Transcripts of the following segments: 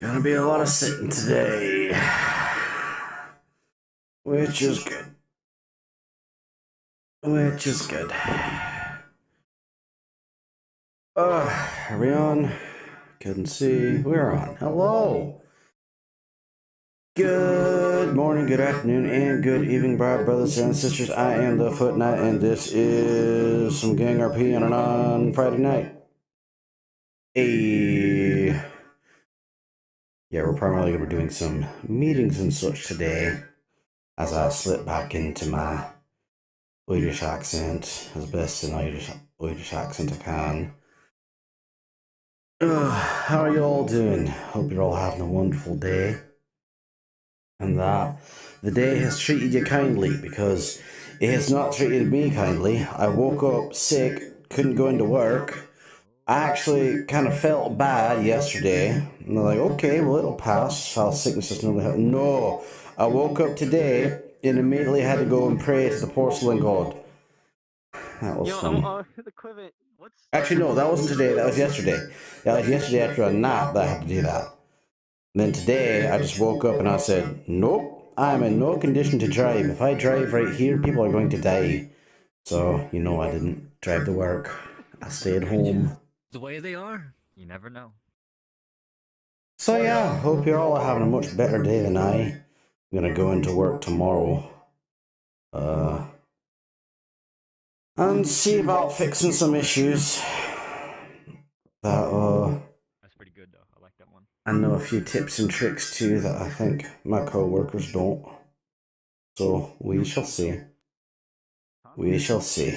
Gonna be a lot of sitting today, which is good. Which is good. Are we on? Couldn't see. We're on. Hello. Good morning, good afternoon, and good evening, brothers and sisters. I am the FootKnight, and this is some GangRP on Friday night. Hey. Yeah, we're primarily going to be doing some meetings and such today as I slip back into my Irish accent, as best an Irish accent I can. How are you all doing? Hope you're all having a wonderful day. And that the day has treated you kindly, because it has not treated me kindly. I woke up sick, couldn't go into work. I actually kind of felt bad yesterday. And they're like, okay, well, it'll pass. How sickness is normally happen. No, I woke up today and immediately had to go and pray to the porcelain god. That was fun. Actually, no, that wasn't today. That was yesterday. That was yesterday after a nap that I had to do that. And then today, I just woke up and I said, nope, I'm in no condition to drive. If I drive right here, people are going to die. So, you know, I didn't drive to work. I stayed home. The way they are, you never know. So yeah, hope you're all having a much better day than I. I'm gonna go into work tomorrow. And see about fixing some issues. That's pretty good though. I like that one. I know a few tips and tricks too that I think my co-workers don't. So we shall see. We shall see.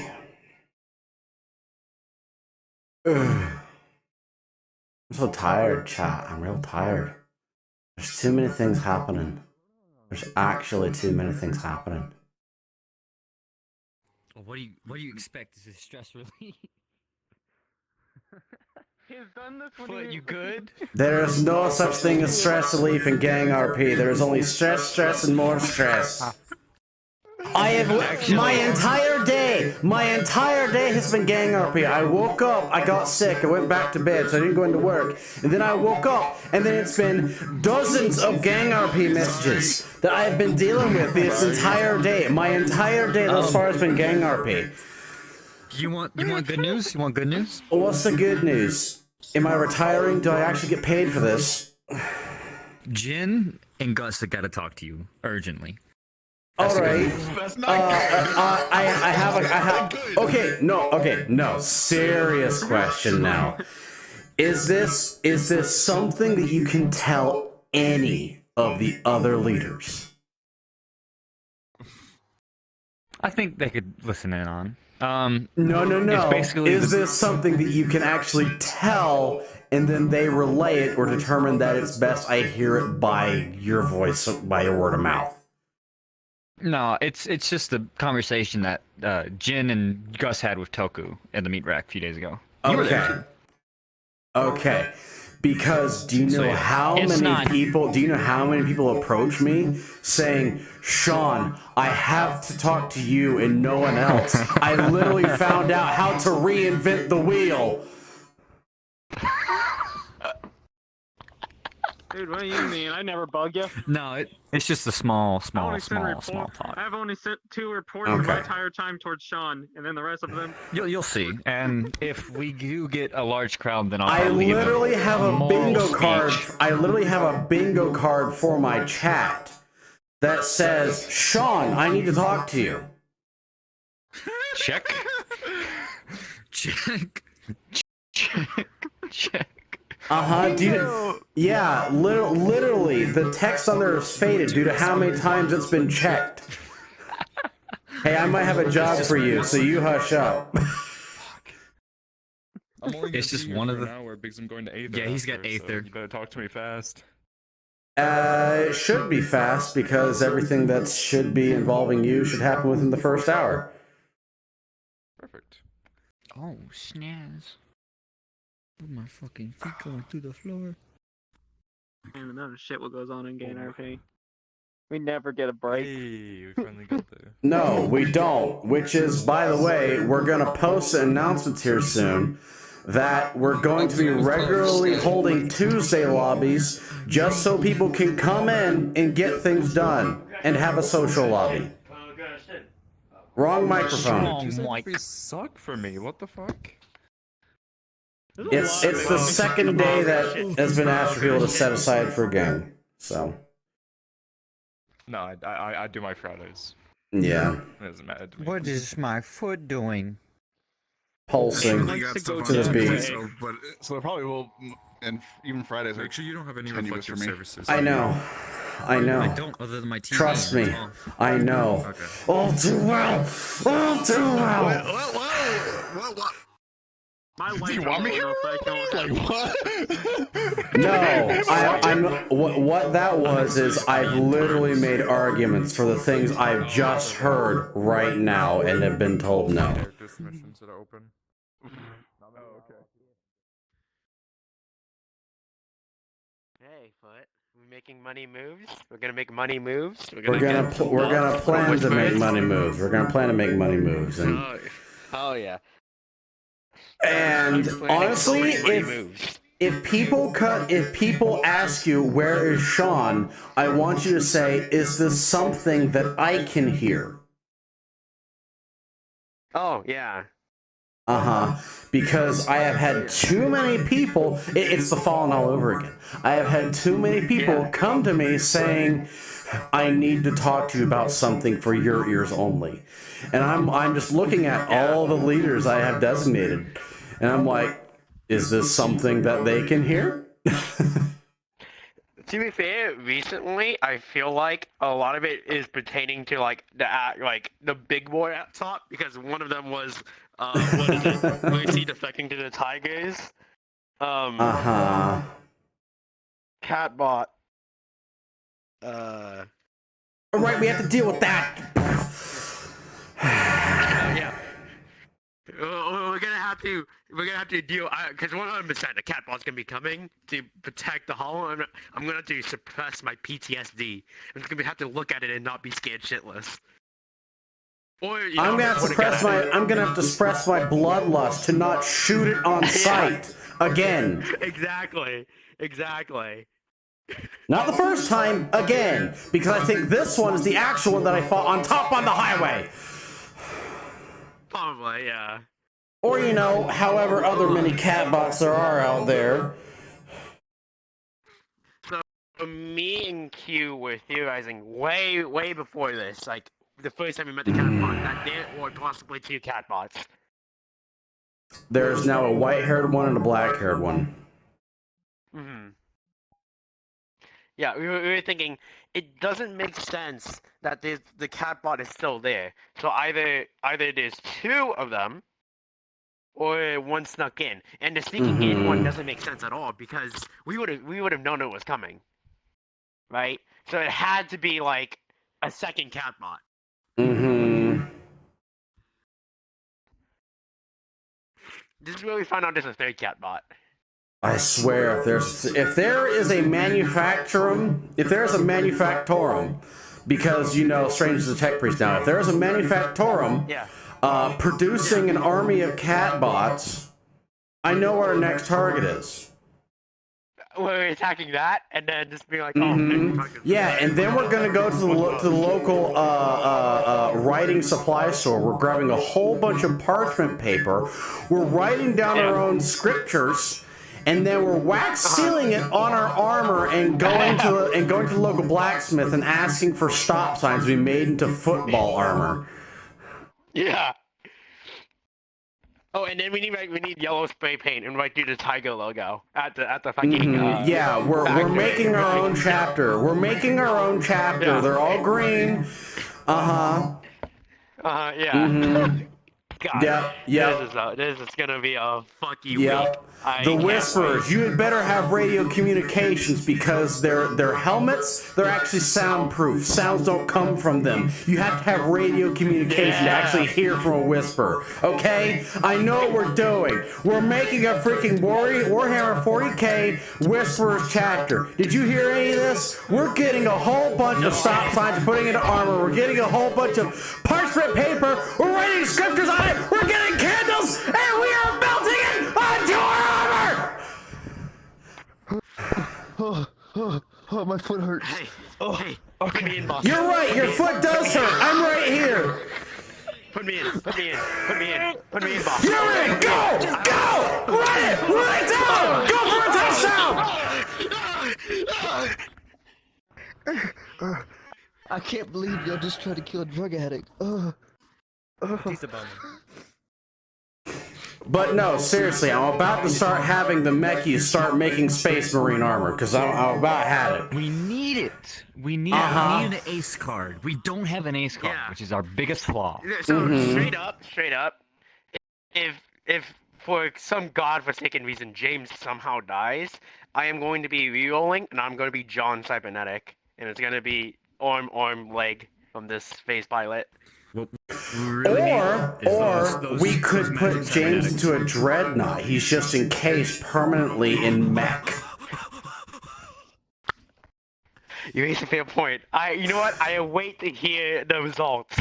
I'm so tired, chat. I'm real tired. There's too many things happening. There's actually too many things happening. Well, what do you expect? Is it stress relief? He's done this when What, you good? There is no such thing as stress relief in GangRP. There is only stress, and more stress. I have my entire day has been GangRP. I woke up, I got sick, I went back to bed, so I didn't go into work. And then I woke up, and then it's been dozens of GangRP messages that I have been dealing with this entire day. My entire day thus far has been GangRP. You want good news? You want good news? What's the good news? Am I retiring? Do I actually get paid for this? Jin and Gus have got to talk to you urgently. All right. I have. Okay, no. Serious question now. Is this something that you can tell any of the other leaders? I think they could listen in on. No. Is this something that you can actually tell, and then they relay it or determine that it's best I hear it by your voice, by your word of mouth? No, it's just the conversation that Jin and Gus had with Toku at the meat rack a few days ago. Okay. Because do you know how many people approach me saying, Sean, I have to talk to you and no one else. I literally found out how to reinvent the wheel. Dude, what do you mean? I never bug you. No, it's just a small talk. I've only sent 2 reports in my entire time towards Sean, and then the rest of them. You'll see. And if we do get a large crowd, then I literally have a bingo card. I literally have a bingo card for my chat that says, Sean, I need to talk to you. Check. Yeah, literally, the text on there is faded due to how many times it's been checked. Hey, I might have a job for you, so you hush up. It's just one of the. Now where Big's going to Aether. Yeah, he's got Aether. So you better talk to me fast. It should be fast, because everything that should be involving you should happen within the first hour. Perfect. Oh, snaz. Oh, my fucking feet going through the floor. And another shit what goes on in GangRP. We never get a break. Hey, we finally got there. No, we don't. Which is, by the way, we're gonna post an announcement here soon. that we're going to be regularly holding Tuesday lobbies just so people can come in and get things done and have a social lobby. Wrong microphone. Tuesdays suck for me. What the fuck? It's the second day that has been asked for people to set aside for a gang. So. No, I do my Fridays. Yeah. It doesn't matter to me. What is my foot doing? Pulsing You got stuff to the on beat. Tuesday, so there probably will, and even Fridays. Make sure you don't have any tenuous reflective for me. services. I know. I know. I don't, other than my TV. Trust me. It's off. I know. Okay. All too well. All too well. What? My Do lights you are want me low here? enough that I can't- Like what? No, I'm. What that was is I've literally made arguments for the things I've just heard right now and have been told no. Character submissions that are open. Oh, okay. Hey, Foot. We making money moves? We're gonna make money moves? We're gonna plan to make money moves. We're gonna plan to make money moves, and Oh yeah. honestly, if people ask you where is Sean, I want you to say, is this something that I can hear? Oh yeah. Because I have had too many people, it's the falling all over again. I have had too many people come to me saying, I need to talk to you about something for your ears only. And I'm just looking at all the leaders I have designated, and I'm like, is this something that they can hear? To be fair, recently I feel like a lot of it is pertaining to like the big boy at top, because one of them was what is it? Lucy defecting to the Tigers. Catbot. Alright, we have to deal with that. Yeah. We're gonna have to deal, because 100% the Catbot's gonna be coming to protect the Hollow, and I'm gonna have to suppress my PTSD. I'm just gonna have to look at it and not be scared shitless. Or, you know, I'm gonna have to suppress my bloodlust to not shoot it on sight again. Exactly. Not the first time, again, because I think this one is the actual one that I fought on top on the highway. Probably, yeah. Or, you know, however other many catbots there are out there. So, me and Q were theorizing way before this, like, the first time we met the Catbot, that there were possibly 2 Catbots. There's now a white-haired one and a black-haired one. Mm-hmm. Yeah, we were thinking, it doesn't make sense that the Catbot is still there. So either there's 2 of them, or one snuck in. And the sneaking in one doesn't make sense at all, because we would have known it was coming. Right? So it had to be like a second Catbot. This is where we found out there's a 3rd Catbot. I swear, if there is a manufactorum, because, you know, Strange is a tech priest now, if there is a manufactorum producing an army of catbots, I know what our next target is. We're attacking that, and then just being like, oh, yeah, and then we're gonna go to the local writing supply store. We're grabbing a whole bunch of parchment paper. We're writing down our own scriptures, and then we're wax sealing it on our armor and going to the local blacksmith and asking for stop signs to be made into football armor. Yeah. Oh, and then we need yellow spray paint and right through the Tiger logo at the fucking. Yeah, we're making our own chapter. We're making our own chapter. Yeah. They're all green. Yeah. God, Yeah. This is gonna be a fucky Yep. week. The Whisperers, you had better have radio communications, because their helmets, they're actually soundproof. Sounds don't come from them. You have to have radio communication to actually hear from a Whisperer. Okay? I know what we're doing. We're making a freaking Warhammer 40k Whisperers chapter. Did you hear any of this? We're getting a whole bunch of stop signs, putting into armor. We're getting a whole bunch of parchment paper. We're writing scriptures on it. We're getting candles, and we are melting it onto Oh, my foot hurts. Hey, Oh, hey, put me in, boss. You're right, your foot does hurt. I'm right here. Put me in, put me in, put me in, put me in, boss. You're in. Go! Go! Run it! Run it down! Go for a touchdown! I can't believe y'all just tried to kill a drug addict. He's a bummer. But no, seriously, I'm about to start having the mechies start making Space Marine armor, because I'm about had it. We need it. We need an ace card. We don't have an ace card, Yeah. which is our biggest flaw. So straight up, if for some godforsaken reason James somehow dies, I am going to be rerolling, and I'm going to be John Cybernetic, and it's going to be arm, leg from this phase pilot. Or we could put James into a dreadnought. He's just encased permanently in mech. You raise a fair point. You know what? I await to hear the results.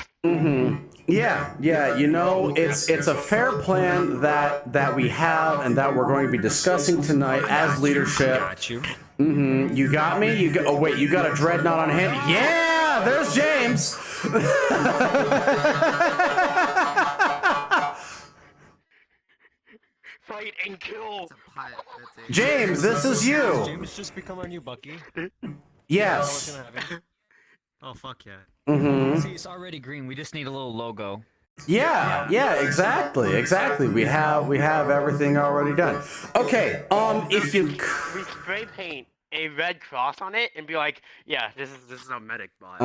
Yeah. You know, it's a fair plan that we have and that we're going to be discussing tonight as leadership. Got you. You got me. Oh wait, you got a dreadnought on hand. Yeah, there's James. Fight and kill. James, this is you. James just become our new Bucky. Yes. Oh fuck yeah. See, it's already green. We just need a little logo. Yeah, exactly. We have everything already done. Okay, if you We spray paint a red cross on it and be like, yeah, this is a medic bot.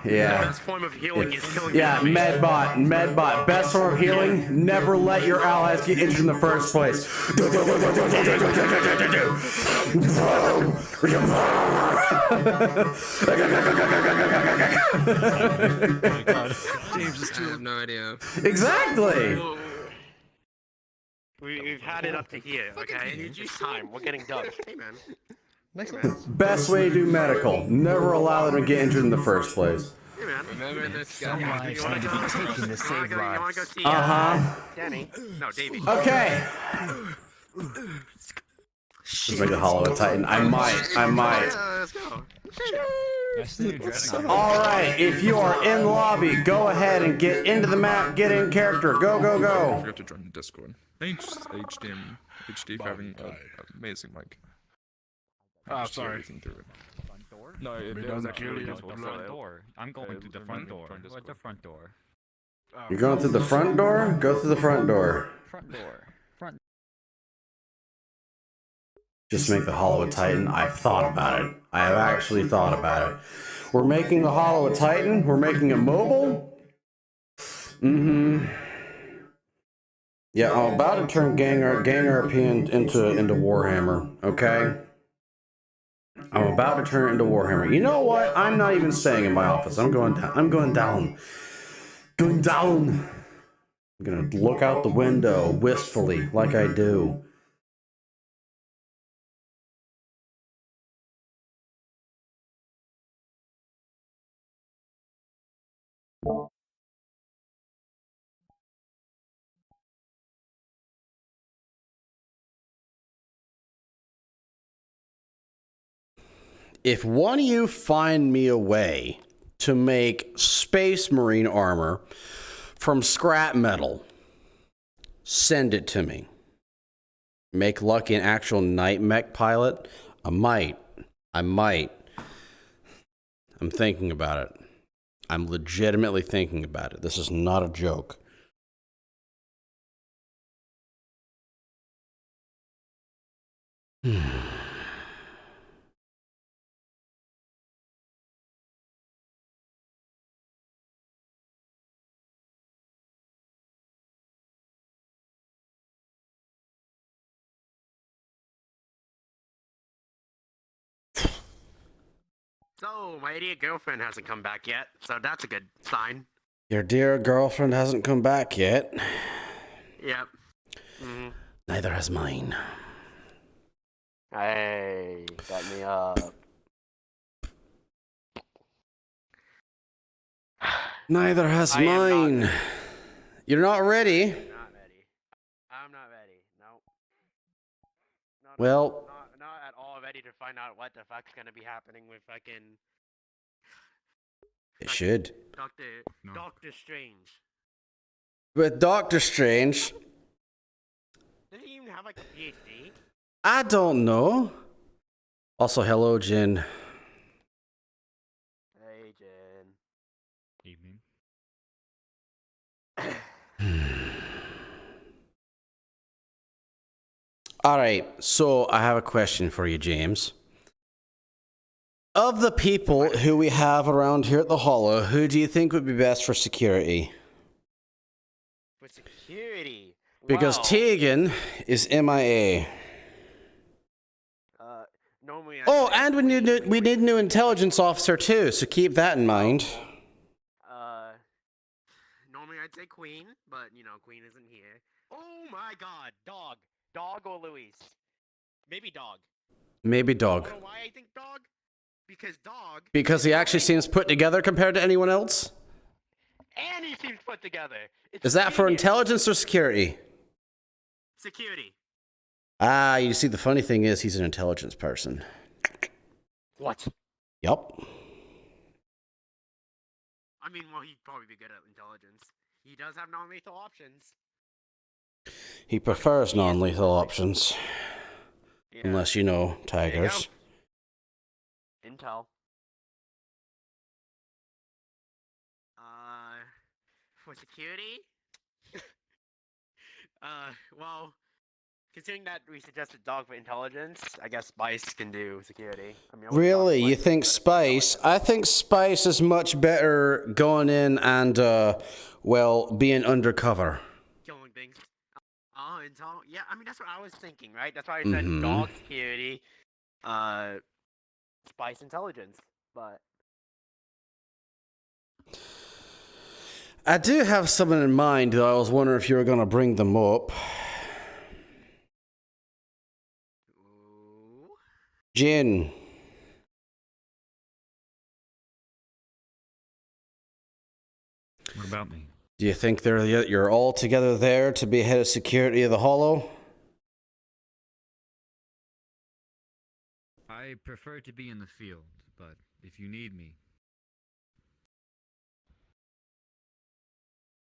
The yeah. best form of healing is killing Yeah, enemies. medbot. Best form of healing, never let your allies get injured in the first place. James is I have no idea. Exactly. We've had it up to here, okay? It's time. We're getting done. Hey, man. Makes Hey, sense. Best way to do medical. Never allow them to get injured in the first place. Hey, man. Remember this Some guy? lives need to be taken to save You wanna go lives. see Danny? No, Davey. Okay. Just make a Hollow Titan. I might. Yeah, let's go. That's the new dreadnought. Alright, if you are in lobby, go ahead and get into the map, get in character. Go. I forgot to join the Discord. Thanks, HD for having an amazing mic. Oh, sorry. Front door? No, it We was don't actually kill really you. useful. The front door. I'm going through the front door. Join What the Discord. front door? You're going through the front door? Go through the front door. Front door. Front. Just make the Hollow Titan. I've thought about it. I have actually thought about it. We're making the Hollow Titan. We're making it mobile. Yeah, I'm about to turn GangRP into Warhammer. Okay. I'm about to turn it into Warhammer. You know what? I'm not even staying in my office. I'm going down. Going down. I'm gonna look out the window wistfully, like I do. If one of you find me a way to make Space Marine armor from scrap metal, send it to me. Make Lucky an actual night mech pilot? I might. I'm thinking about it. I'm legitimately thinking about it. This is not a joke. So, my idiot girlfriend hasn't come back yet, so that's a good sign. Your dear girlfriend hasn't come back yet. Yep. Neither has mine. Hey, set me up. Neither has I am not- mine. You're not ready. Not ready. I'm not ready. No. Well, Not at all ready to find out what the fuck's gonna be happening with fucking It should. Doctor Strange. With Doctor Strange, Does he even have like a PhD? I don't know. Also, hello, Jin. Hey, Jen. Evening. Alright, so I have a question for you, James. Of the people who we have around here at the Hollow, who do you think would be best for security? For security. Because well, Tegan is MIA. Normally. Oh, and we need a new intelligence officer too, so keep that in mind. Normally I'd say Queen, but you know Queen isn't here. Oh my God, dog or Luis? Maybe dog. Maybe Dog. You know why I think dog? Because dog. Because he actually seems put together compared to anyone else? And he seems put together. It's Is that for genius. intelligence or security? Security. Ah, you see, the funny thing is he's an intelligence person. What? Yup. I mean, well, he'd probably be good at intelligence. He does have non-lethal options. He prefers non-lethal options. Yeah. Unless you know There you go. tigers. Intel. For security? Well, considering that we suggested dog for intelligence, I guess Spice can do security. I mean, I wouldn't talk Really? Spice, You think but it's Spice? intelligence. I think Spice is much better going in and, well, being undercover. Killing things. Oh, intel. Yeah, I mean that's what I was thinking, right? That's why I said Mhm. dog security, Spice intelligence. But I do have someone in mind that I was wondering if you were going to bring them up. ooh, Jin. What about me? Do you think you're all together there to be head of security of the Hollow? I prefer to be in the field, but if you need me,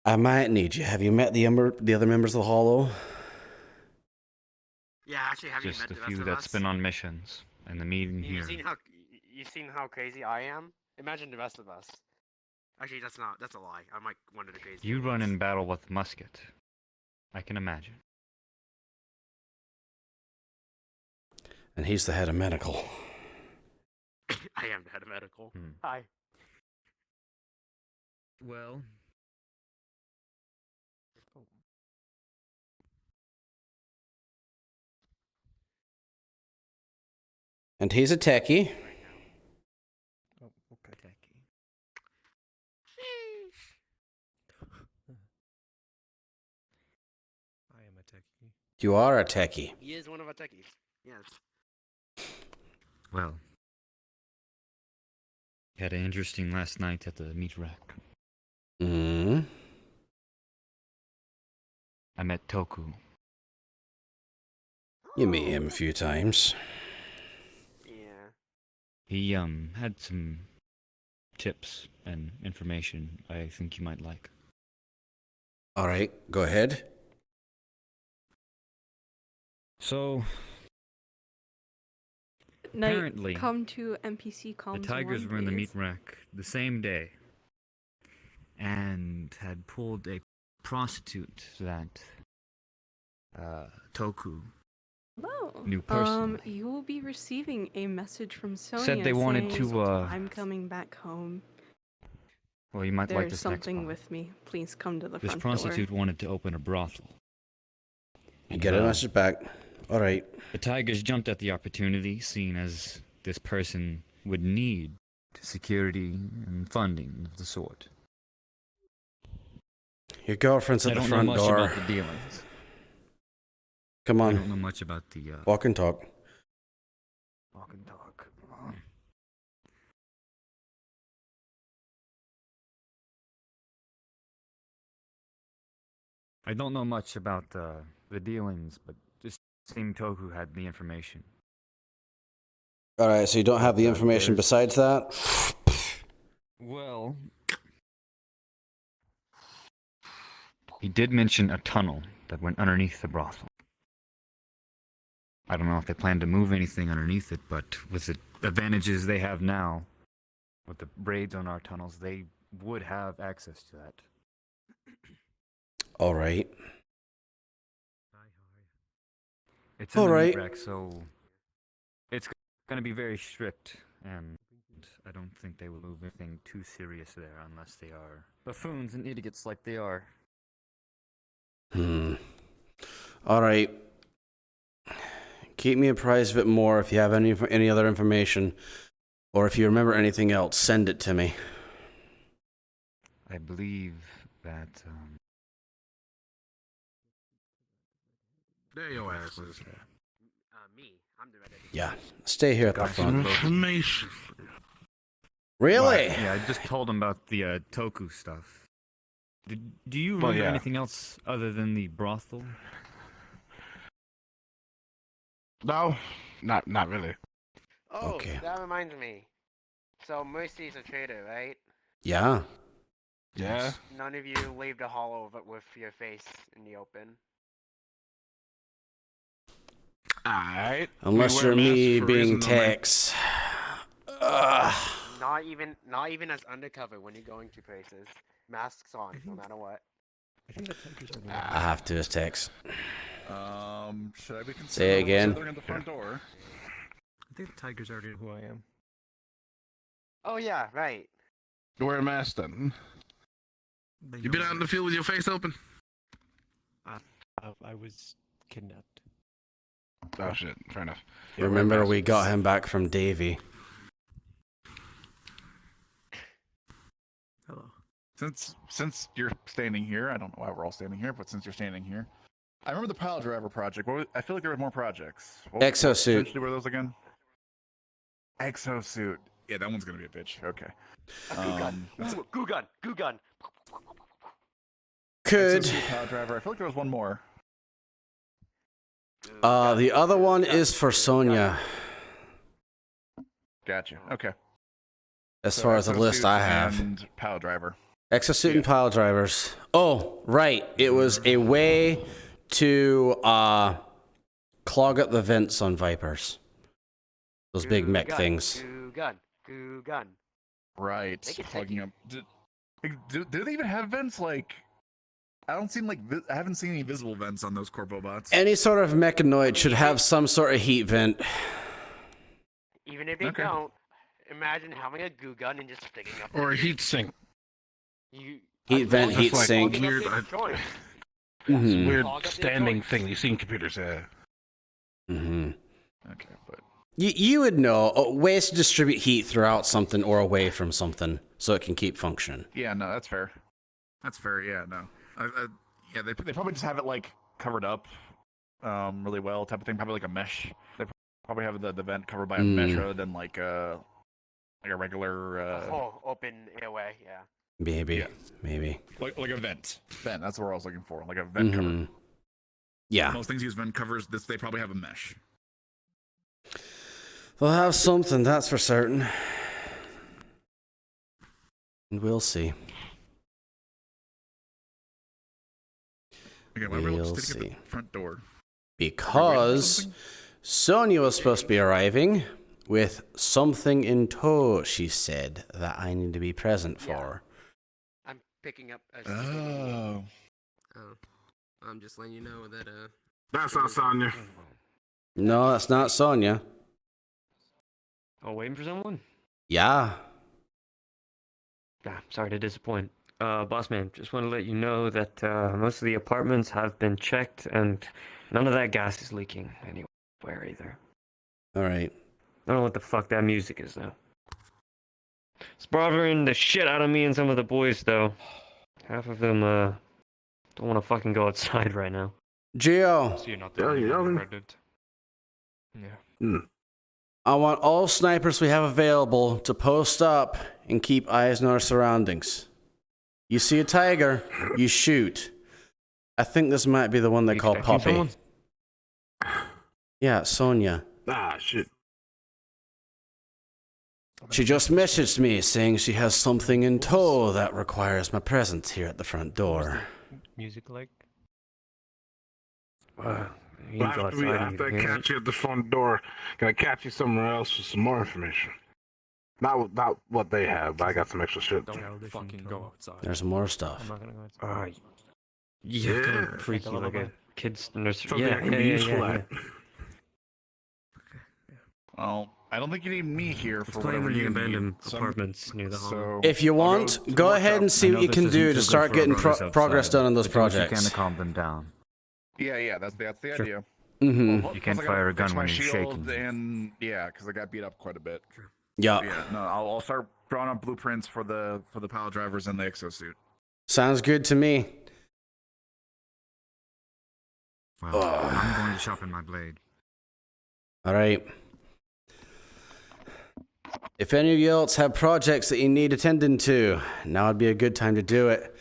I might need you. Have you met the other members of the Hollow? yeah. Actually, have you just met a the rest few of that's us? been on missions and the meeting You here. seen how crazy I am? Imagine the rest of us. Actually, that's a lie. I'm like one of the craziest. You run ones. in battle with musket. I can imagine. And he's the head of medical. I am the head of medical. Hmm. Hi. Well, And he's a techie. Oh, okay. I am a techie. You are a techie. He is one of our techies. Yes. well. Had an interesting last night at the meat rack. Hmm. I met Toku. You meet him a few times. Yeah. He had some tips and information I think you might like. All right, go ahead. So Night, apparently, come to NPC the comms Tigers 1, were in the meat please. rack the same day and had pulled a prostitute that Toku Hello. knew personally. You will be receiving a message from Sonya Said they wanted saying, to, I'm coming back home. Well, you might like There's this next something part. with me. Please come to the This front prostitute door. wanted to open a brothel. You get a message back. All right. The Tigers jumped at the opportunity, seeing as this person would need security and funding of the sort. Your girlfriend's I at the don't know front much door. about the dealings. Come I don't on, know much about the walk and talk. walk and talk. I don't know much about the dealings, but this seemed Toku had the information. Alright, so you don't have the information besides that? Well, he did mention a tunnel that went underneath the brothel. I don't know if they plan to move anything underneath it, but with the advantages they have now, with the raids on our tunnels, they would have access to that. Alright. It's in the Alright. meat rack, so it's going to be very strict, and I don't think they will move anything too serious there unless they are buffoons and idiots like they are. Alright. Keep me apprised of it more if you have any other information. Or if you remember anything else, send it to me. I believe that, There your ass is. Me. I'm the red. Yeah. Stay here at the Got some front. information. Really? Yeah, I just told him about the Toku stuff. Do you remember yeah. anything else other than the brothel? No, not really. Oh, Okay. that reminds me. So Mercy's a traitor, right? Yeah. Yeah. None of you waved a hollow with your face in the open. Alright. Unless you're me being Tex. Not even as undercover when you're going to places. Masks on, no matter what. I think the Tigers are I have to as Tex. Should I be considered Say it again. at the front door? I think the Tigers already know who I am. Oh yeah, right. You wear a mask then. You been out in the field with your face open? I was kidnapped. Oh shit, fair enough. Remember, we got him back from Davy. Hello. Since you're standing here, I don't know why we're all standing here, but since you're standing here, I remember the pile driver project. I feel like there were more projects. Exosuit. Essentially, were those again? Exosuit. Yeah, that one's gonna be a bitch. Okay. Goo gun. Could. Exosuit, pile driver. I feel like there was one more. The other one is for Sonia. Gotcha. Okay. As So far as the list exosuit I have. And pile driver. Exosuit and pile drivers. Oh, right. It was a way to clog up the vents on Vipers. Those big mech things. Goo gun. Right. Make it Plugging up. Do they even have vents? Like, I haven't seen any visible vents on those corpo bots. Any sort of mechanoid should have some sort of heat vent. Even if they don't, imagine having a goo gun and just sticking up. Or a heat sink. Heat vent, heat like sink. weird- Mhm. Weird standing thing you see in computers. Mhm. Okay, but You would know ways to distribute heat throughout something or away from something so it can keep functioning. yeah, no, that's fair. That's fair. Yeah, no. Yeah, they probably just have it like covered up, really well, type of thing. Probably like a mesh. They probably have the vent covered by a mesh rather than like a regular. Open airway. Yeah. Maybe. Like a vent. Vent. That's what I was looking for. Like a vent cover. Yeah. Most things use vent covers. They probably have a mesh. They'll have something, that's for certain. And we'll see. Okay, why are we We'll just sitting see. at the front door? Because Sonia was supposed to be arriving with something in tow, she said, that I need to be present for. I'm picking up. Oh. I'm just letting you know that That's not Sonya. No, that's not Sonia. Oh, waiting for someone? Yeah. Sorry to disappoint. Boss man, just want to let you know that most of the apartments have been checked and none of that gas is leaking anywhere either. Alright. I don't know what the fuck that music is though. It's bothering the shit out of me and some of the boys though. Half of them don't want to fucking go outside right now. Gio, So you're not Yeah, you know me. Yeah. I want all snipers we have available to post up and keep eyes on our surroundings. You see a tiger, you shoot. I think this might be the one they call Poppy. Someone? Yeah, Sonia. Ah, shit. She just messaged me saying she has something in tow that requires my presence here at the front door. Music like? Well, after I catch you at the front door, can I catch you somewhere else for some more information? Not what they have, but I got some extra shit. Don't fucking go outside. There's more stuff. I'm not gonna go outside. Yeah, kind of freaky like a kid's nursery. Something Yeah, I can be useful at. Well, I don't think you need me here It's for playing whatever in the you abandoned need. apartments near the hall. So If you I'll want, to the go ahead workshop. and see I what know you this can isn't do too to good start for getting our brothers progress outside, done on those but do what you can projects. to calm them down. Yeah, that's the Sure. idea. Mm-hmm. Well, You can't plus I gotta fire a fix gun my when you're shield shaking. And yeah, because I got beat up quite a bit. Yeah. Yeah, no, I'll start drawing up blueprints for the pile drivers and the exosuit. Sounds good to me. Well, I'm going to sharpen my blade. All right. If any of you else have projects that you need attending to, now would be a good time to do it.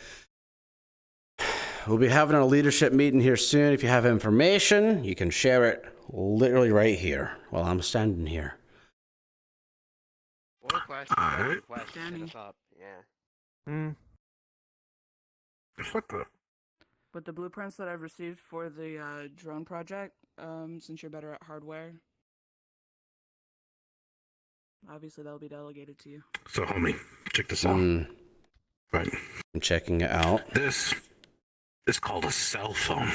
We'll be having a leadership meeting here soon. If you have information, you can share it literally right here while I'm standing here. Or questions. Alright. Questions. Hit us up. Yeah. What the? With the blueprints that I've received for the drone project, since you're better at hardware, obviously that'll be delegated to you. So, homie, check this out. Right. I'm checking it out. This is called a cell phone.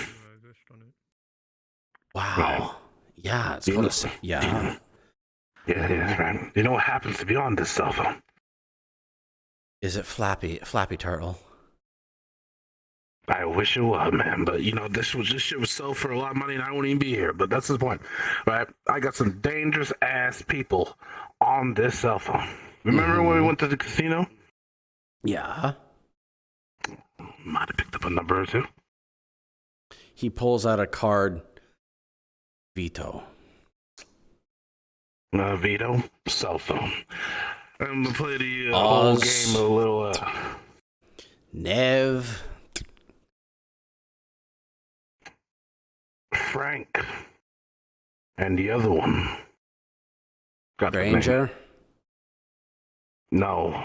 Wow. Right. Yeah, it's You called know- a... Yeah. Yeah, right. You know what happens to be on this cell phone? Is it Flappy Turtle? I wish it was, man, but you know this shit was sold for a lot of money, and I wouldn't even be here. But that's the point, right? I got some dangerous ass people on this cell phone. Remember when we went to the casino? Yeah. Might have picked up a number or two. He pulls out a card. Vito. Vito, cell phone. I'm gonna play the whole game a little. Nev. Frank. And the other one. Got the name. Granger. No.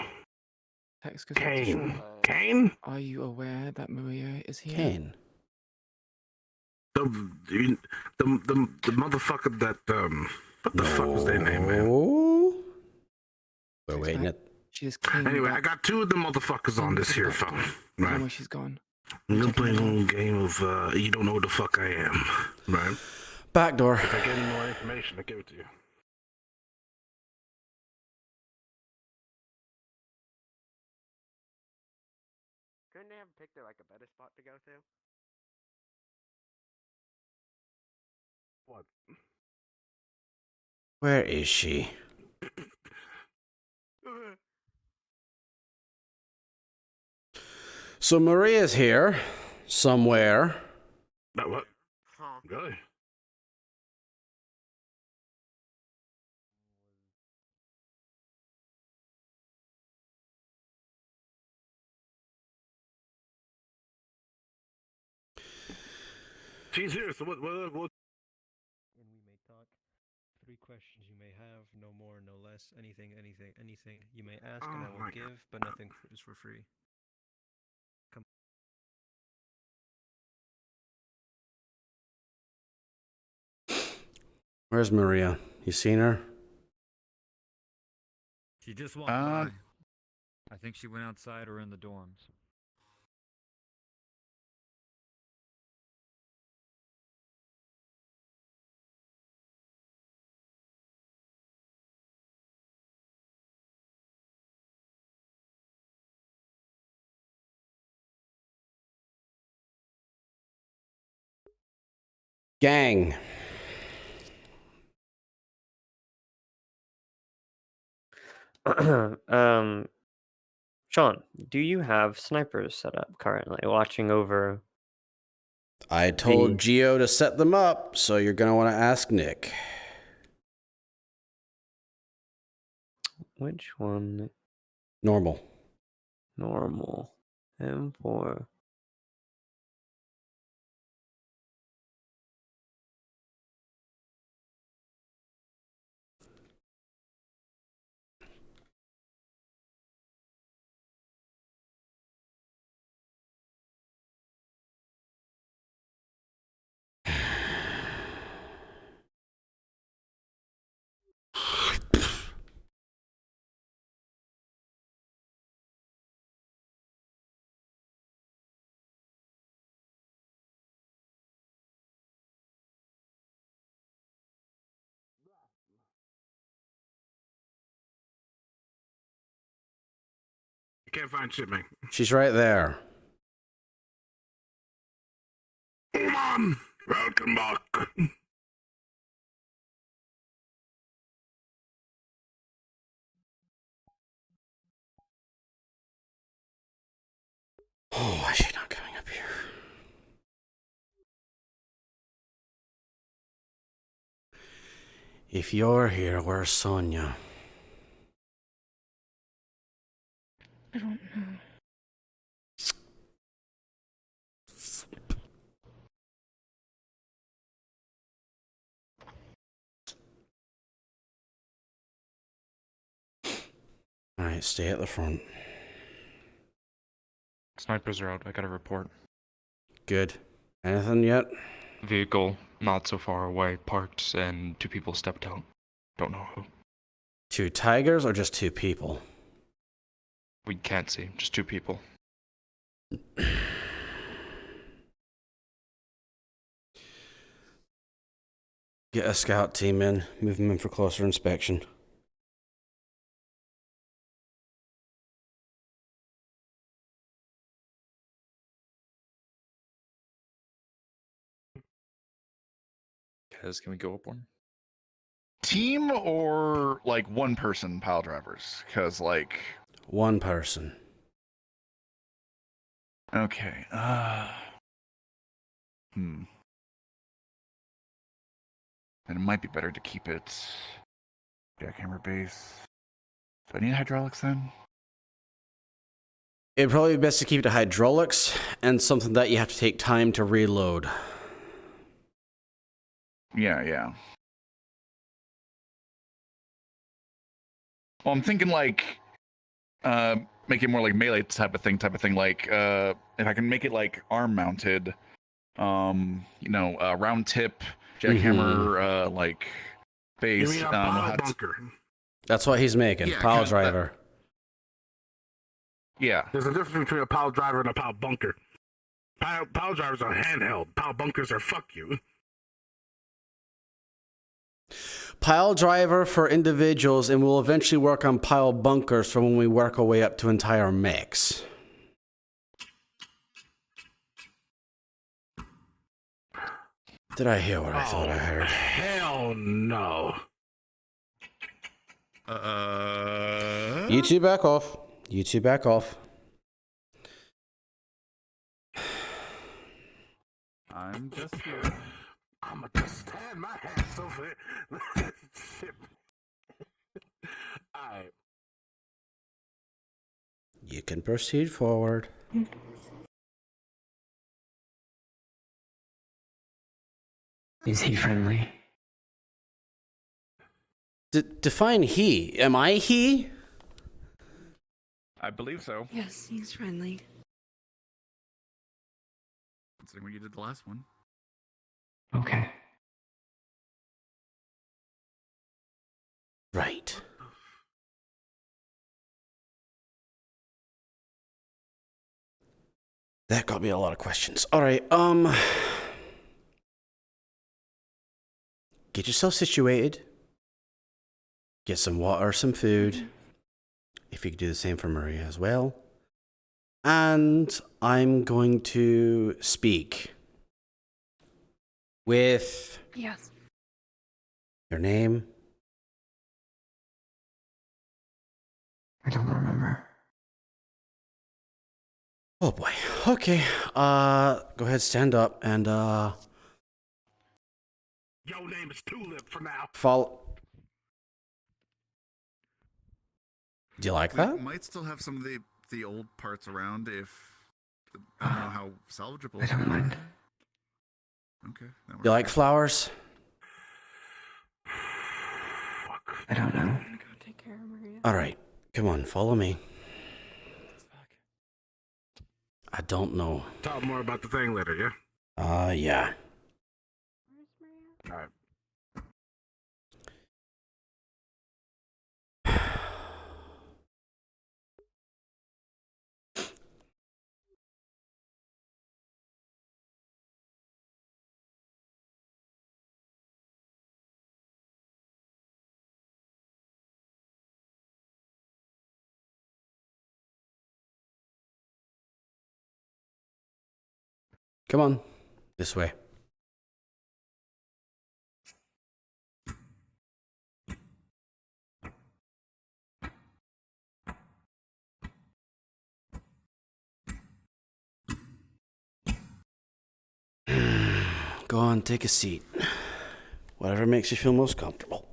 Excuse me, Kane. Sean. Kane? Are you aware that Maria is here? Kane. The motherfucker that what the fuck was their name, man? We're waiting at... She is Kane. Anyway, I got two of the motherfuckers on this here phone. I know Right. where she's gone. I'm gonna play a little game of you don't know who the fuck I am. Right. Back door. If I get any more information, I'll give it to you. Couldn't they have picked like a better spot to go to? What? Where is she? So Maria's here. Somewhere. That what? Huh. Really? She's here, so what? And we may talk. 3 questions you may have, no more, no less. Anything you may ask, and I Oh will my give, but nothing is for free. Come. Where's Maria? You seen her? She just walked by. I think she went outside or in the dorms. Gang. Sean, do you have snipers set up currently, watching over? I told Gio to set them up, so you're gonna want to ask Nick. Which one? Normal. Normal. M4. Can't find shit, man. She's right there. Mom, welcome back. Oh, why is she not coming up here? If you're here, where's Sonia? I don't know. Alright, stay at the front. Snipers are out. I got a report. Good. Anything yet? Vehicle not so far away, parked, and 2 people stepped out. Don't know who. 2 tigers or just 2 people? We can't see. Just 2 people. Get a scout team in. Move them in for closer inspection. Kez, can we go up one? Team or like one person pile drivers? Because like 1 person. Okay. And it might be better to keep it jackhammer base. Do I need hydraulics then? It'd probably be best to keep it to hydraulics and something that you have to take time to reload. Yeah. Well, I'm thinking like make it more like melee type of thing, like if I can make it like arm mounted, round tip jackhammer like base. You mean a pile bunker? That's what he's making. Yeah, Pile kinda- driver. Yeah. There's a difference between a pile driver and a pile bunker. Pile drivers are handheld. Pile bunkers are fuck you. Pile driver for individuals, and we'll eventually work on pile bunkers for when we work our way up to entire mix. Did I hear what I thought I heard? Hell no. You two back off. You two back off. I'm just here. I'm gonna just stand my ass over it. Shit. Alright. You can proceed forward. Is he friendly? Define he. Am I he? I believe so. Yes, he's friendly. Considering when you did the last one. Okay. Right. That got me a lot of questions. All right, get yourself situated. Get some water, some food. If you could do the same for Maria as well. And I'm going to speak with Yes. your name. I don't remember. Oh boy. Okay. Go ahead, stand up and Your name is Tulip for now. follow. Do you like that? We might still have some of the old parts around if I don't know how salvageable. I don't mind. Okay. You like flowers? I don't know. Go take care of Maria. All right. Come on, follow me. I don't know. Talk more about the thing later, yeah? Yeah. Alright. Come on. This way. Go on, take a seat. Whatever makes you feel most comfortable.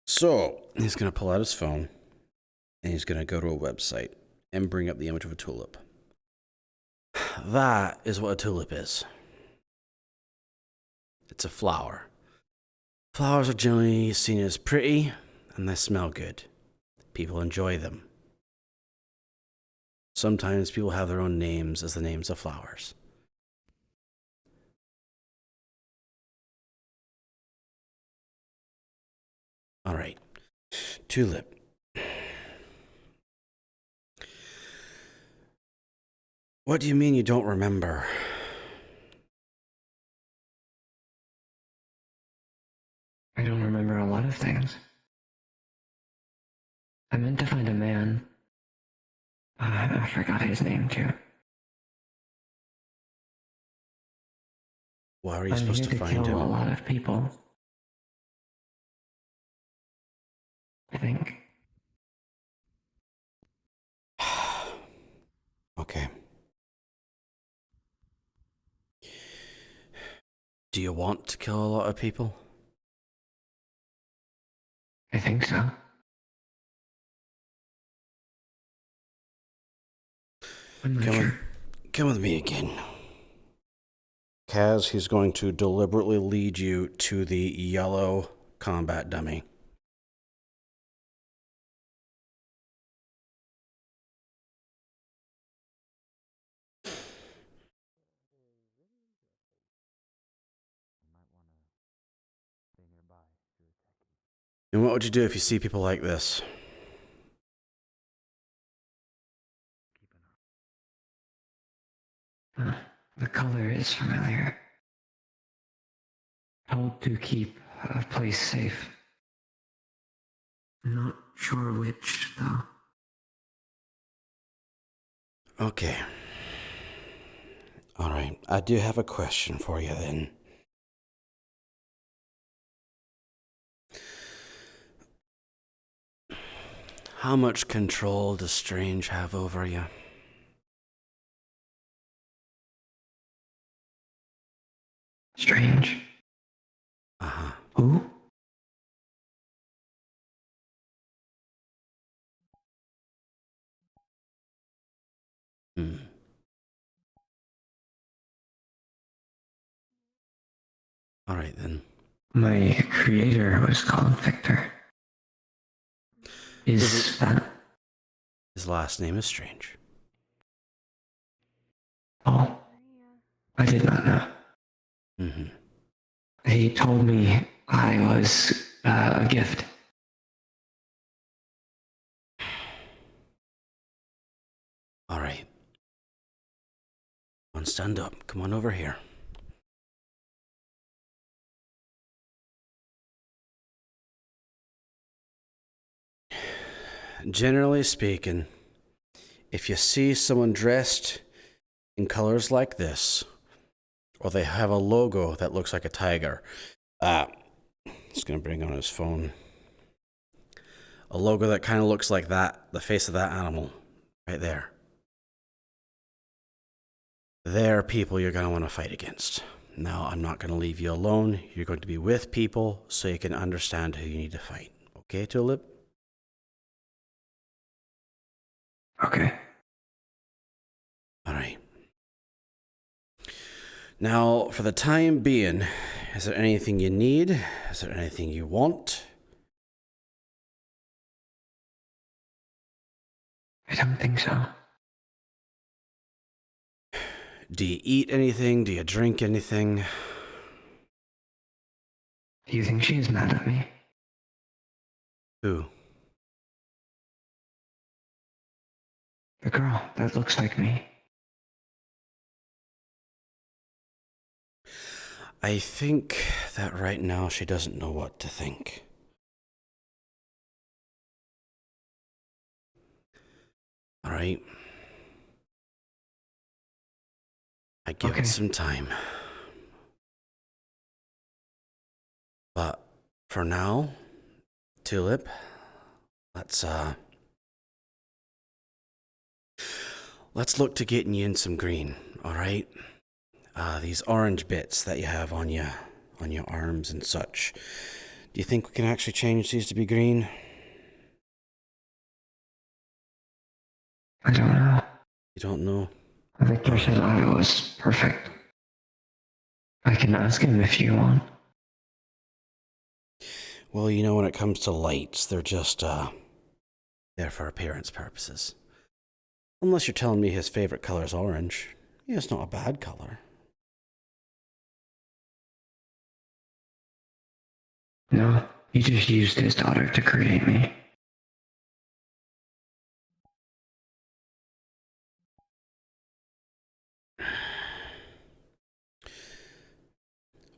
So, he's going to pull out his phone, and he's going to go to a website and bring up the image of a tulip. That is what a tulip is. It's a flower. Flowers are generally seen as pretty, and they smell good. People enjoy them. Sometimes people have their own names as the names of flowers. All right. Tulip. What do you mean you don't remember? I don't remember a lot of things. I meant to find a man. I forgot his name too. Why are you I'm supposed here to find kill him? a lot of people. I think. Okay. Do you want to kill a lot of people? I think so. I'm not sure. Come with me again. Kaz, he's going to deliberately lead you to the yellow combat dummy. And what would you do if you see people like this? The color is familiar. Told to keep a place safe. Not sure which, though. Okay. All right. I do have a question for you then. How much control does Strange have over you? Strange. Uh-huh. Who? Hmm. All right then. My creator was called Victor. Is that... His last name is Strange. Oh. I did not know. Mm-hmm. He told me I was a gift. All right. Come on, stand up. Come on over here. Generally speaking, if you see someone dressed in colors like this, or they have a logo that looks like a tiger, just gonna bring on his phone. A logo that kind of looks like that, the face of that animal, right there. They're people you're gonna want to fight against. Now, I'm not gonna leave you alone. You're going to be with people so you can understand who you need to fight. Okay, Tulip? Okay. All right. Now, for the time being, is there anything you need? Is there anything you want? I don't think so. Do you eat anything? Do you drink anything? Do you think she's mad at me? Who? The girl that looks like me. I think that right now she doesn't know what to think. Alright? I give it some time. But for now, Tulip, let's look to getting you in some green, alright? These orange bits that you have on your arms and such. Do you think we can actually change these to be green? I don't know. You don't know? Victor said I was perfect. I can ask him if you want. Well, you know, when it comes to lights, they're just, there for appearance purposes. Unless you're telling me his favorite color is orange. Yeah, it's not a bad color. No, he just used his daughter to create me.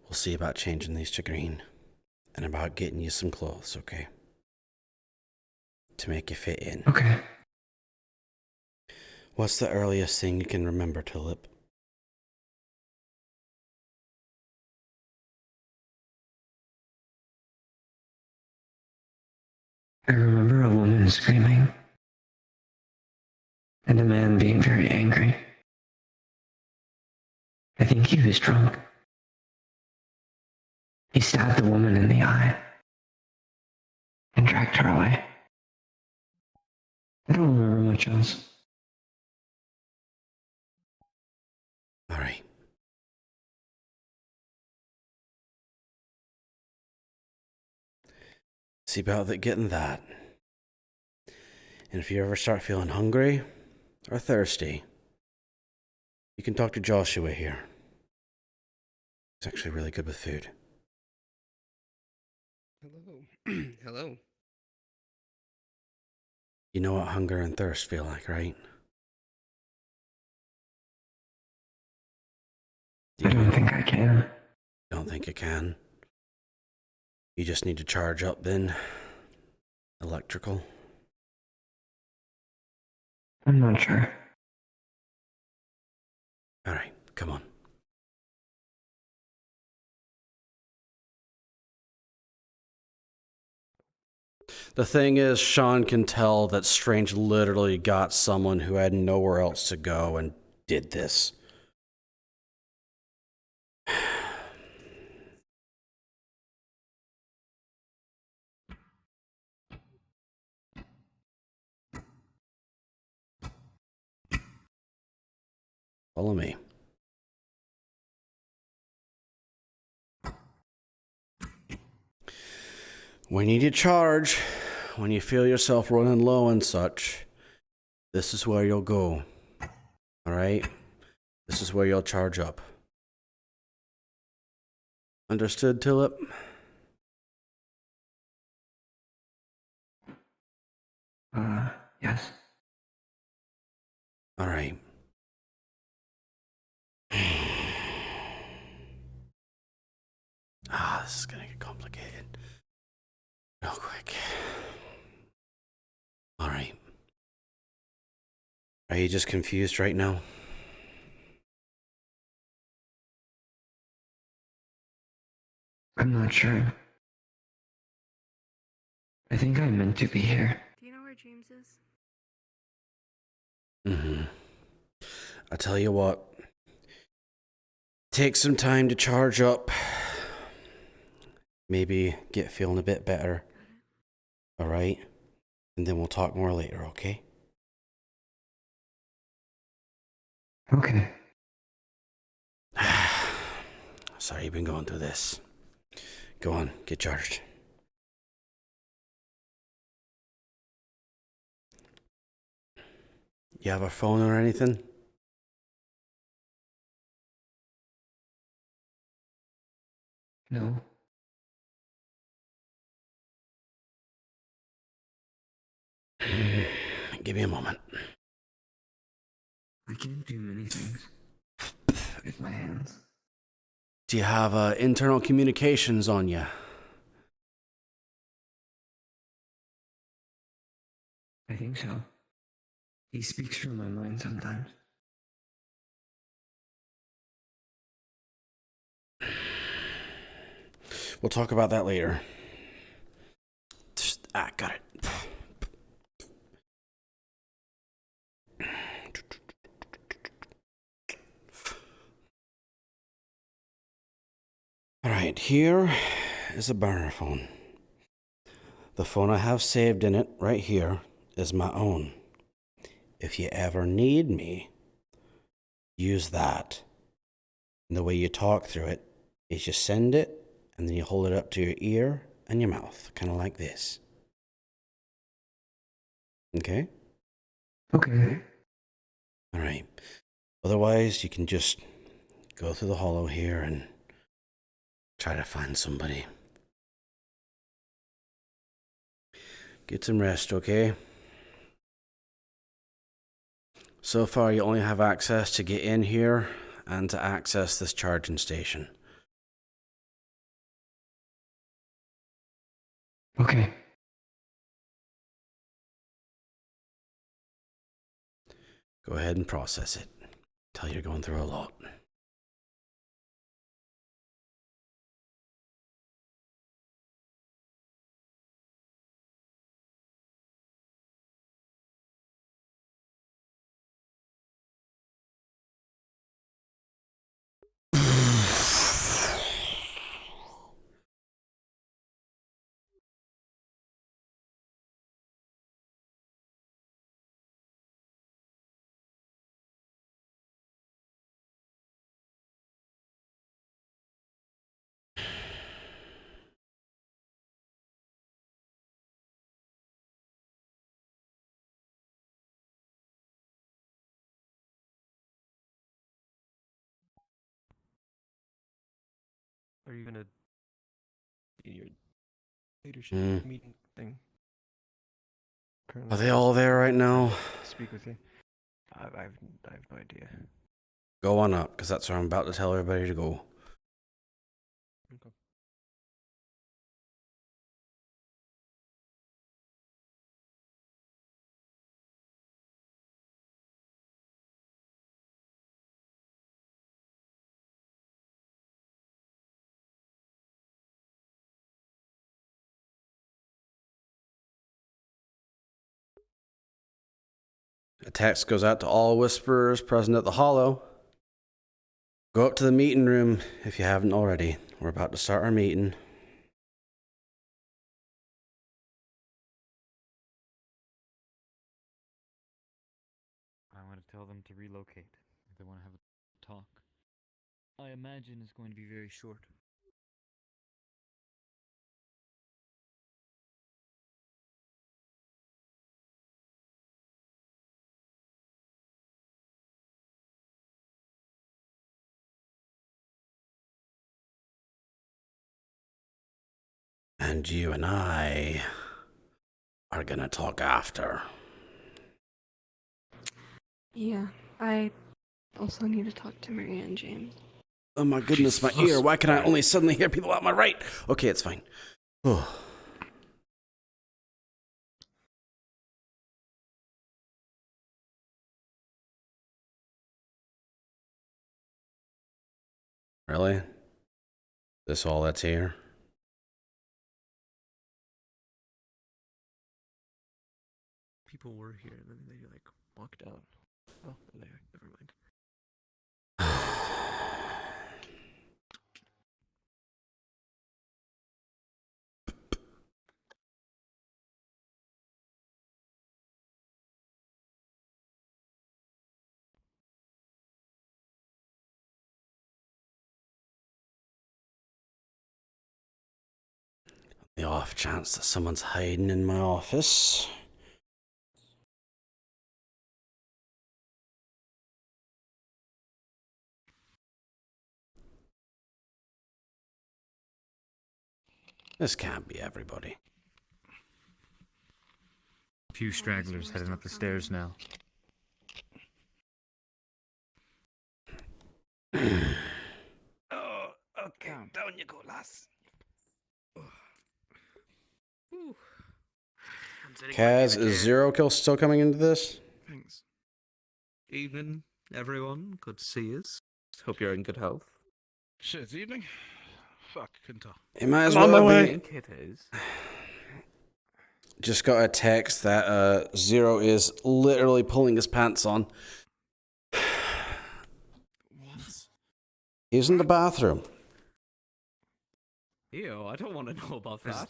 We'll see about changing these to green. And about getting you some clothes, okay? To make you fit in. Okay. What's the earliest thing you can remember, Tulip? I remember a woman screaming. And a man being very angry. I think he was drunk. He stabbed the woman in the eye. And dragged her away. I don't remember much else. Alright. See about getting that. And if you ever start feeling hungry or thirsty, you can talk to Joshua here. He's actually really good with food. Hello. Hello. You know what hunger and thirst feel like, right? I don't think I can. Don't think you can? You just need to charge up then? Electrical? I'm not sure. Alright, come on. The thing is, Sean can tell that Strange literally got someone who had nowhere else to go and did this. Follow me. When you need to charge, when you feel yourself running low and such, this is where you'll go. Alright? This is where you'll charge up. Understood, Tulip? Yes. Alright. This is gonna get complicated. Real quick. Alright. Are you just confused right now? I'm not sure. I think I meant to be here. Do you know where James is? Mm-hmm. I tell you what. Take some time to charge up. Maybe get feeling a bit better. Alright? And then we'll talk more later, okay? Okay. Sorry you've been going through this. Go on, get charged. You have a phone or anything? No. Give me a moment. I can't do many things with my hands. Do you have internal communications on you? I think so. He speaks from my mind sometimes. We'll talk about that later. Got it. Alright, here is a burner phone. The phone I have saved in it right here is my own. If you ever need me, use that. And the way you talk through it is you send it and then you hold it up to your ear and your mouth, kind of like this. Okay? Okay. Alright. Otherwise, you can just go through the hollow here and try to find somebody. Get some rest, okay? So far, you only have access to get in here and to access this charging station. Okay. Go ahead and process it. Tell you're going through a lot. Are you gonna do your leadership Hmm. meeting thing? Are they all there right now? Speak with you. I have no idea. Go on up, because that's where I'm about to tell everybody to go. Okay. A text goes out to all whisperers present at the hollow. Go up to the meeting room if you haven't already. We're about to start our meeting. I want to tell them to relocate if they want to have a talk. I imagine it's going to be very short. And you and I are gonna talk after. Yeah, I also need to talk to Maria and James. Oh my goodness, my ear. Why can I only suddenly hear people at my right? Okay, it's fine. Oh. Really? This all that's here? People were here and then they like walked out. Oh, there. Never mind. The off chance that someone's hiding in my office. This can't be everybody. A few stragglers heading up the stairs now. Oh, okay. Down you go, lass. Kaz, is Zero Kill still coming into this? Thanks. Evening, everyone. Good to see you. Hope you're in good health. Shit, it's evening? Fuck, couldn't tell. It might as I'm on well my be. way. It is. Just got a text that Zero is literally pulling his pants on. What? He's in the bathroom. Ew, I don't want to know about that.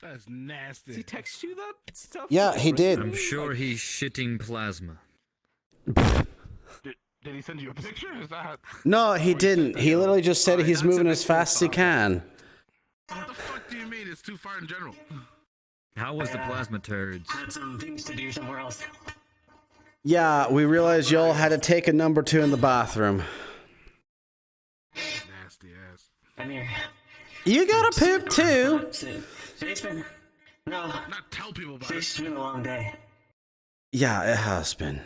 That's nasty. Did he text you that stuff? Yeah, he did. I'm sure he's shitting plasma. Did he send you a picture? Is that... No, he didn't. He literally just said he's moving as fast as he can. What the fuck do you mean it's too far in general? How was the plasma turds? Had some things to do somewhere else. Yeah, we realized y'all had to take a number 2 in the bathroom. Nasty ass. I'm here. You gotta poop too. Today's been... No. Not tell people about it. Today's been a long day. Yeah, it has been.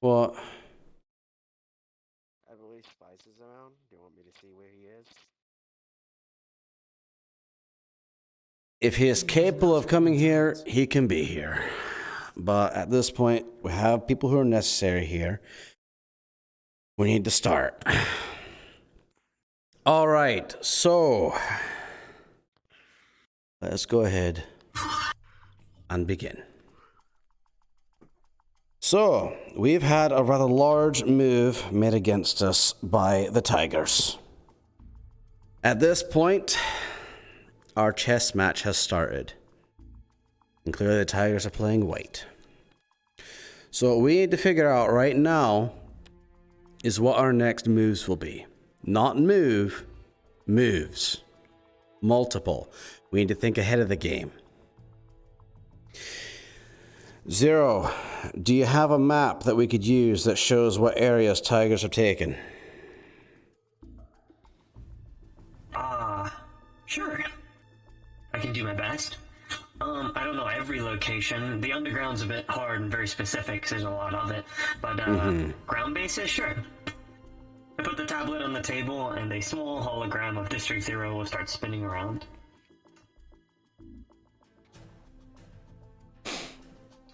What? I believe Spice is around. Do you want me to see where he is? If he is capable of coming here, he can be here. But at this point, we have people who are necessary here. We need to start. All right, so let's go ahead and begin. So, we've had a rather large move made against us by the Tigers. At this point, our chess match has started. And clearly the Tigers are playing white. So what we need to figure out right now is what our next moves will be. Not move, moves. Multiple. We need to think ahead of the game. Zero, do you have a map that we could use that shows what areas Tigers are taking? Sure. I can do my best. I don't know every location. The underground's a bit hard and very specific because there's a lot of it. But ground bases, sure. I put the tablet on the table and a small hologram of District Zero will start spinning around.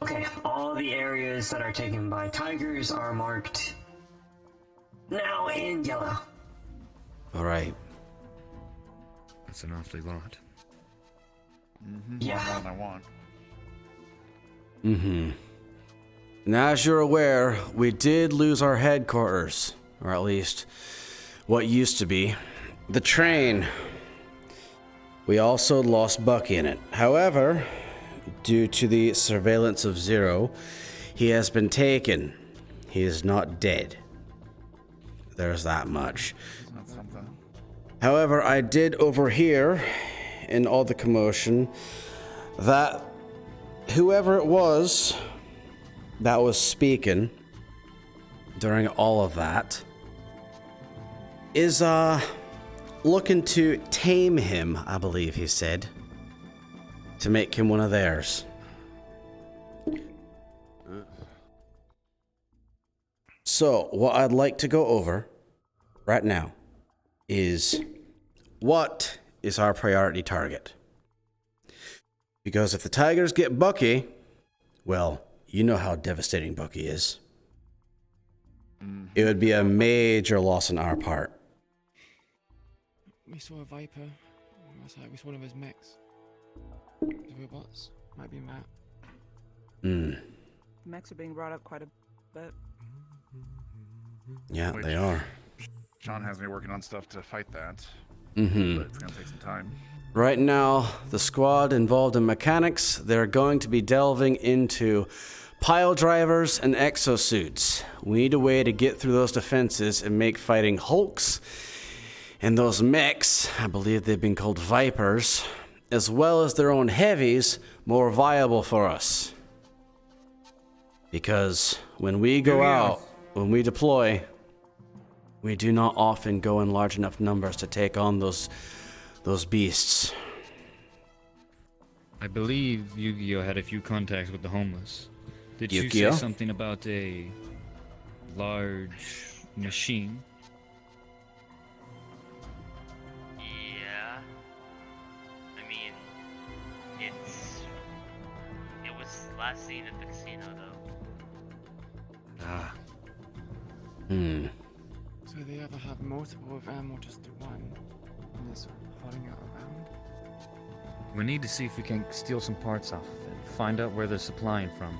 Okay, all the areas that are taken by Tigers are marked now in yellow. All right. That's an awfully lot. Yeah. More than I want. And as you're aware, we did lose our headquarters, or at least what used to be. The train. We also lost Bucky in it. However, due to the surveillance of Zero, he has been taken. He is not dead. There's that much. That's something. However, I did overhear in all the commotion that whoever it was that was speaking during all of that is looking to tame him, I believe he said, to make him one of theirs. So, what I'd like to go over right now is what is our priority target. Because if the Tigers get Bucky, well, you know how devastating Bucky is. It would be a major loss on our part. We saw a Viper. We saw one of his mechs. The robots. Might be Matt. Mechs are being brought up quite a bit. Yeah, they are. John has me working on stuff to fight that. But it's gonna take some time. Right now, the squad involved in mechanics, they're going to be delving into pile drivers and exosuits. We need a way to get through those defenses and make fighting Hulks and those mechs, I believe they've been called Vipers, as well as their own heavies, more viable for us. Because when we go out, when we deploy, we do not often go in large enough numbers to take on those beasts. I believe Yu-Gi-Oh had a few contacts with the homeless. Did you Yu-Gi-Oh? say something about a large machine? Yeah. I mean, it was last seen at the casino, though. Ah. So they either have multiple of them or just the one, and they're sort of holding it around. We need to see if we can steal some parts off of it. Find out where they're supplying from.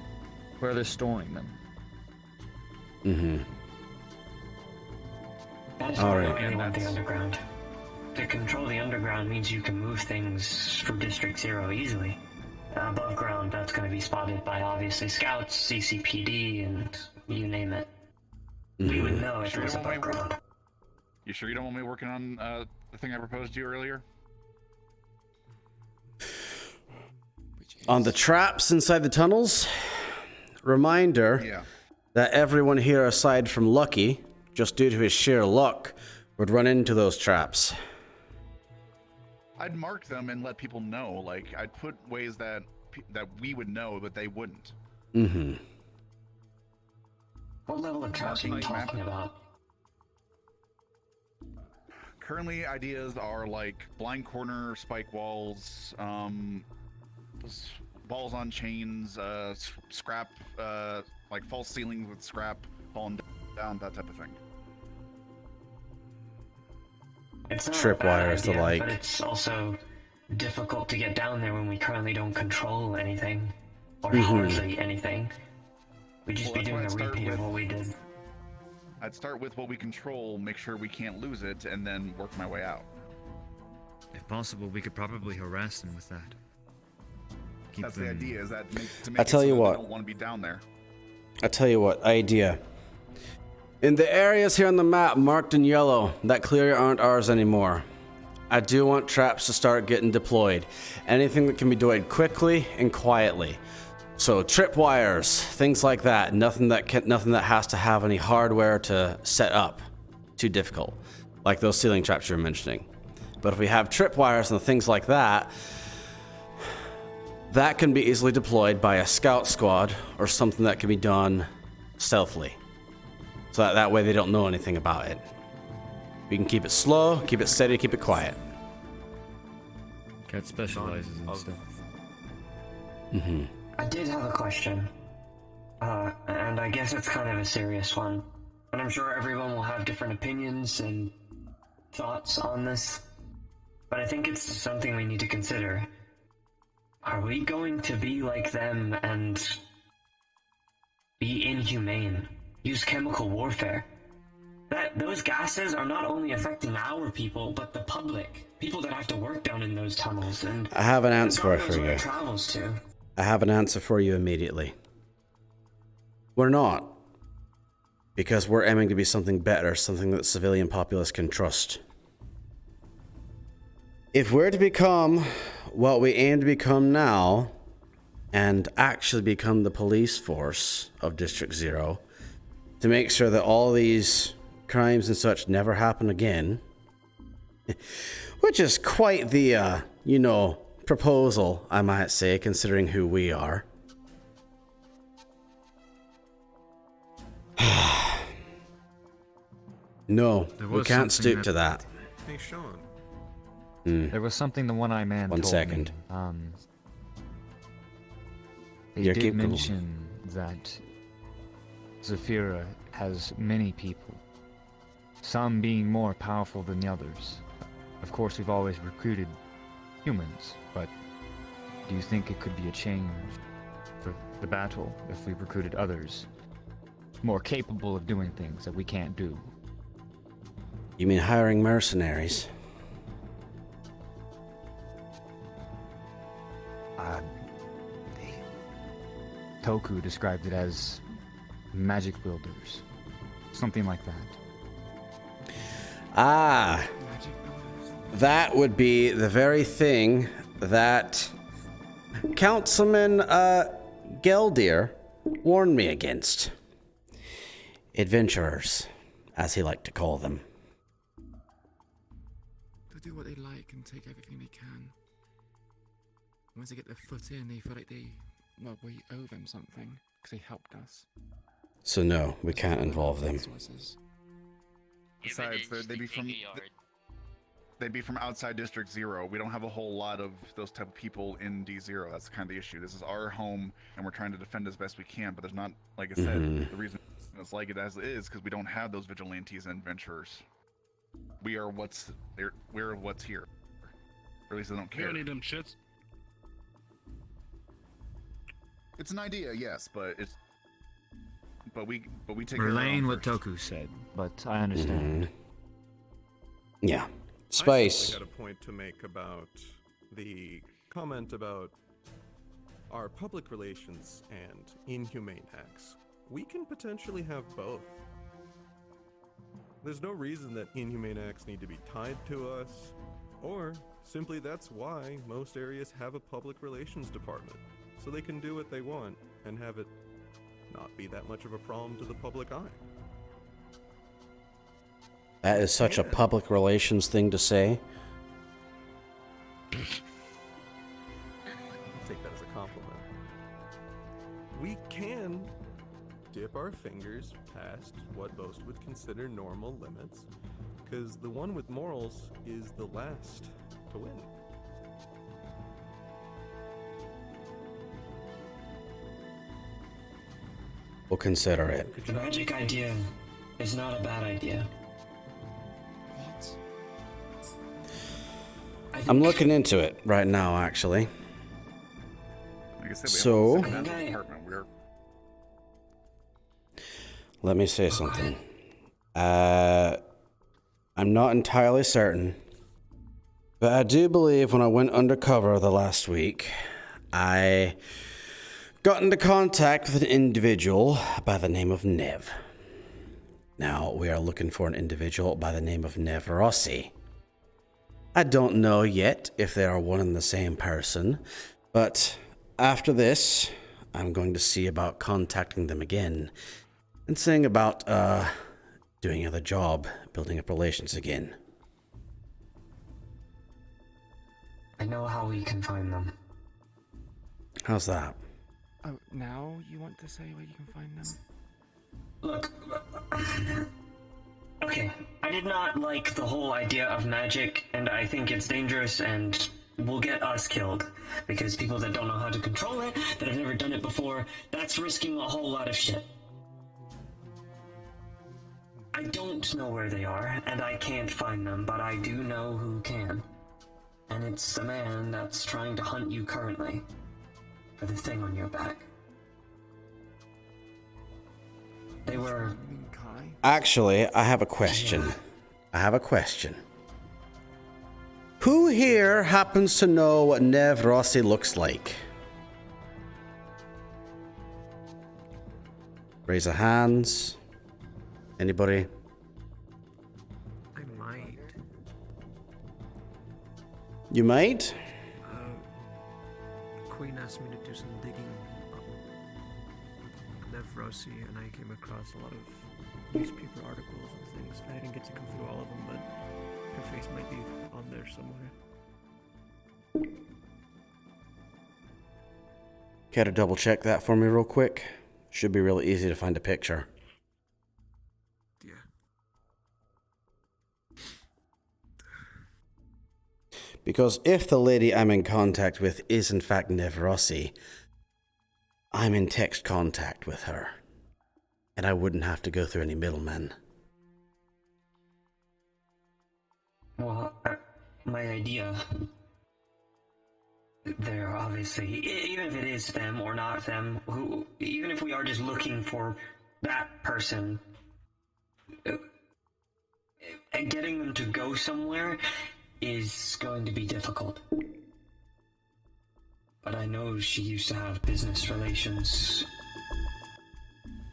Where they're storing them. That's All why right. we really want the underground. To control the underground means you can move things from District 0 easily. Above ground, that's going to be spotted by obviously scouts, CCPD, and you name it. We would know if it was above ground. You sure you don't want me working on the thing I proposed to you earlier? On the traps inside the tunnels, reminder that everyone here aside from Lucky, just due to his sheer luck, would run into those traps. I'd mark them and let people know. Like, I'd put ways that we would know, but they wouldn't. What level of traps are you talking about? Currently, ideas are like blind corner, spike walls, balls on chains, scrap, like false ceilings with scrap falling down, that type of thing. It's not Tripwires, the like. But it's also difficult to get down there when we currently don't control anything, or hardly anything. We'd just be doing a repeat of what we did. I'd start with what we control, make sure we can't lose it, and then work my way out. If possible, we could probably harass them with that. That's the idea, is that to make I tell it so you that what. they don't want to be down there. I tell you what, idea. In the areas here on the map marked in yellow that clearly aren't ours anymore, I do want traps to start getting deployed. Anything that can be deployed quickly and quietly. So tripwires, things like that. Nothing that has to have any hardware to set up. Too difficult. Like those ceiling traps you were mentioning. But if we have tripwires and things like that, that can be easily deployed by a scout squad or something that can be done stealthily. So that way they don't know anything about it. We can keep it slow, keep it steady, keep it quiet. Cat specializes in stuff. I did have a question. And I guess it's kind of a serious one. And I'm sure everyone will have different opinions and thoughts on this. But I think it's something we need to consider. Are we going to be like them and be inhumane? Use chemical warfare? Those gases are not only affecting our people, but the public. People that have to work down in those tunnels. And I have an answer God for knows where you. it travels to. I have an answer for you immediately. We're not. Because we're aiming to be something better, something that the civilian populace can trust. If we're to become what we aim to become now, and actually become the police force of District 0, to make sure that all these crimes and such never happen again, which is quite the, proposal, I might say, considering who we are. No, we can't stoop to that. Hey, Sean. There was something the one-eyed man One told second. me. They Yeah, did keep going. mention that Zafira has many people, some being more powerful than the others. Of course, we've always recruited humans, but do you think it could be a change for the battle if we recruited others more capable of doing things that we can't do? You mean hiring mercenaries? Toku described it as magic builders, something like that. Ah, that would be the very thing that Councilman Geldir warned me against. Adventurers, as he liked to call them. They do what they like and take everything they can. Once they get their foot in, they feel like we owe them something because they helped us. So no, we can't involve them. Besides, they'd be from... they'd be from outside District 0. We don't have a whole lot of those type of people in D0. That's kind of the issue. This is our home, and we're trying to defend as best we can, but there's not, like I said, the reason it's like it as it is because we don't have those vigilantes and adventurers. We're what's here. Or at least they don't care. We don't need them shits. It's an idea, yes, but we take care of our Relaying own what first. Toku said, but I understand. Yeah. I Space. got a point to make about the comment about our public relations and inhumane acts. We can potentially have both. There's no reason that inhumane acts need to be tied to us, or simply that's why most areas have a public relations department, so they can do what they want and have it not be that much of a problem to the public eye. That is such a public relations thing to say. I'll take that as a compliment. We can dip our fingers past what most would consider normal limits, because the one with morals is the last to win. We'll consider it. The magic idea is not a bad idea. I'm looking into it right now, actually. Like I said, So, we have a second department. let me say something. I'm not entirely certain, but I do believe when I went undercover the last week, I got into contact with an individual by the name of Nev. Now, we are looking for an individual by the name of Nev Rossi. I don't know yet if they are one and the same person, but after this, I'm going to see about contacting them again and seeing about doing another job, building up relations again. I know how we can find them. How's that? Oh, now you want to say where you can find them? Look, okay, I did not like the whole idea of magic, and I think it's dangerous and will get us killed. Because people that don't know how to control it, that have never done it before, that's risking a whole lot of shit. I don't know where they are, and I can't find them, but I do know who can. And it's the man that's trying to hunt you currently, for the thing on your back. They were... Actually, I have a question. Who here happens to know what Nev Rossi looks like? Raise of hands. Anybody? I might. You might? Queen asked me to do some digging on Nev Rossi, and I came across a lot of newspaper articles and things. I didn't get to go through all of them, but her face might be on there somewhere. Care to double check that for me real quick? Should be really easy to find a picture. Because if the lady I'm in contact with is in fact Nev Rossi, I'm in text contact with her. And I wouldn't have to go through any middlemen. Well, my idea... They're obviously, even if it is them or not them, who, even if we are just looking for that person, getting them to go somewhere is going to be difficult. But I know she used to have business relations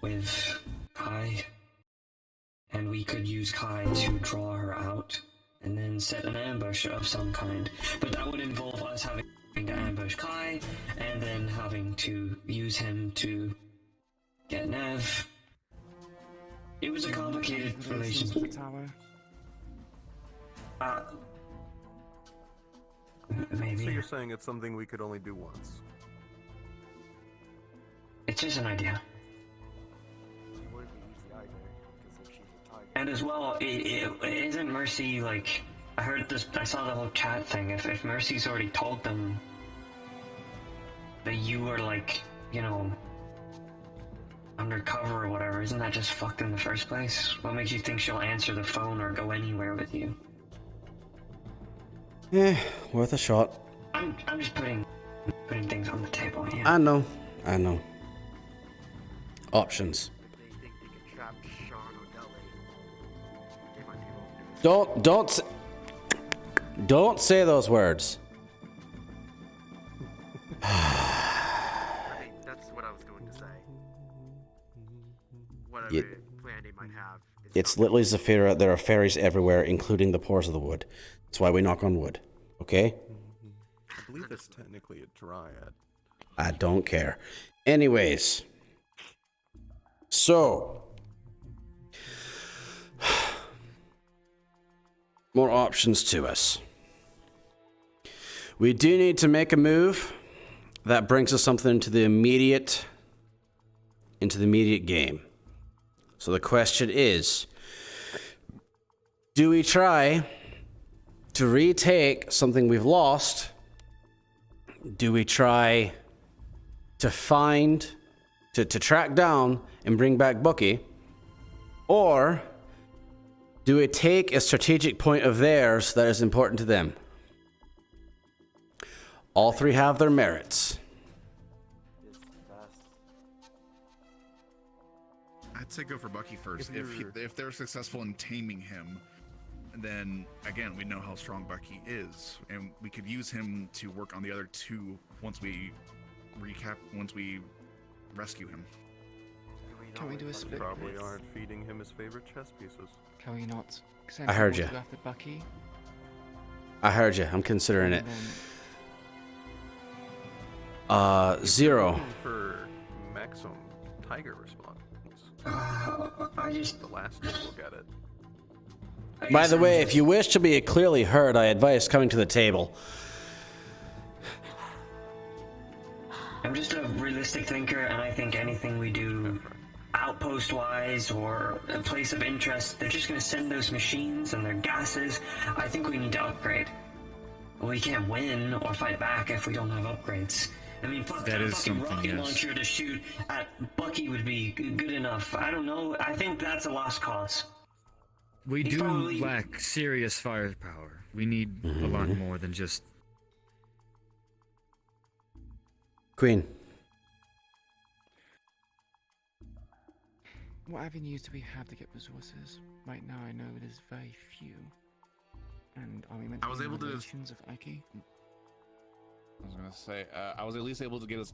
with Kai, and we could use Kai to draw her out and then set an ambush of some kind. But that would involve us having to ambush Kai, and then having to use him to get Nev. It was a complicated relationship. Maybe. So you're saying it's something we could only do once? It's just an idea. And as well, isn't Mercy, like, I heard with this, I saw the whole chat thing. If Mercy's already told them that you were like, you know, undercover or whatever, isn't that just fucked in the first place? What makes you think she'll answer the phone or go anywhere with you? Yeah, worth a shot. I'm just putting things on the table. Yeah. I know. Options. Don't say those words. That's what I was going to say. Whatever Yeah. plan they might have. It's literally Zafira. There are fairies everywhere, including the pores of the wood. That's why we knock on wood. Okay? I believe that's technically a dryad. I don't care. Anyways. So. More options to us. We do need to make a move that brings us something into the immediate game. So the question is, do we try to retake something we've lost? Do we try to track down and bring back Bucky? Or do we take a strategic point of theirs that is important to them? All three have their merits. I'd say go for Bucky first. If they're successful in taming him, then again we know how strong Bucky is, and we could use him to work on the other two once we rescue him. Can we do a split? Probably aren't feeding him his favorite chess pieces. Can we not? send I heard people you. to After Bucky? I heard you. I'm considering it. And then Zero. For maximum tiger response. I just The last one will get it. By the way, if you wish to be clearly heard, I advise coming to the table. I'm just a realistic thinker, and I think anything we do outpost-wise or a place of interest, they're just going to send those machines and their gases. I think we need to upgrade. We can't win or fight back if we don't have upgrades. I mean, That a is fucking something, rocket yes. launcher to shoot at Bucky would be good enough. I don't know. I think that's a lost cause. We He's do probably- lack serious firepower. We need a lot more than just. Queen. what avenues do we have to get resources? Right now, I know there's very few. And are we meant to I was be in able to- relations of Ike? I was gonna say, I was at least able to get us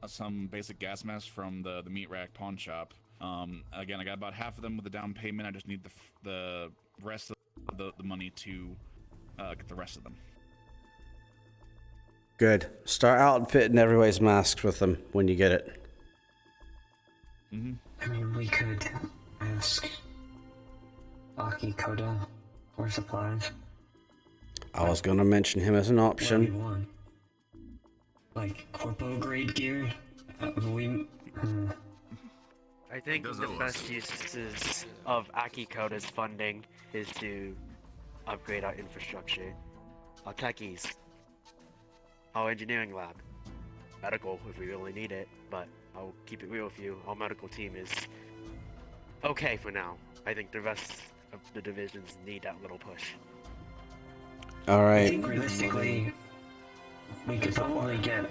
some basic gas masks from the meat rack pawn shop. Again, I got about half of them with the down payment. I just need the rest of the money to get the rest of them. Good. Start outfitting everybody's masks with them when you get it. I mean, we could ask Aki Koda for supplies. I was gonna mention him as an What do you option. want? Like corpo grade gear? I think Those the are best uses of Aki Koda's funding is to upgrade our infrastructure, our techies, our engineering lab, medical if we really need it, but I'll keep it real with you. Our medical team is okay for now. I think the rest of the divisions need that little push. All I right. think realistically, we could probably get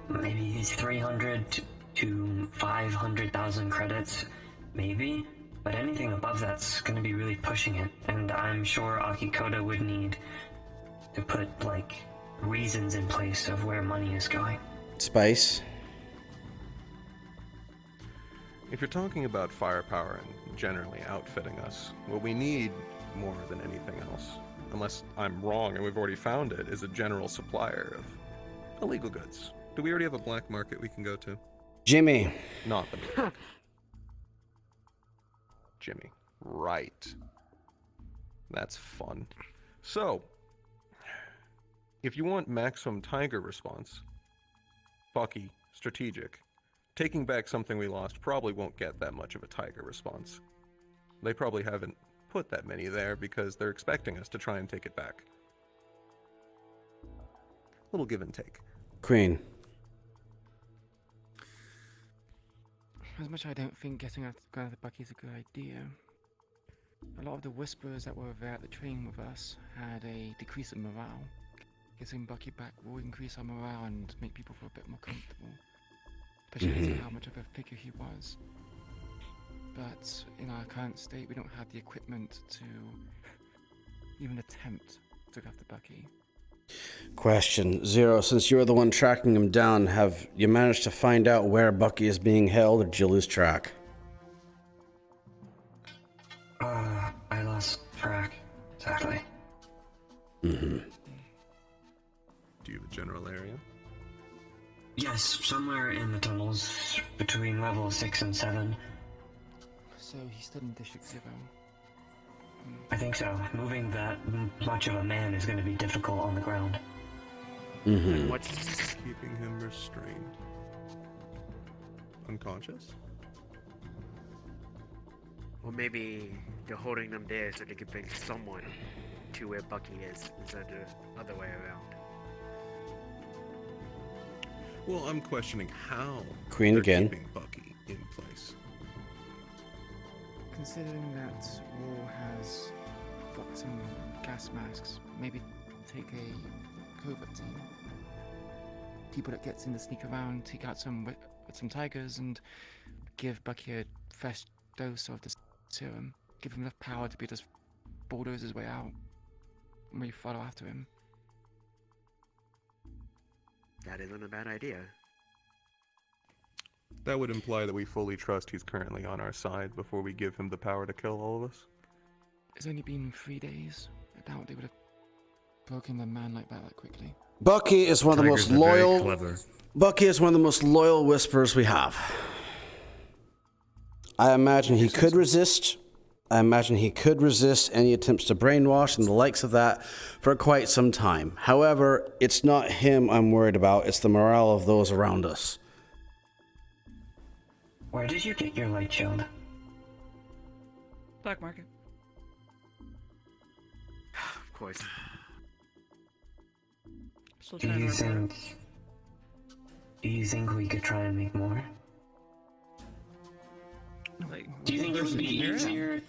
maybe 300 to 500,000 credits, maybe. But anything above that's going to be really pushing it, and I'm sure Aki Koda would need to put like reasons in place of where money is going. Spice. If you're talking about firepower and generally outfitting us, what we need more than anything else, unless I'm wrong and we've already found it, is a general supplier of illegal goods. Do we already have a black market we can go to? Jimmy. Not the meat rack. Jimmy. Right. That's fun. So, if you want maximum tiger response, Bucky, strategic, taking back something we lost probably won't get that much of a tiger response. They probably haven't put that many there because they're expecting us to try and take it back. Little give and take. Queen. As much as I don't think getting out of the Bucky is a good idea, a lot of the Whisperers that were there at the training with us had a decrease in morale. Getting Bucky back will increase our morale and make people feel a bit more comfortable. Especially considering how much of a figure he was. But in our current state, we don't have the equipment to even attempt to go after Bucky. Question. Zero, since you're the one tracking him down, have you managed to find out where Bucky is being held, or did you lose track? I lost track. Exactly. Do you have a general area? Yes, somewhere in the tunnels between level 6 and 7. So he's still in District 0. I think so. Moving that much of a man is going to be difficult on the ground. What's keeping him restrained? Unconscious? Or maybe they're holding them there so they can bring someone to where Bucky is instead of the other way around. Well, I'm questioning how Queen they're again. keeping Bucky in place. Considering that War has got some gas masks, maybe take a covert team. People that gets in to sneak around, take out with some tigers and give Bucky a fresh dose of the serum. Give him enough power to be just bulldoze his way out. And we follow after him. That isn't a bad idea. That would imply that we fully trust he's currently on our side before we give him the power to kill all of us. It's only been 3 days. I doubt they would have broken the man like that quickly. Bucky is one of the most loyal. Clever. Bucky is one of the most loyal Whisperers we have. I imagine he could resist. I imagine he could resist any attempts to brainwash and the likes of that for quite some time. However, it's not him I'm worried about. It's the morale of those around us. Where did you get your light shield? Black market. Of course. Still Do trying you to remember. think we could try and make more? Like, Do you think it would be easier?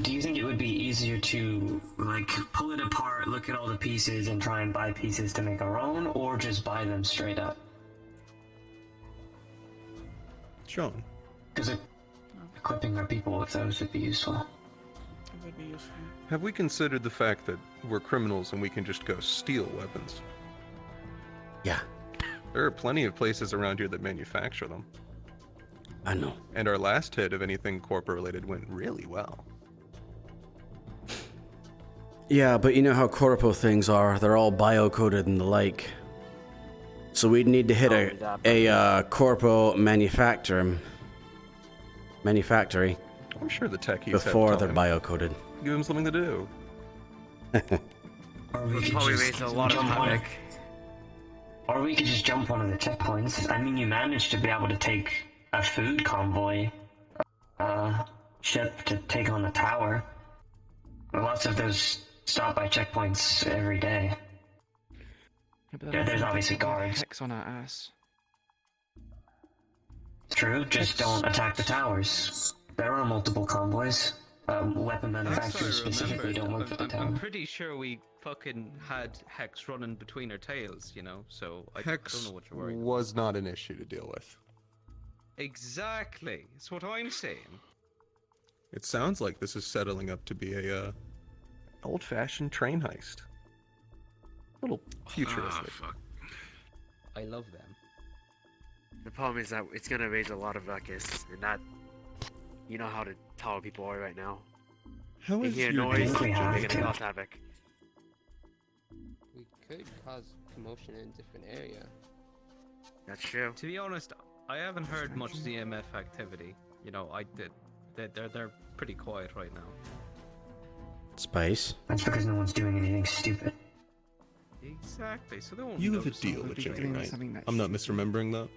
Do you think it would be easier to like pull it apart, look at all the pieces, and try and buy pieces to make our own, or just buy them straight up? Sean. Because equipping our people with those would be useful. It would be useful. Have we considered the fact that we're criminals and we can just go steal weapons? Yeah. There are plenty of places around here that manufacture them. I know. And our last hit of anything corporate related went really well. Yeah, but you know how corpo things are. They're all bio-coded and the like. So we'd need to hit a corpo manufactory I'm sure the techies before have they're time. bio-coded. Give them something to do. Or we Would could probably just raise a lot of jump on havoc. Or we could just jump one of the checkpoints. I mean, you managed to be able to take a food convoy ship to take on the tower. Lots of those stop by checkpoints every day. Yeah, there's obviously guards. Hex on our ass. True, just don't attack the towers. There are multiple convoys. Weapon manufacturers specifically don't work for the tower. I'm pretty sure we fucking had Hex running between our tails, you know, so I don't Hex know what you're worried about. was not an issue to deal with. Exactly. That's what I'm saying. It sounds like this is settling up to be a old-fashioned train heist. A little futuristic. Fuck. I love them. The problem is that it's gonna raise a lot of ruckus, and that, you know how the tower people are right now. How They is hear your noise, think we they're have gonna to. cause havoc. We could cause commotion in a different area. That's true. To be honest, I haven't heard much ZMF activity. You know, they're pretty quiet right now. Spice. That's because no one's doing anything stupid. Exactly. So they won't. You have a notice deal something. with be Jimmy, doing right? something that I'm not shouldn't be. misremembering that.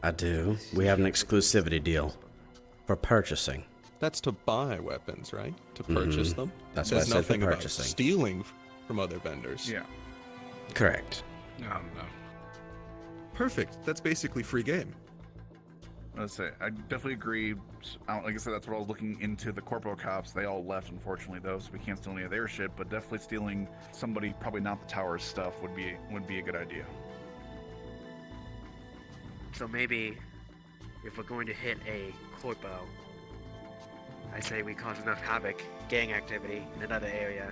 I do. We have an exclusivity deal for purchasing That's to buy weapons, right? To purchase them. That's what I Says said for nothing about purchasing. stealing from other vendors. Yeah. Correct. No. Perfect. That's basically free game. Let's say I definitely agree. Like I said, that's what I was looking into. The corpo cops, they all left, unfortunately, though, so we can't steal any of their shit. But definitely stealing somebody, probably not the tower's stuff, would be a good idea. So maybe if we're going to hit a corpo, I say we cause enough havoc, gang activity in another area.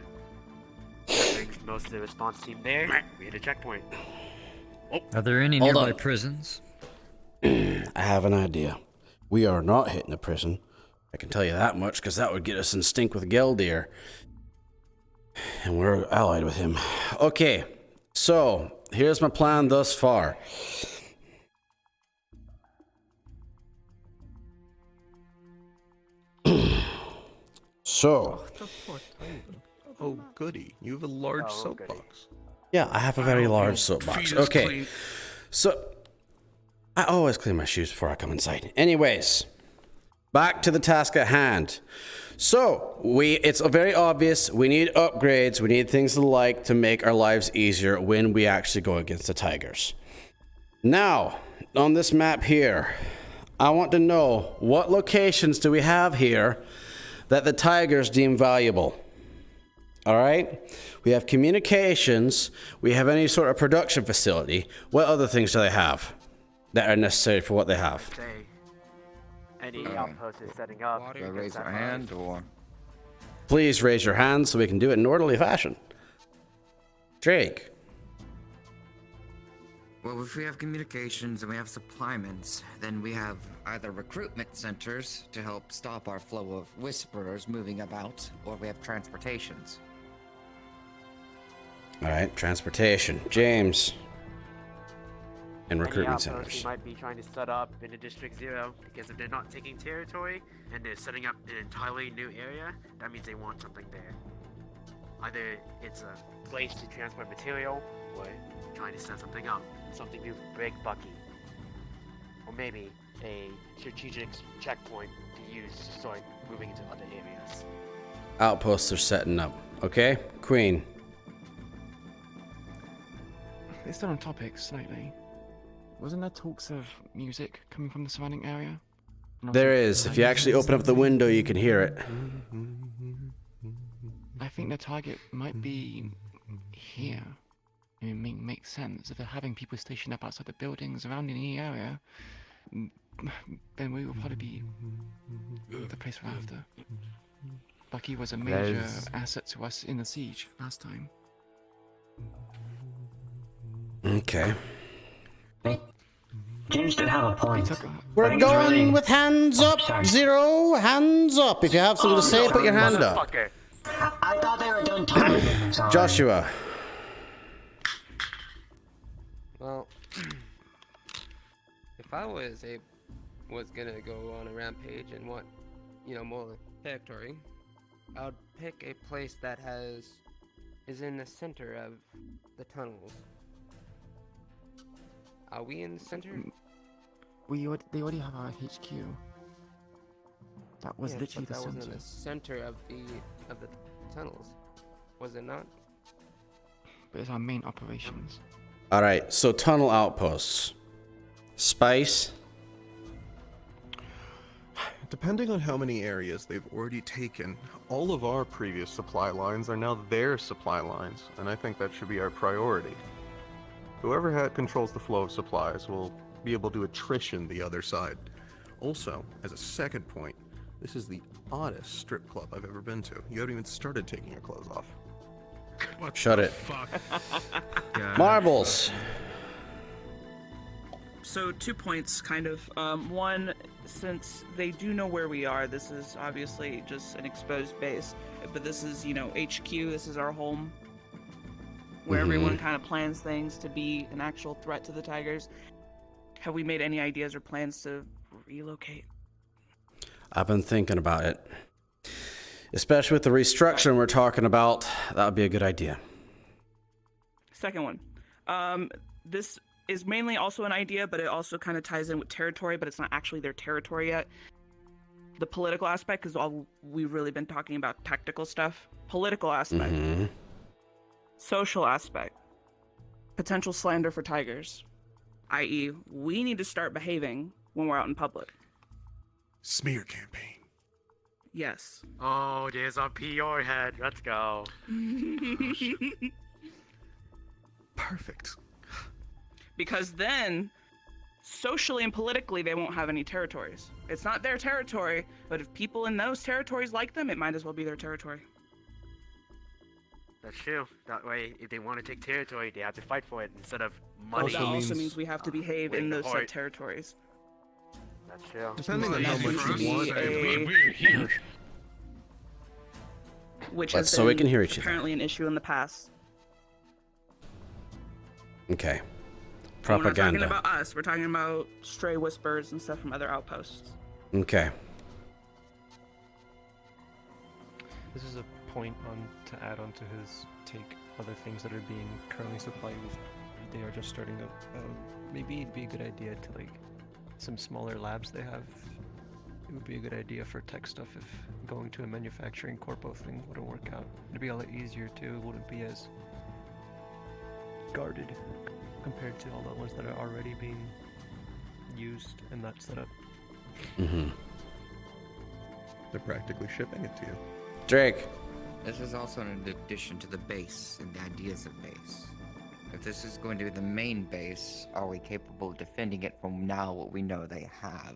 That brings most of the response team there. We hit a checkpoint. Are there any Hold nearby on. prisons? I have an idea. We are not hitting a prison. I can tell you that much, because that would get us in stink with Geldir. And we're allied with him. Okay, so here's my plan thus far. So, Oh, goody. You have a large soapbox. yeah, I have a very large soapbox. Okay, so I always clean my shoes before I come inside. Anyways, back to the task at hand. So, it's very obvious, we need upgrades, we need things like to make our lives easier when we actually go against the tigers. Now, on this map here, I want to know what locations do we have here that the tigers deem valuable. All right? We have communications, we have any sort of production facility. What other things do they have that are necessary for what they have? Say, any outpost is setting up. Do I raise my hand or? Please raise your hand so we can do it in an orderly fashion. Drake. Well, if we have communications and we have supplements, then we have either recruitment centers to help stop our flow of whisperers moving about, or we have transportations. All right, transportation. James. And recruitment Any outpost centers. you might be trying to set up in a District 0, because if they're not taking territory and they're setting up an entirely new area, that means they want something there. Either it's a place to transport material, or trying to set something up, something to break Bucky. Or maybe a strategic checkpoint to use to start moving into other areas. Outposts are setting up. Okay, Queen. It's still on topic slightly. Wasn't there talks of music coming from the surrounding area? And There also- is. If you actually open up the window, you can hear it. I think the target might be here. I mean, makes sense. If they're having people stationed up outside the buildings around in the area, then we will probably be the place we're after. Bucky was a major There's- asset to us in the siege last time. Okay. James did have a point. We're think it's going really- with hands up. Zero, hands up. If you have something to say, put your hand up. I thought they were done talking. Sorry. Joshua. Well, if I was gonna go on a rampage and want, more territory, I would pick a place that is in the center of the tunnels. Are we in the center? They already have our HQ. That was Yes, literally but the that was in center. the center of the tunnels, was it not? But it's our main operations. All right, so tunnel outposts. Spice. Depending on how many areas they've already taken, all of our previous supply lines are now their supply lines, and I think that should be our priority. Whoever controls the flow of supplies will be able to attrition the other side. Also, as a second point, this is the oddest strip club I've ever been to. You haven't even started taking your clothes off. Shut it. Marbles. So 2 points, kind of. One, since they do know where we are, this is obviously just an exposed base. But this is, HQ, this is our home. Where everyone kind of plans things to be an actual threat to the tigers. Have we made any ideas or plans to relocate? I've been thinking about it. Especially with the restructuring we're talking about, that would be a good idea. Second one. This is mainly also an idea, but it also kind of ties in with territory, but it's not actually their territory yet. the political aspect, because all we've really been talking about tactical stuff. Political aspect, social aspect, potential slander for tigers, i.e., we need to start behaving when we're out in public. Smear campaign. Yes. Oh, there's a PR head. Let's go. Perfect. Because then, socially and politically, they won't have any territories. It's not their territory, but if people in those territories like them, it might as well be their territory. That's true. That way, if they want to take territory, they have to fight for it instead of money. That also means we have to behave in those said territories. That's true. Depending on how much you want, we're here. Which Let's has so we been can hear each other. apparently an issue in the past. Okay. We're not talking Propaganda. about us. We're talking about stray whispers and stuff from other outposts. Okay. This is a point to add on to his take. Other things that are being currently supplied with, they are just starting up. Maybe it'd be a good idea to like some smaller labs they have. It would be a good idea for tech stuff if going to a manufacturing corpo thing wouldn't work out. It'd be a lot easier too. It wouldn't be as guarded compared to all the ones that are already being used in that setup. They're practically shipping it to you. Drake. This is also in addition to the base and the ideas of base. If this is going to be the main base, are we capable of defending it from now what we know they have?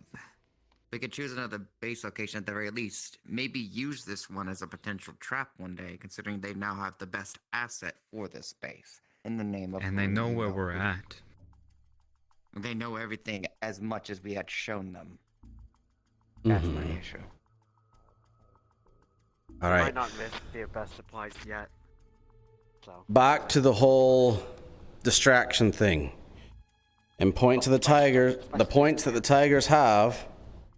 We could choose another base location at the very least. Maybe use this one as a potential trap one day, considering they now have the best asset for this base. In the name of... And they know where we're at. They know everything as much as we had shown them. That's my issue. All They right. might not miss their best supplies yet. So. Back to the whole distraction thing. And point to the tigers, the points that the tigers have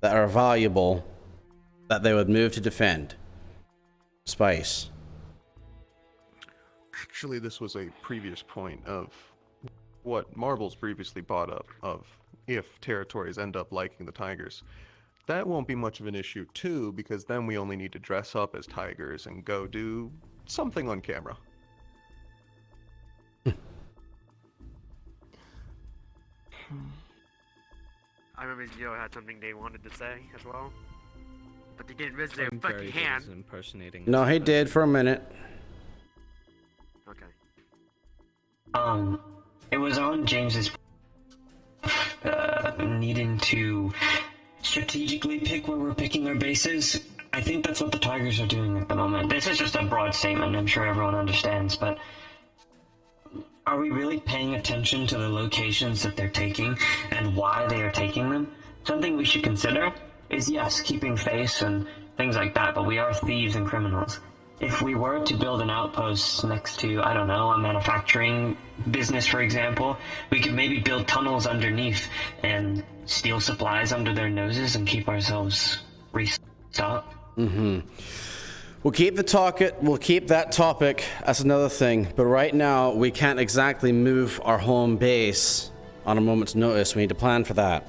that are valuable that they would move to defend. Spice. Actually, this was a previous point of what Marbles previously brought up of if territories end up liking the tigers. That won't be much of an issue too, because then we only need to dress up as tigers and go do something on camera. I remember Zero had something they wanted to say as well. But they didn't raise their I'm fucking very good hand. at impersonating. No, he did for a minute. Okay. It was on James's needing to strategically pick where we're picking our bases. I think that's what the Tigers are doing at the moment. This is just a broad statement, I'm sure everyone understands, but are we really paying attention to the locations that they're taking and why they are taking them? Something we should consider is, yes, keeping face and things like that, but we are thieves and criminals. If we were to build an outpost next to, I don't know, a manufacturing business, for example, we could maybe build tunnels underneath and steal supplies under their noses and keep ourselves restocked. We'll keep that topic as another thing, but right now we can't exactly move our home base on a moment's notice. We need to plan for that.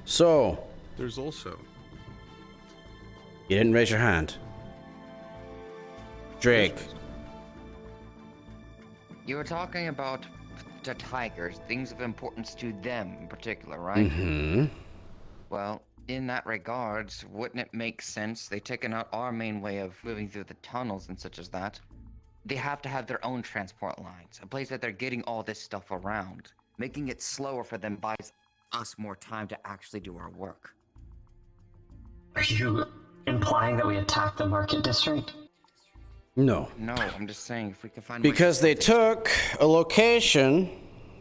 So, There's also... you didn't raise your hand. Drake. You were talking about the tigers, things of importance to them in particular, right? Well, in that regards, wouldn't it make sense they taken out our main way of moving through the tunnels and such as that? They have to have their own transport lines, a place that they're getting all this stuff around. Making it slower for them buys us more time to actually do our work. Are you implying that we attack the market district? No. No, I'm just saying if we can find... Because they took a location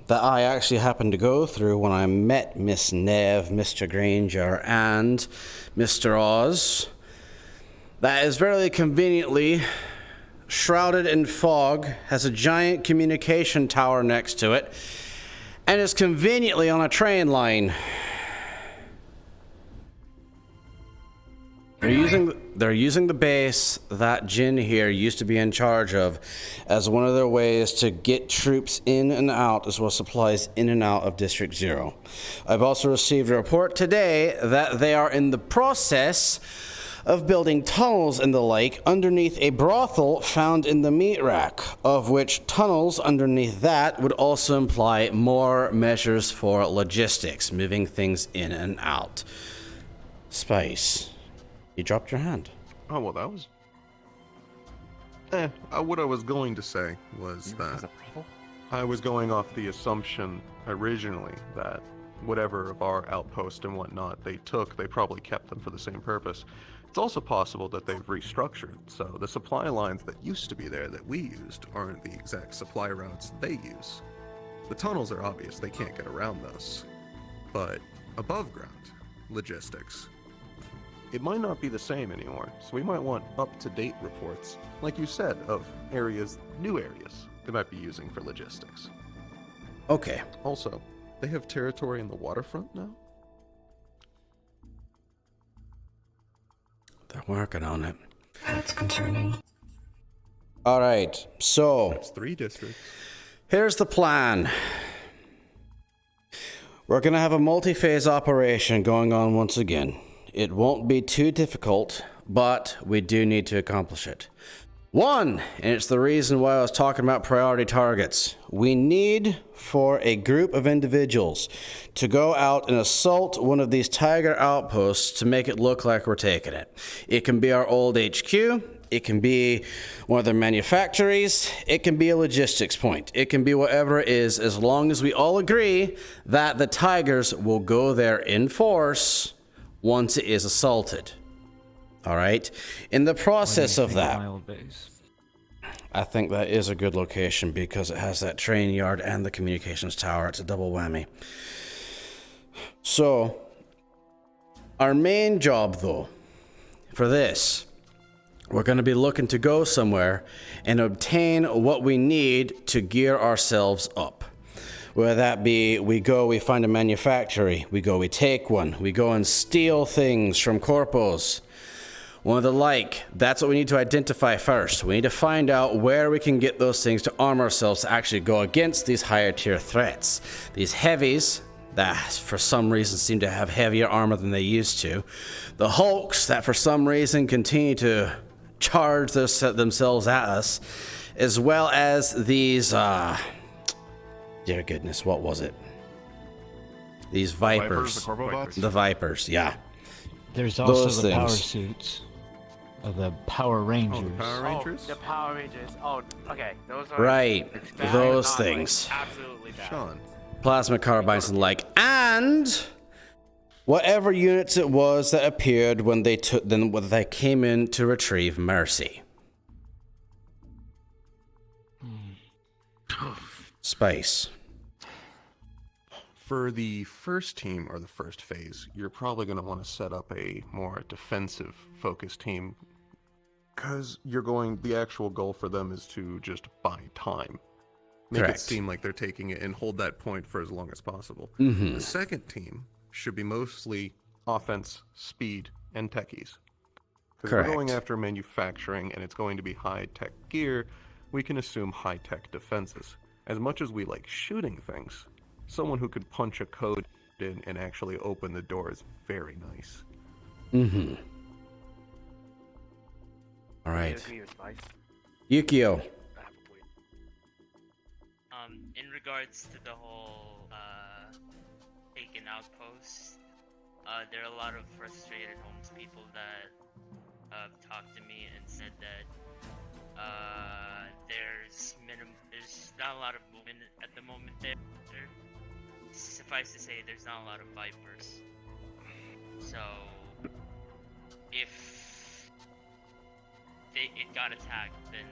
that I actually happened to go through when I met Miss Nev, Mr. Granger, and Mr. Oz. That is very conveniently shrouded in fog, has a giant communication tower next to it, and is conveniently on a train line. They're they're using the base that Jin here used to be in charge of as one of their ways to get troops in and out, as well as supplies in and out of District 0. I've also received a report today that they are in the process of building tunnels and the like underneath a brothel found in the meat rack, of which tunnels underneath that would also imply more measures for logistics, moving things in and out. Spice, you dropped your hand. Oh, well, that was... what I was going to say was that I was going off the assumption originally that whatever of our outpost and whatnot they took, they probably kept them for the same purpose. It's also possible that they've restructured, so the supply lines that used to be there that we used aren't the exact supply routes they use. The tunnels are obvious, they can't get around those. But above ground, logistics. It might not be the same anymore, so we might want up-to-date reports, like you said, of areas, new areas, they might be using for logistics. Okay. Also, they have territory in the waterfront now? They're working on it. That's concerning. All right, so That's 3 districts. here's the plan. We're going to have a multi-phase operation going on once again. It won't be too difficult, but we do need to accomplish it. One, and it's the reason why I was talking about priority targets. We need for a group of individuals to go out and assault one of these Tiger outposts to make it look like we're taking it. It can be our old HQ. It can be one of their manufactories. It can be a logistics point. It can be whatever it is, as long as we all agree that the Tigers will go there in force once it is assaulted. All right. In the process of that, I think that is a good location because it has that train yard and the communications tower. It's a double whammy. So, our main job, though, for this, we're going to be looking to go somewhere and obtain what we need to gear ourselves up. Whether that be we find a manufactory, we take one, we go and steal things from corpos. One of the like, that's what we need to identify first. We need to find out where we can get those things to arm ourselves to actually go against these higher tier threats. These heavies that for some reason seem to have heavier armor than they used to. The Hulks that for some reason continue to charge themselves at us. As well as these, dear goodness, what was it? These Vipers. The Corbobots? The Vipers, yeah. There's also Those the power things. suits of the Power Rangers. Oh, the Power Rangers? Oh, the Power Rangers. Oh, okay. Those are Right, bad, those not, things. Like, absolutely bad. Sean. Plasma carbines and like, and whatever units it was that appeared when they came in to retrieve Mercy. Space. For the first team, or the first phase, you're probably going to want to set up a more defensive-focused team, because the actual goal for them is to just buy time. Make Correct. it seem like they're taking it and hold that point for as long as possible. Mhm. The second team should be mostly offense, speed, and techies. Because we're going Correct. after manufacturing, and it's going to be high-tech gear, we can assume high-tech defenses. As much as we like shooting things, someone who could punch a code in and actually open the door is very nice. Mm-hmm. All I right. agree with Spice. Yukio. In regards to the whole taken outpost, there are a lot of frustrated homeless people that talked to me and said that there's not a lot of movement at the moment there. Suffice to say, there's not a lot of Vipers. So, if it got attacked, then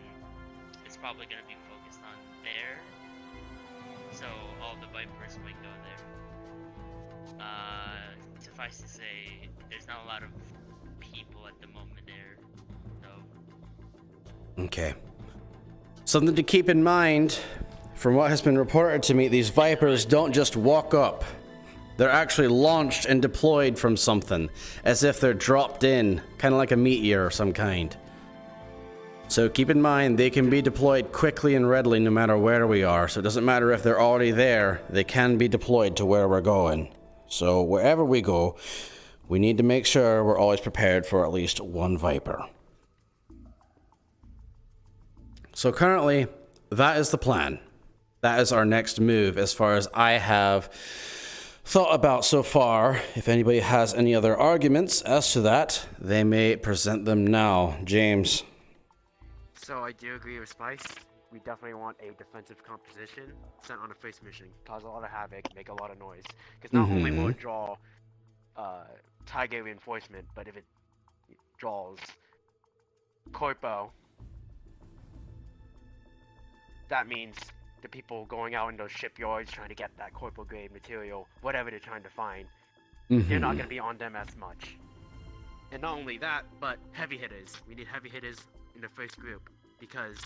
it's probably going to be focused on there. So all the Vipers might go there. Suffice to say, there's not a lot of people at the moment there. So Okay. Something to keep in mind, from what has been reported to me, these Vipers don't just walk up. They're actually launched and deployed from something, as if they're dropped in, kind of like a meteor of some kind. So keep in mind, they can be deployed quickly and readily no matter where we are. So it doesn't matter if they're already there, they can be deployed to where we're going. So wherever we go, we need to make sure we're always prepared for at least one Viper. So currently, that is the plan. That is our next move as far as I have thought about so far. If anybody has any other arguments as to that, they may present them now. James. So I do agree with Spice. We definitely want a defensive composition sent on a first mission. Cause a lot of havoc, make a lot of noise. Because not only will it draw Tiger reinforcement, but if it draws Corpo, that means the people going out in those shipyards trying to get that Corpo grade material, whatever they're trying to find, they're not going to be on them as much. And not only that, but heavy hitters. We need heavy hitters in the first group, because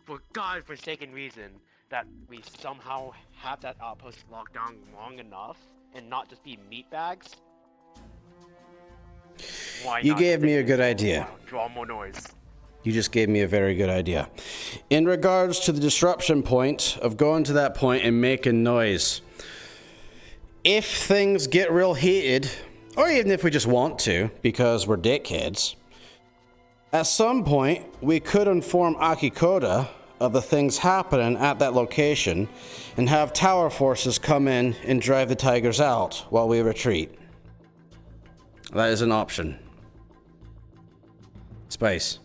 for God-forsaken reason that we somehow have that outpost locked down long enough and not just be meat bags. Why You not gave stick me a it good to idea. Draw more noise. You just gave me a very good idea. In regards to the disruption point of going to that point and making noise, if things get real heated, or even if we just want to, because we're dickheads, at some point we could inform Akikoda of the things happening at that location and have tower forces come in and drive the Tigers out while we retreat. That is an option. Spice.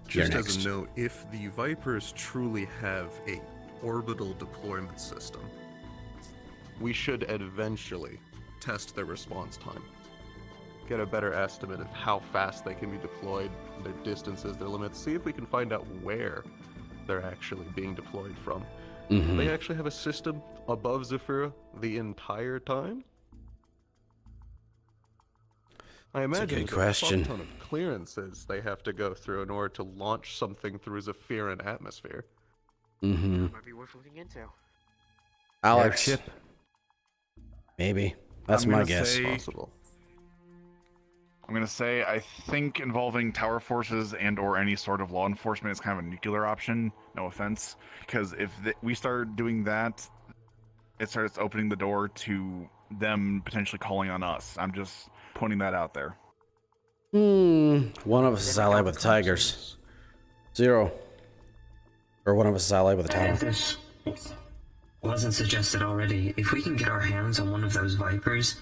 Just as a note, if the Vipers truly have a orbital deployment system, we should eventually test their response time. Get a better estimate of how fast they can be deployed, their distances, their limits, see if we can find out where they're actually being deployed from. Do they actually have a system above Zephyra the entire time? I imagine good there's question. a ton of clearances they have to go through in order to launch something through Zephyran atmosphere. Might be worth looking into. Alex. Airship? Maybe. That's I'm my gonna guess. say- Possible. I'm gonna say I think involving tower forces and or any sort of law enforcement is kind of a nuclear option. No offense, because if we start doing that, it starts opening the door to them potentially calling on us. I'm just pointing that out there. One of us is allied with Tigers. Zero. Or one of us is allied with a If Tiger. this wasn't suggested already, if we can get our hands on one of those Vipers,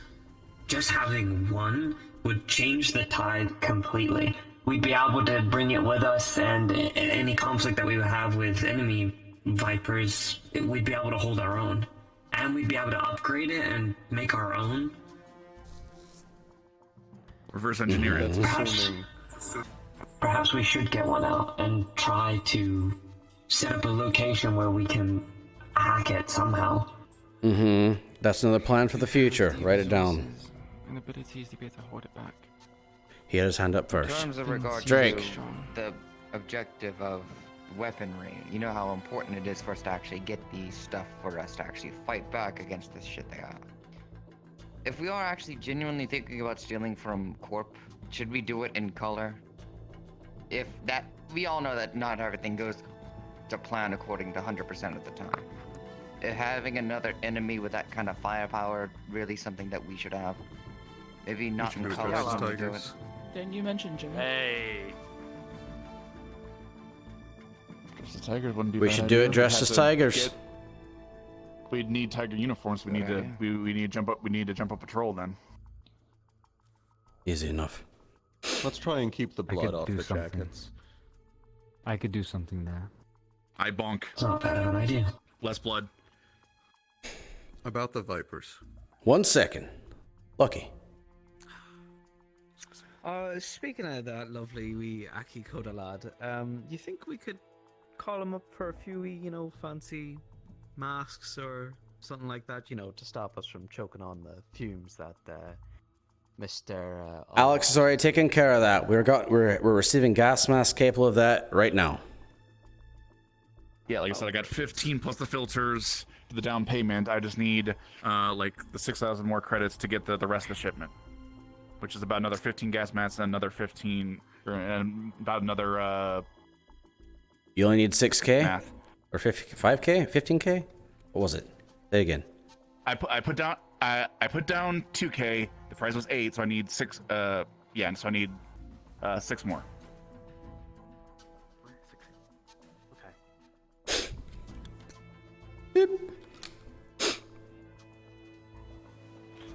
just having one would change the tide completely. We'd be able to bring it with us, and any conflict that we would have with enemy Vipers, we'd be able to hold our own. And we'd be able to upgrade it and make our own. Reverse engineer it. Perhaps we should get one out and try to set up a location where we can hack it somehow. That's another plan for the future. Write it down. And abilities to be able to hold it back. He had his hand up In first. terms of regard Drake. to the objective of weaponry, you know how important it is for us to actually get the stuff for us to actually fight back against this shit they got. If we are actually genuinely thinking about stealing from Corp, should we do it in color? If that, we all know that not everything goes to plan according to 100% of the time. Having another enemy with that kind of firepower really something that we should have. Maybe not in color when we do it. Didn't you mention Jimmy? Hey. The Tigers wouldn't be. We bad should do idea. it dressed We'd as have to Tigers. We'd need Tiger uniforms. We need to jump up. We need to jump up patrol then. Easy enough. Let's try and keep the I blood could off do the something. jackets. I could do something there. I bonk. It's not bad of an idea. Less blood. About the Vipers. 1 second. Lucky. Speaking of that lovely wee Akikoda lad, you think we could call him up for a few, fancy masks or something like that, to stop us from choking on the fumes that Mr. Alex is already taking care of that. We're receiving gas masks capable of that right now. Yeah, like I said, I got 15 plus the filters for the down payment. I just need like the 6,000 more credits to get the rest of the shipment, which is about another 15 gas masks and another 15, and about another. You only need 6K math. or 5K, 15K. What was it? Say it again. I put down 2K. The price was 8, so I need 6. Yeah, and so I need 6 more.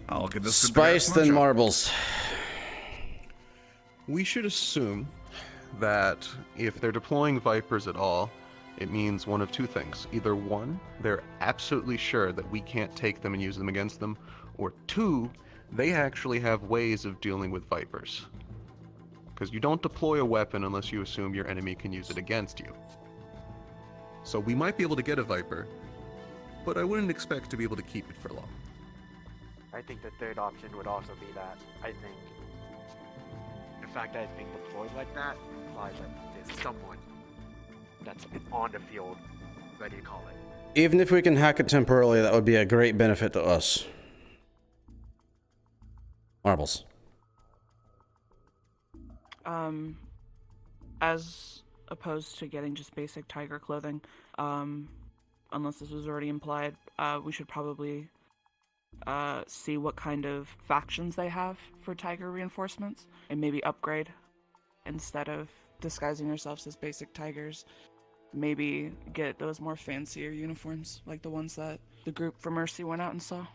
I'll get this Spice than marbles. We should assume that if they're deploying Vipers at all, it means one of two things. Either one, they're absolutely sure that we can't take them and use them against them, or two, they actually have ways of dealing with Vipers. Because you don't deploy a weapon unless you assume your enemy can use it against you. So we might be able to get a Viper, but I wouldn't expect to be able to keep it for long. I think the third option would also be that. I think the fact that it's being deployed like that implies that there's someone that's on the field ready to call it. Even if we can hack it temporarily, that would be a great benefit to us. Marbles. As opposed to getting just basic tiger clothing, unless this was already implied, we should probably see what kind of factions they have for tiger reinforcements and maybe upgrade instead of disguising ourselves as basic tigers. Maybe get those more fancier uniforms like the ones that the group from Mercy went out and saw.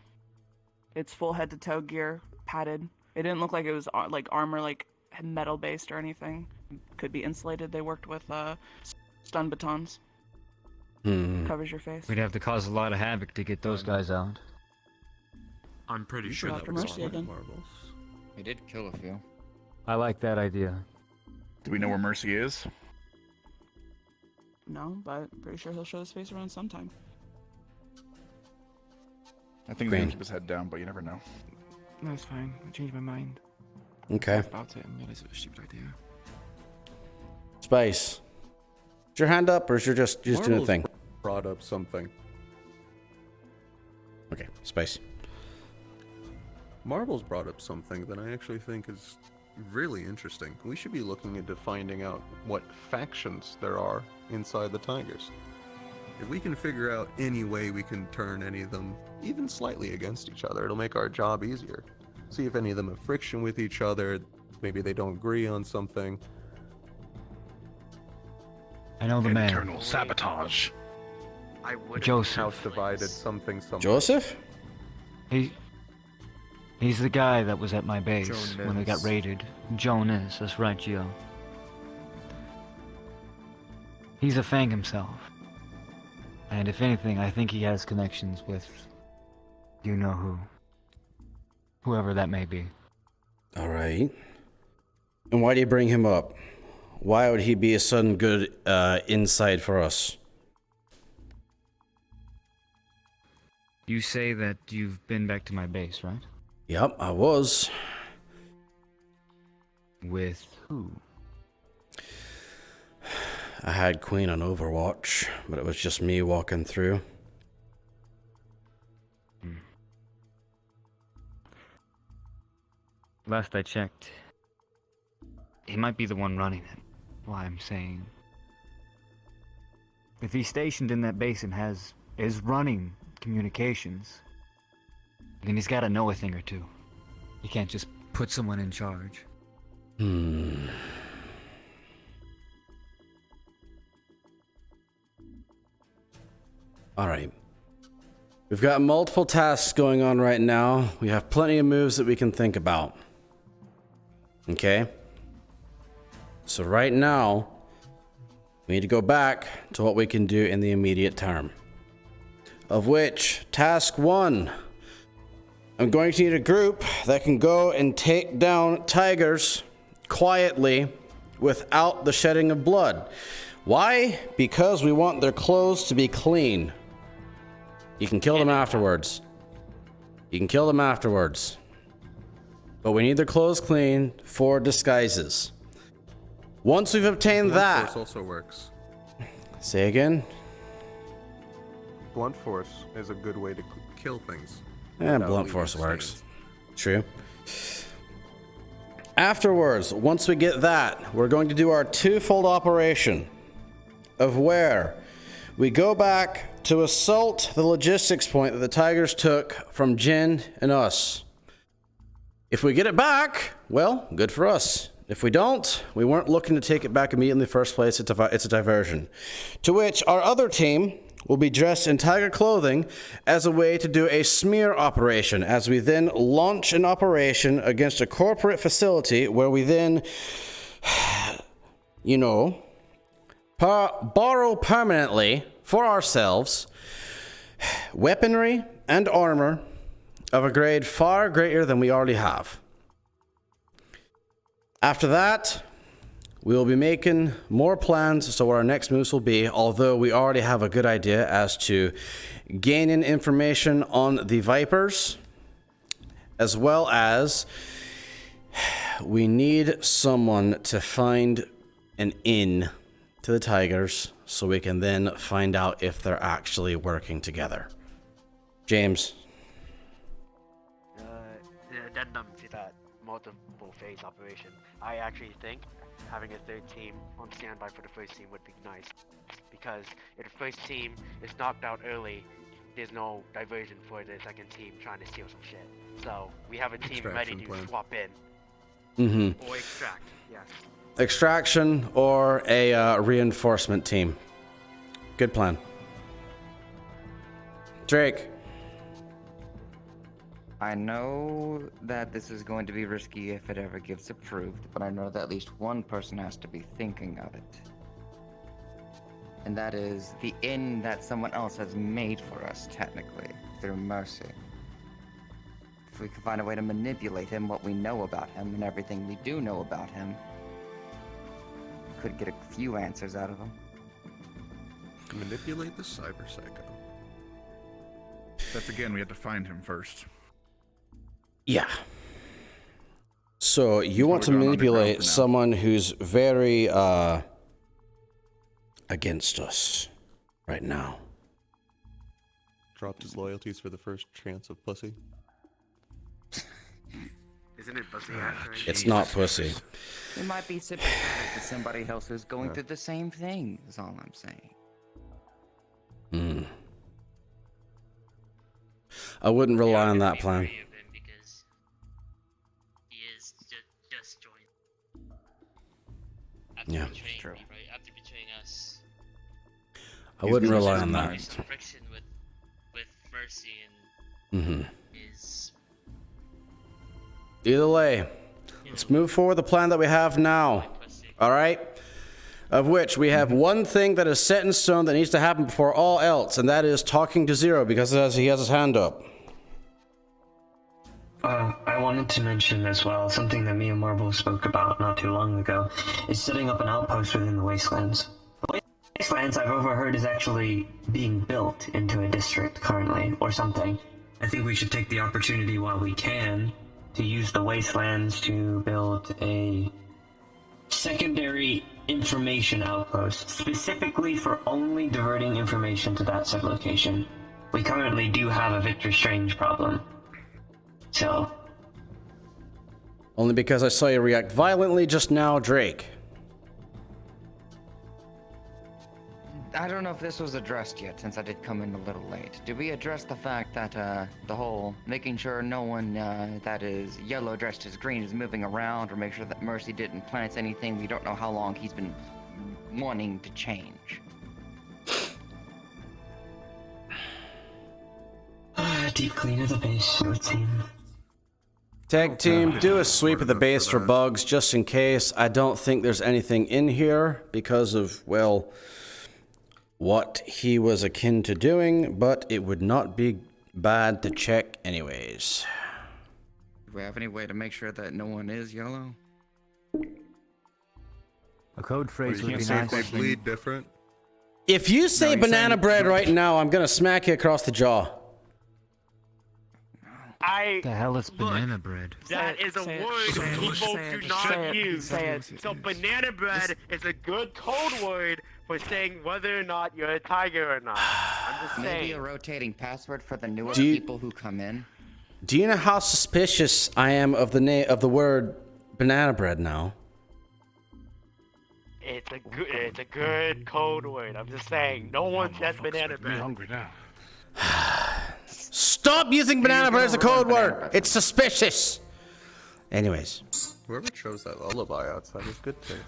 It's full head to toe gear, padded. It didn't look like it was like armor, like metal based or anything. Could be insulated. They worked with stun batons. Covers your face. We'd have to cause a lot of havoc to get those guys out. I'm pretty You sure should that after was Mercy on again. Marbles. We did kill a few. I like that idea. Do we know where Mercy is? No, but pretty sure he'll show his face around sometime. I think he's gonna keep his head down, but you never know. No, it's fine. I changed my mind. Okay. About it and realized it was a stupid idea. Spice. Is your hand up, or is you just doing a Marbles thing? Brought up something. Okay, Spice. Marbles brought up something that I actually think is really interesting. We should be looking into finding out what factions there are inside the Tigers. If we can figure out any way we can turn any of them even slightly against each other, it'll make our job easier. See if any of them have friction with each other, maybe they don't agree on something. I know the man. Internal sabotage. I would Joseph. House divided, something. Joseph? He's the guy that was at my base when we got raided. Jonas, that's right, Gio. He's a Fang himself. And if anything, I think he has connections with you know who. Whoever that may be. Alright. And why do you bring him up? Why would he be a sudden good inside for us? You say that you've been back to my base, right? Yep, I was. With who? I had Queen on Overwatch, but it was just me walking through. Last I checked, he might be the one running it. Why I'm saying, if he's stationed in that base and is running communications, then he's got to know a thing or two. You can't just put someone in charge. Alright. We've got multiple tasks going on right now. We have plenty of moves that we can think about. Okay? So right now, we need to go back to what we can do in the immediate term. Of which, task 1. I'm going to need a group that can go and take down tigers quietly without the shedding of blood. Why? Because we want their clothes to be clean. You can kill them afterwards. You can kill them afterwards. But we need their clothes clean for disguises. Once we've obtained that... also works. Say again? blunt force is a good way to kill things. Yeah, without blunt leaving force stains. works. True. Afterwards, once we get that, we're going to do our twofold operation of where we go back to assault the logistics point that the Tigers took from Jin and us. If we get it back, well, good for us. If we don't, we weren't looking to take it back immediately in the first place. It's a diversion. To which our other team will be dressed in tiger clothing as a way to do a smear operation, as we then launch an operation against a corporate facility where we then, you know, borrow permanently for ourselves weaponry and armor of a grade far greater than we already have. After that, we will be making more plans as to what our next moves will be, although we already have a good idea as to gaining information on the Vipers, as well as we need someone to find an inn to the Tigers so we can then find out if they're actually working together. James. The addendum to that multiple phase operation. I actually think having a third team on standby for the first team would be nice, because if the first team is knocked out early, there's no diversion for the second team trying to steal some shit. So we have a team ready to swap in. Or extract, yes. Extraction or a reinforcement team. Good plan. Drake. I know that this is going to be risky if it ever gets approved, but I know that at least one person has to be thinking of it. And that is the inn that someone else has made for us, technically, through Mercy. If we can find a way to manipulate him, what we know about him, and everything we do know about him, could get a few answers out of him. Manipulate the cyber psycho. That's again, we have to find him first. Yeah. So you want to manipulate someone who's very against us right now. Dropped his loyalties for the first chance of pussy. Isn't it pussy actually? It's not pussy. It might be sympathetic to somebody else who's going through the same thing, is all I'm saying. I wouldn't rely on that plan. Yeah. True. Right after betraying us. I wouldn't rely on that. His friction with Mercy and is. Either way, let's move forward the plan that we have now. All right? Of which we have one thing that is set in stone that needs to happen before all else, and that is talking to Zero, because he has his hand up. I wanted to mention as well, something that me and Marble spoke about not too long ago, is setting up an outpost within the Wastelands. The Wastelands, I've overheard, is actually being built into a district currently, or something. I think we should take the opportunity while we can to use the Wastelands to build a secondary information outpost, specifically for only diverting information to that said location. We currently do have a Victor Strange problem. So. Only because I saw you react violently just now, Drake. I don't know if this was addressed yet, since I did come in a little late. Did we address the fact that, the whole making sure no one, that is yellow dressed as green is moving around, or make sure that Mercy didn't plant anything? We don't know how long he's been wanting to change. Deep clean of the base, it would seem. Tag team, do a sweep of the base for bugs, just in case. I don't think there's anything in here because of, well, what he was akin to doing, but it would not be bad to check anyways. Do we have any way to make sure that no one is yellow? A code phrase would be nice. They bleed different. If you say banana bread right now, I'm gonna smack you across the jaw. The hell is banana bread? That is a word people do not use. So banana bread is a good code word for saying whether or not you're a tiger or not. I'm just Maybe saying. a rotating password for the newer Do you- people who come in. Do you know how suspicious I am of the word banana bread now? It's a good code word. I'm just saying. No one says banana I'm bread. hungry now. Stop using banana bread as a code word. It's suspicious. Anyways, Whoever chose that lullaby outside is good taste.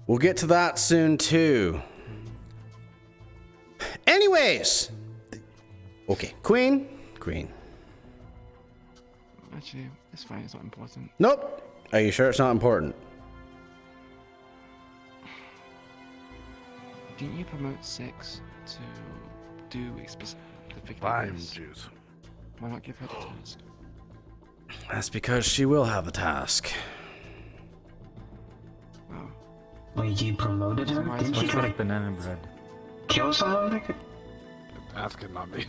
we'll get to that soon too. Anyways, okay, Queen. Actually, it's fine. It's not important. Nope. Are you sure it's not important? Didn't you promote 6 to do a specific Lime task? juice. Why not give her the task? That's because she will have the task. Wait, you promoted her? Didn't she like banana bread? kill someone? Asking not me.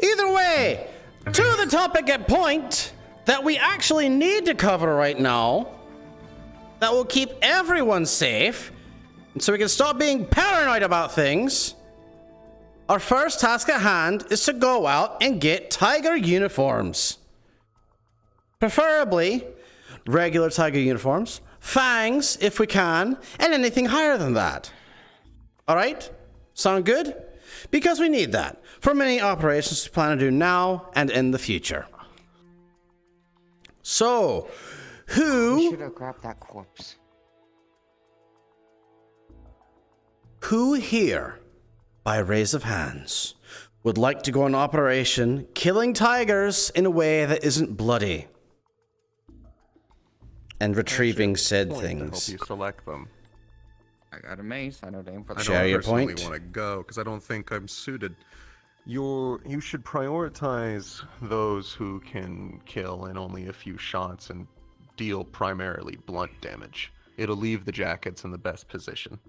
Either way, to the topic at point that we actually need to cover right now, that will keep everyone safe, and so we can stop being paranoid about things. Our first task at hand is to go out and get tiger uniforms. Preferably regular tiger uniforms, fangs if we can, and anything higher than that. Alright? Sound good? Because we need that for many operations we plan to do now and in the future. So, We should have grabbed that corpse. Who here, by raise of hands, would like to go on operation killing tigers in a way that isn't bloody? And retrieving said To things. help you select them. I got a mace. I don't aim for the I Share don't your personally point. want to go because I don't think I'm suited. You should prioritize those who can kill in only a few shots and deal primarily blunt damage. It'll leave the jackets in the best position.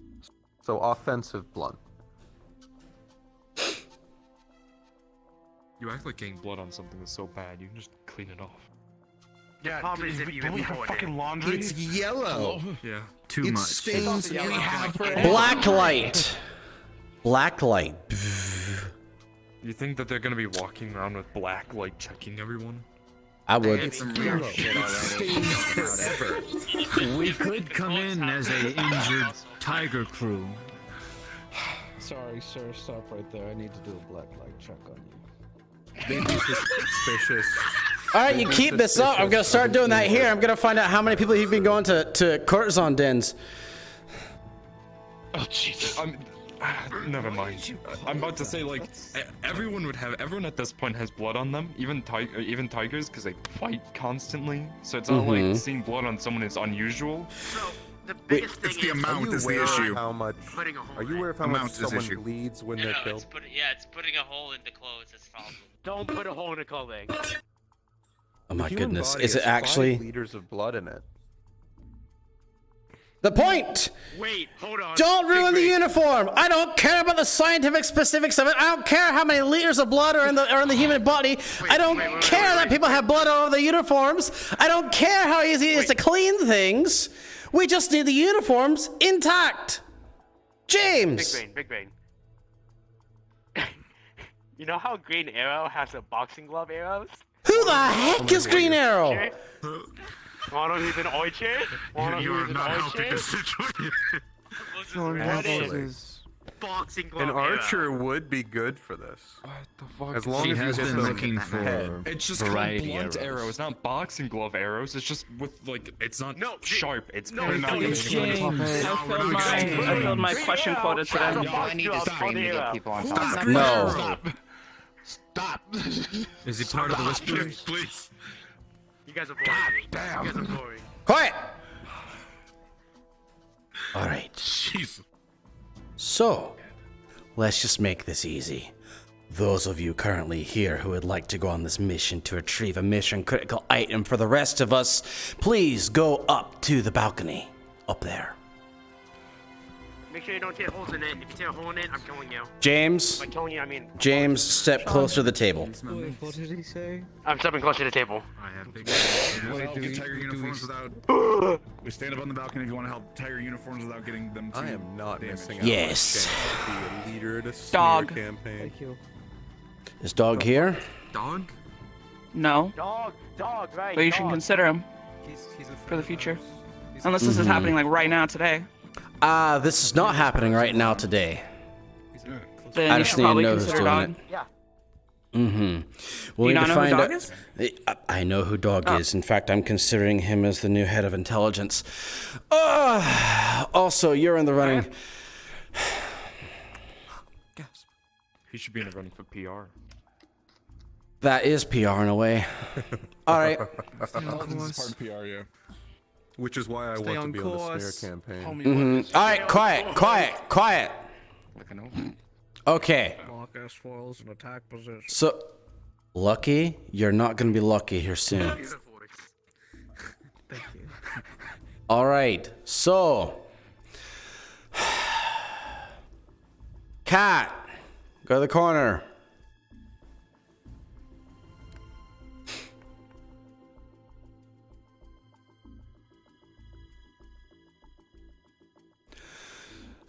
So offensive blunt. You act like getting blood on something that's so bad, you can just clean it off. The problem is if you Don't we have fucking laundry? It's yellow. Yeah. Too It much. stains Yeah, Blacklight. Blacklight. You think that they're gonna be walking around with black light checking everyone? I would. It's yellow. It stains forever. We could come in as a injured tiger crew. Sorry, sir. Stop right there. I need to do a black light check on you. They'd be suspicious. Alright, you keep this up. I'm gonna start doing that here. I'm gonna find out how many people you've been going to courtesan dens. Oh Jesus! Never mind. I'm about to say like everyone at this point has blood on them, even tigers, because they fight constantly. So it's not like seeing blood on someone is unusual. The biggest thing It's the is amount is the aware issue. How much? putting a hole Are you in aware of how Amount much is the someone issue. bleeds when No, they're no, killed? it's putting a hole in the clothes that's the problem. Don't put a hole in the clothing. Oh my The human goodness. body Is has it actually 5 liters of blood in it. the point? Wait, hold on. Don't ruin the Big uniform. I don't care about the scientific specifics of it. I don't care how many liters of blood are in the human body. I don't care that people have blood all over the uniforms. I don't care how easy it is to clean things. We just need the uniforms intact. James. Big brain. You know how Green Arrow has a boxing glove arrows? Who the heck is Green Arrow? Wanna who's an Archer? Wanna You are who's an not helping Archer? the situation. What Actually, is boxing glove An arrow? archer would be good for this. What the fuck? As long She as you has hit been them looking in the for head. It's just called variety blunt arrows. arrows, not boxing glove arrows. It's just with like it's not sharp. It's No, very no, not it's James. I filled my question quota today. I need to scream to get people on top. No. Stop. Is he part of the Whisperers? Please. You guys are boring. Damn. You guys are boring. Quiet. All right. Jeez. So, let's just make this easy. Those of you currently here who would like to go on this mission to retrieve a mission critical item for the rest of us, please go up to the balcony. Up there. Make sure you don't tear holes in it. If you tear a hole in it, I'm killing you. James. By killing you, I mean. James, step closer to the table. Wait, what did he say? I'm stepping closer to the table. I have big. Get Tiger uniforms without. We stand up on the balcony if you want to help Tiger uniforms without getting them too. I am not missing out. Yes. Be a leader in a smear Dog. campaign. Thank you. Is Dog here? Dog? No. Dog, right? But you should consider him He's a for the future. Unless this is happening like right now today. This is not happening right now today. Then I you just should need to probably know who's consider doing Dog. it. Yeah. Mm-hmm. Do you not know who Dog is? I know who Dog is. In fact, I'm considering him as the new head of intelligence. Also, you're in the running. He should be in the running for PR. That is PR in a way. All right. Intelligence is part of PR, yeah. Which is why I want to be on the smear campaign. All right, quiet. Okay. Lock S foils in attack position. So, Lucky, you're not going to be lucky here soon. Thank you. All right, so. Cat, go to the corner.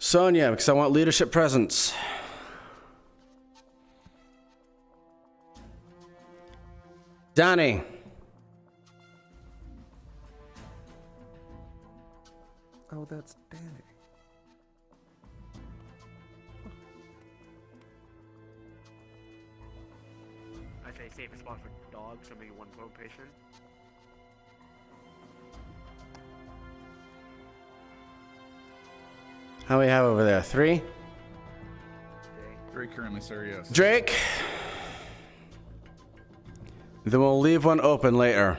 Sonia, because I want leadership presence. Danny. Oh, that's Danny. I say safe spot for dogs, so maybe one vote patient. How do we have over there? 3? Drake currently, sir, yes. Drake. Then we'll leave one open later.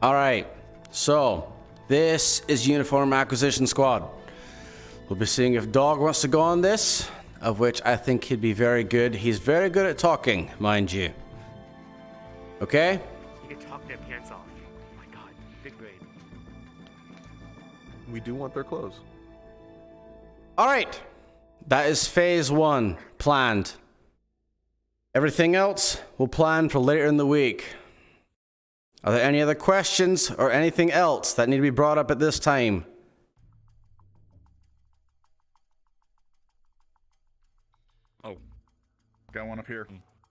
All right. So, this is Uniform Acquisition Squad. We'll be seeing if Dog wants to go on this, of which I think he'd be very good. He's very good at talking, mind you. Okay? You can talk their pants off. Oh my god, big brain. We do want their clothes. All right. That is phase 1 planned. Everything else we'll plan for later in the week. Are there any other questions or anything else that need to be brought up at this time? Oh, got one up here.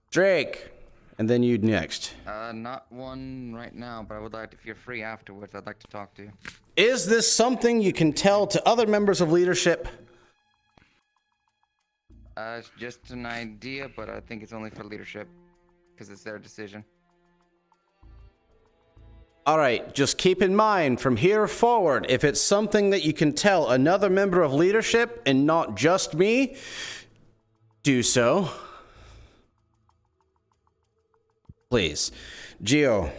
Drake, and then you next. Not one right now, but I would like, if you're free afterwards, I'd like to talk to you. Is this something you can tell to other members of leadership? It's just an idea, but I think it's only for leadership, because it's their decision. All right, just keep in mind from here forward, if it's something that you can tell another member of leadership and not just me, do so. Please. Gio.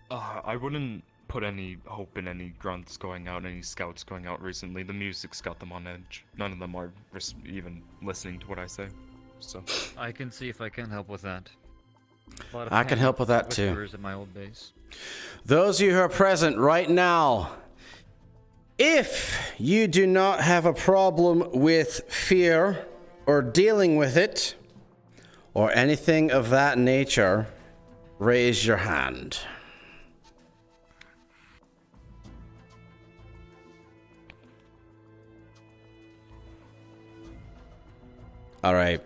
I wouldn't put any hope in any grunts going out, any scouts going out recently. The music's got them on edge. None of them are even listening to what I say. So I can see if I can help with that. I can help with that too. At my old base. Those of you who are present right now, if you do not have a problem with fear or dealing with it or anything of that nature, raise your hand. All right.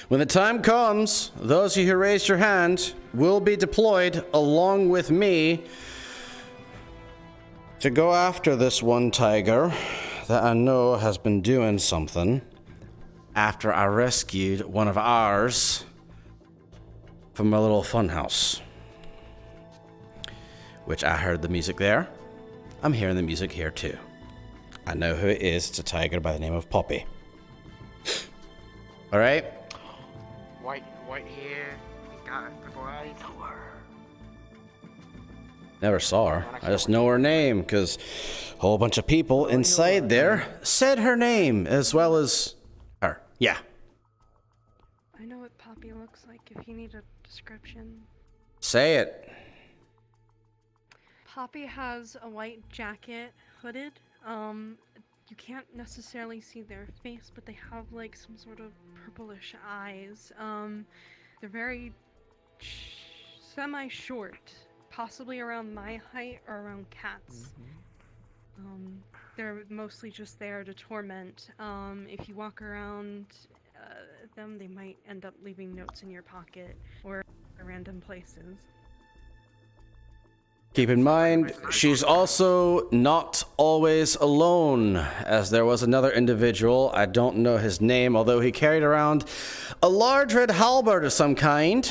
When the time comes, those of you who raised your hand will be deployed along with me to go after this one tiger that I know has been doing something after I rescued one of ours from a little funhouse. Which I heard the music there. I'm hearing the music here too. I know who it is. It's a tiger by the name of Poppy. All right? White hair, got purple eyes. Never saw her. I just know her name because a whole bunch of people inside there said her name as well as her. Yeah. I know what Poppy looks like if you need a description. Say it. Poppy has a white jacket, hooded. You can't necessarily see their face, but they have like some sort of purplish eyes. They're very semi-short, possibly around my height or around Cat's. They're mostly just there to torment. If you walk around them, they might end up leaving notes in your pocket or random places. Keep in mind, she's also not always alone, as there was another individual, I don't know his name, although he carried around a large red halberd of some kind,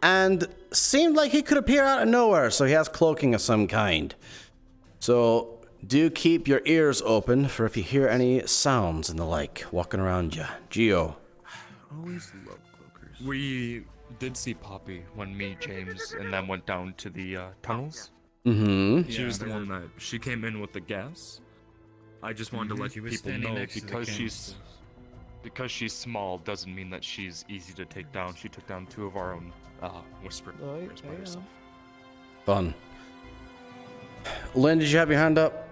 and seemed like he could appear out of nowhere, so he has cloaking of some kind. So, do keep your ears open for if you hear any sounds and the like walking around you. Geo. Always love cloakers. We did see Poppy when me, James, and them went down to the tunnels. Mm-hmm. She was the one that she came in with the gas. I just wanted to let people know because she's small doesn't mean that she's easy to take down. She took down 2 of our own whisperers by herself. Fun. Lynn, did you have your hand up?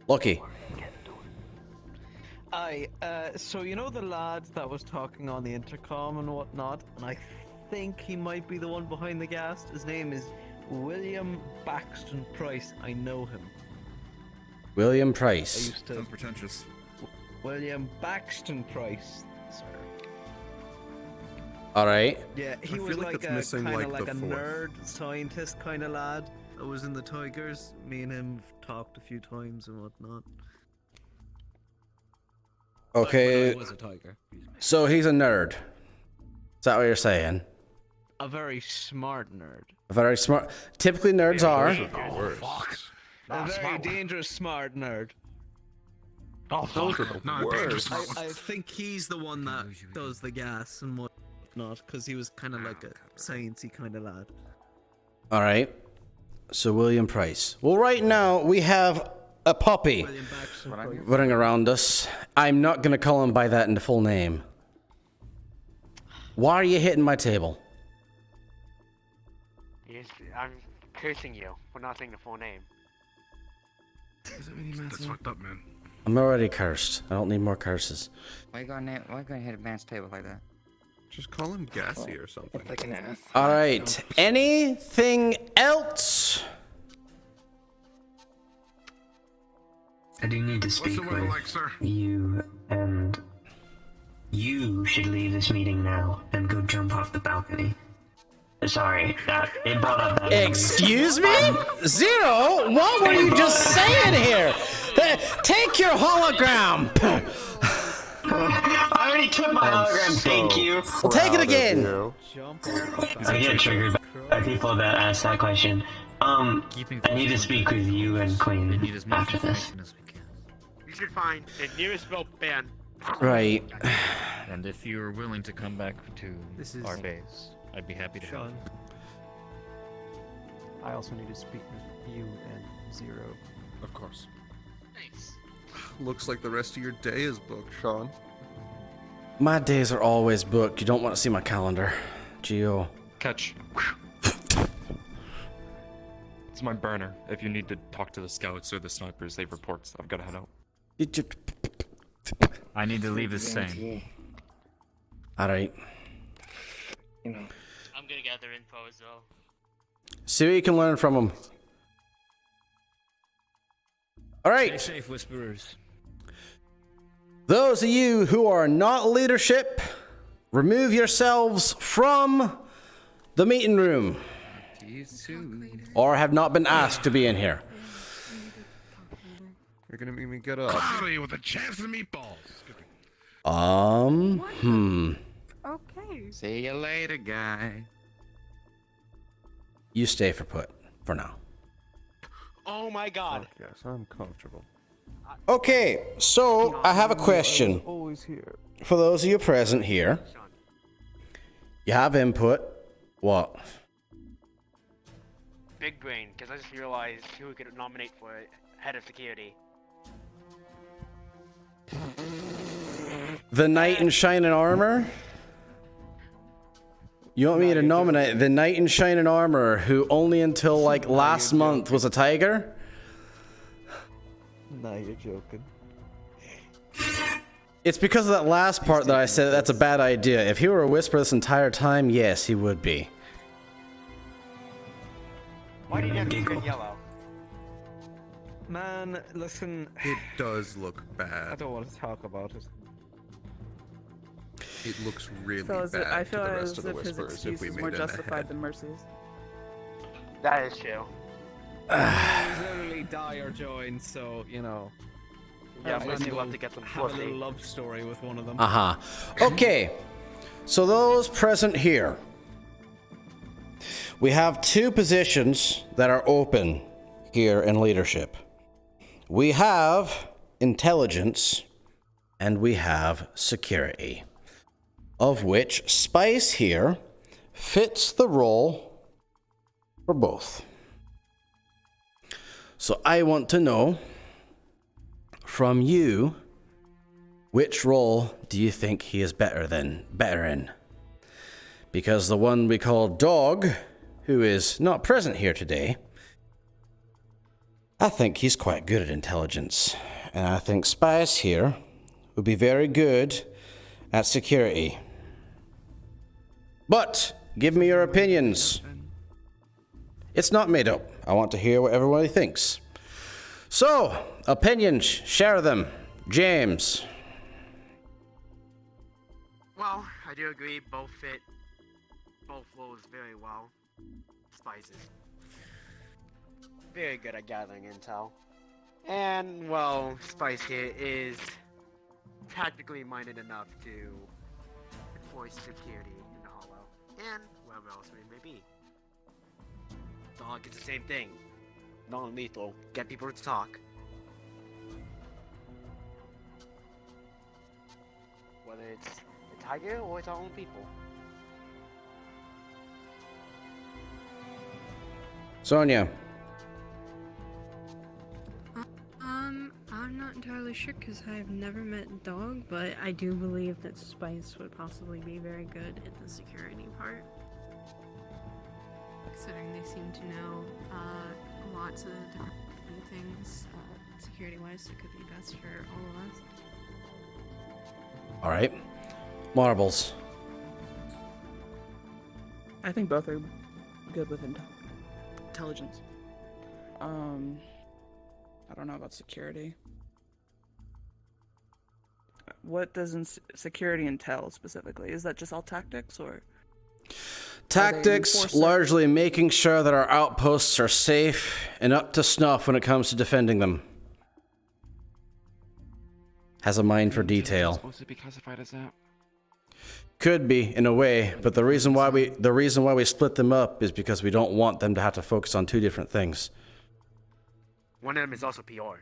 Lucky. Aye, so you know the lad that was talking on the intercom and whatnot, and I think he might be the one behind the gas. His name is William Baxton Price. I know him. William I Price. used to... Sounds pretentious. William Baxton Price. Sorry. Alright. Yeah, he I was feel like like it's a missing, kind of like, like the a fourth. nerd scientist kind of lad that was in the Tigers. Me and him talked a few times and whatnot. Okay. I was a tiger. So he's a nerd. Is that what you're saying? A very smart nerd. A very smart. Typically, nerds are. A very dangerous smart nerd. Oh, those are the worst. I think he's the one that does the gas and whatnot, because he was kind of like a sciencey kind of lad. All right. So William Price. Well, right now we have a puppy running around us. I'm not gonna call him by that in the full name. Why are you hitting my table? I'm cursing you for not saying the full name. That's fucked up, man. I'm already cursed. I don't need more curses. Why you gonna hit a man's table like that? Just call him gassy or something. It's like an ass. All right. Anything else? I do need to speak What's the weather with like, sir? you, and you should leave this meeting now and go jump off the balcony. Sorry, it brought up that. Excuse me? Zero? What were you just saying here? Take your hologram. I already took my hologram, thank you. Well, take it again. I get triggered by people that ask that question. I need to speak with you and Queen after this. You should find the nearest rope band. Right. And if you're willing to come back to our base, I'd be happy to help. I also need to speak with you and Zero. Of course. Thanks. Looks like the rest of your day is booked, Sean. My days are always booked. You don't want to see my calendar. Geo. Catch. It's my burner. If you need to talk to the scouts or the snipers, they have reports. I've got to head out. I need to leave this same. Alright. I'm gonna gather info as well. See what you can learn from them. Alright. Stay safe, Whisperers. Those of you who are not leadership, remove yourselves from the meeting room. Or have not been asked to be in here. You're gonna make me get up. Cloudy with a chance of meatballs. Okay. See you later, guy. You stay for put, for now. Oh my god. Yes, I'm comfortable. Okay, so I have a question. Always here. For those of you present here, you have input. What? Big brain, because I just realized who we could nominate for head of security. The knight in shining armor? You want me to nominate the knight in shining armor who only until like last month was a tiger? Nah, you're joking. It's because of that last part that I said that's a bad idea. If he were a whisper this entire time, yes, he would be. Why do you have to be in yellow? Man, listen. It does look bad. I don't want to talk about it. It looks really So is bad it, I to feel the as rest of the if his whispers excuse if we is made more it justified ahead. than Mercy's. That is true. He's literally die or join, so you know. Yeah, I Mercy just will have to get some have a pussy. little love story with one of them. Uh-huh. Okay. So those present here. We have two positions that are open here in leadership. We have intelligence and we have security, of which Spice here fits the role for both. So I want to know from you, which role do you think he is better in? Because the one we call Dog, who is not present here today, I think he's quite good at intelligence. And I think Spice here would be very good at security. But give me your opinions. It's not made up. I want to hear what everybody thinks. So, opinions, share them. James. Well, I do agree, both fit both roles very well. Spice is very good at gathering intel. And, well, Spice here is tactically minded enough to enforce security in the Hollow, and wherever else we may be. Dog is the same thing. Non-lethal, get people to talk. Whether it's the tiger or it's our own people. Sonia. I'm not entirely sure because I've never met Dog, but I do believe that Spice would possibly be very good at the security part. Considering they seem to know lots of different things security-wise, so it could be best for all of us. All right. Marbles. I think both are good with intelligence. I don't know about security. What does security entail specifically? Is that just all tactics, or? Tactics, largely making sure that our outposts are safe and up to snuff when it comes to defending them. Has a mind for detail. Supposed to be classified as that. Could be in a way, but the reason why we split them up is because we don't want them to have to focus on two different things. One of them is also PR.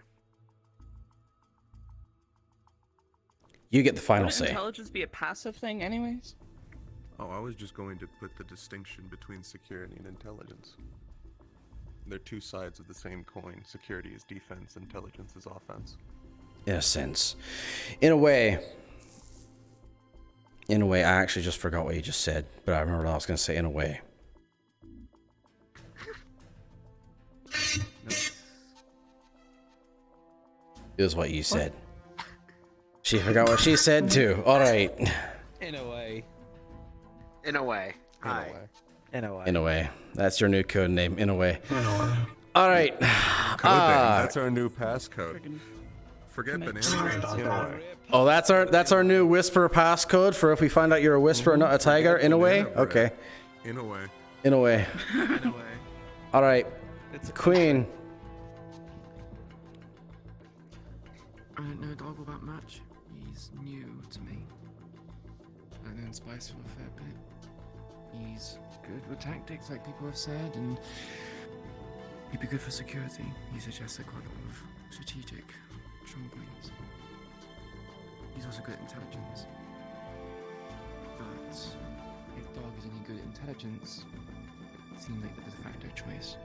You get the final Wouldn't say. intelligence be a passive thing, anyways? Oh, I was just going to put the distinction between security and intelligence. They're two sides of the same coin. Security is defense, intelligence is offense. In a sense. In a way, I actually just forgot what you just said, but I remember what I was going to say in a way. It was what you said. She forgot what she said too. All right. In a way. In a way. Hi. In a way. In a way. That's your new code name. In a way. All right. That's our new passcode. Forget banana. In a way. Oh, that's our new whisper passcode for if we find out you're a whisperer, not a tiger. In a way. Okay. In a way. In a way. In a way. All right. Queen. I don't know Dog all that much. He's new to me. I've known Spice for a fair bit. He's good with tactics, like people have said, and he'd be good for security. He suggested quite a lot of strategic strong points. He's also good at intelligence. But if Dog is any good at intelligence, it seems like the de facto choice.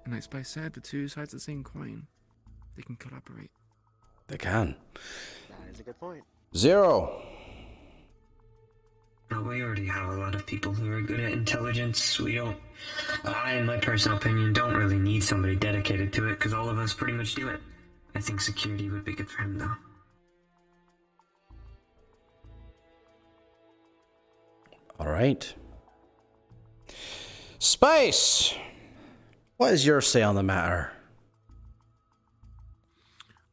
And like Spice said, the two sides of the same coin. They can collaborate. They can. That is a good point. 0. No, we already have a lot of people who are good at intelligence. I, in my personal opinion, don't really need somebody dedicated to it, because all of us pretty much do it. I think security would be good for him, though. All right. Spice! What is your say on the matter?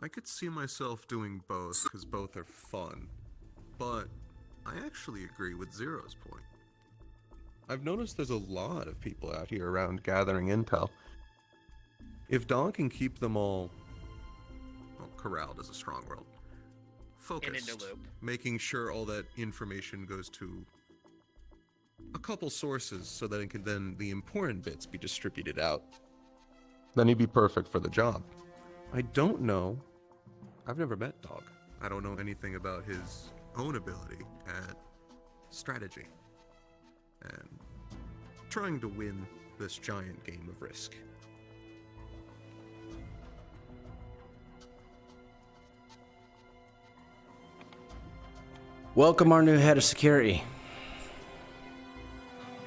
I could see myself doing both, because both are fun. But I actually agree with Zero's point. I've noticed there's a lot of people out here around gathering intel. If Dawn can keep them all, well, corralled is a strong word, focused, in the loop, making sure all that information goes to a couple sources so that it can then the important bits be distributed out, then he'd be perfect for the job. I don't know. I've never met Dog. I don't know anything about his own ability at strategy and trying to win this giant game of Risk. Welcome our new head of security.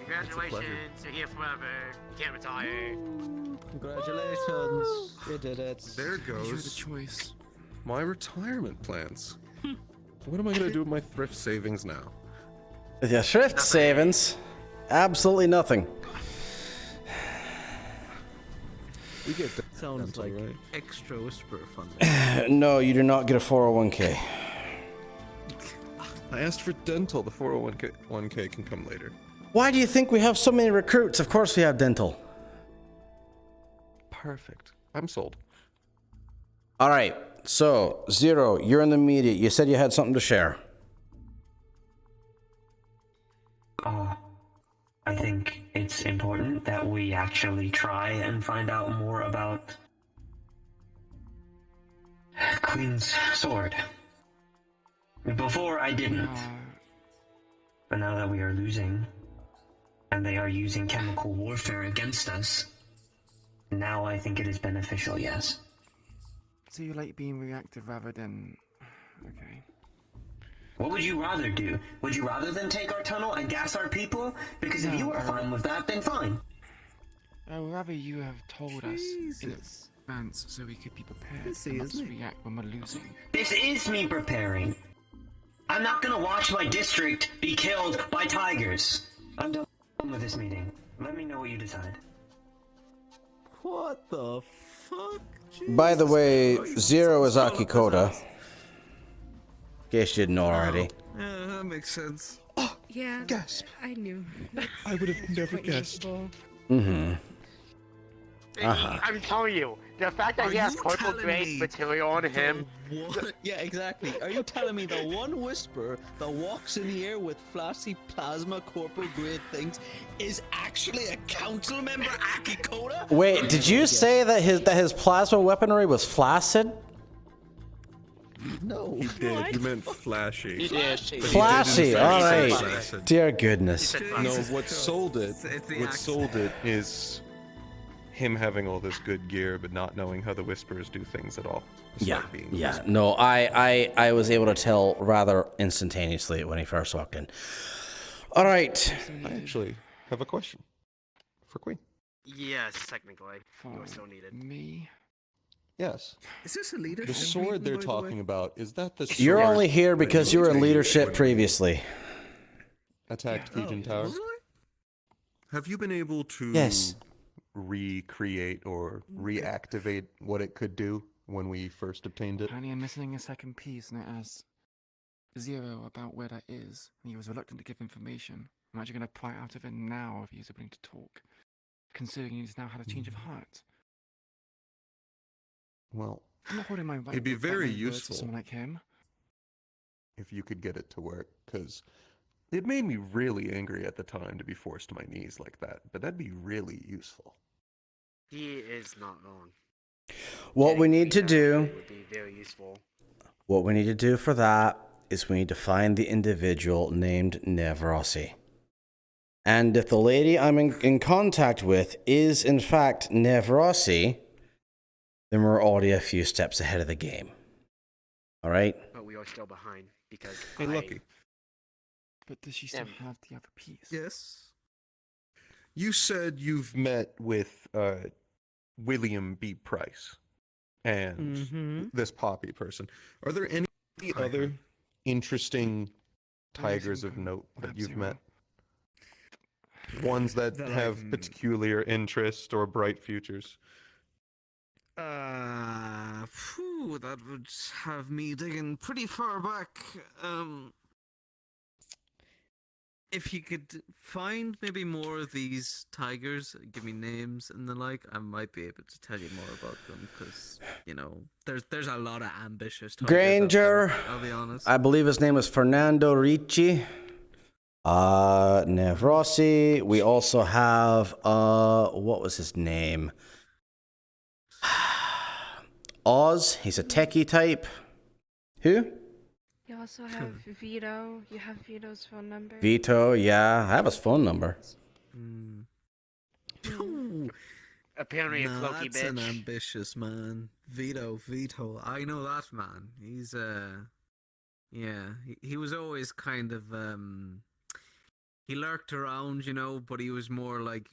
Congratulations, you're here forever. You can't retire. Congratulations, you did it. There goes You're the choice. my retirement plans. What am I gonna do with my thrift savings now? With your thrift savings, absolutely nothing. We get Sounds like extra whisper funding. No, you do not get a 401k. I asked for dental. The 401k can come later. Why do you think we have so many recruits? Of course we have dental. Perfect. I'm sold. All right. So, Zero, you're in the media. You said you had something to share. I think it's important that we actually try and find out more about Queen's sword. Before I didn't. But now that we are losing, and they are using chemical warfare against us, now I think it is beneficial, yes. So you like being reactive rather than... Okay. What would you rather do? Would you rather than take our tunnel and gas our people? Because if you are fine with that, then fine. I would rather you have told us in advance so we could be prepared and not just react when we're losing. This is me preparing. I'm not gonna watch my district be killed by tigers. I'm done with this meeting. Let me know what you decide. What the fuck? By the way, Zero is Akikoda. In case you didn't know already. Yeah, that makes sense. Yeah, gasp. I knew. I would have never guessed. Mm-hmm. I'm telling you, the fact that he has purple grade material on him. What? Yeah, exactly. Are you telling me the one whisper that walks in the air with flashy plasma corporal grade things is actually a council member, Akikoda? Wait, did you say that his plasma weaponry was flaccid? No. He did. He meant flashy. He did. Flashy. All right. Dear goodness. No, what sold it? What sold it is him having all this good gear, but not knowing how the Whisperers do things at all. Yeah. Yeah. No, I was able to tell rather instantaneously when he first walked in. All right. I actually have a question for Queen. Yes, technically. You are still needed. Me? Yes. Is this a leadership? The sword they're talking about, is that the sword? You're only here that because you you were in attacked leadership when previously. Attacked Legion Tower? Have you been able to recreate or reactivate what it could do when we first obtained it? Apparently I'm missing a second piece, and it asks Zero about where that is, and he was reluctant to give information. I'm actually going to pry out of it now if he's willing to talk, considering he's now had a change of heart. Well, I'm not holding my right it'd be to fight very my words to useful someone like him. if you could get it to work, because it made me really angry at the time to be forced to my knees like that, but that'd be really useful. He is not wrong. What we need to do, Would be very useful. what we need to do for that is we need to find the individual named Nevrossi. And if the lady I'm in contact with is in fact Nevrossi, then we're already a few steps ahead of the game. All right? But we are still behind because Hey, Lucky. But does she still have the other piece? Yes. You said you've met with William B. Price and this Poppy person. Are there any other interesting tigers of note that you've met? Ones that That have I've peculiar interest or bright futures? That would have me digging pretty far back. If you could find maybe more of these tigers, give me names and the like, I might be able to tell you more about them. Because there's a lot of ambitious tigers Granger. out there, I'll be honest. I believe his name is Fernando Ricci. Nevrossi. We also have what was his name? Oz. He's a techie type. Who? You also have Vito. You have Vito's phone number. Vito. Yeah, I have his phone number. Apparently it's Nah, Loki, that's bitch. an ambitious man. Vito. I know that man. He's yeah. He was always kind of he lurked around, but he was more like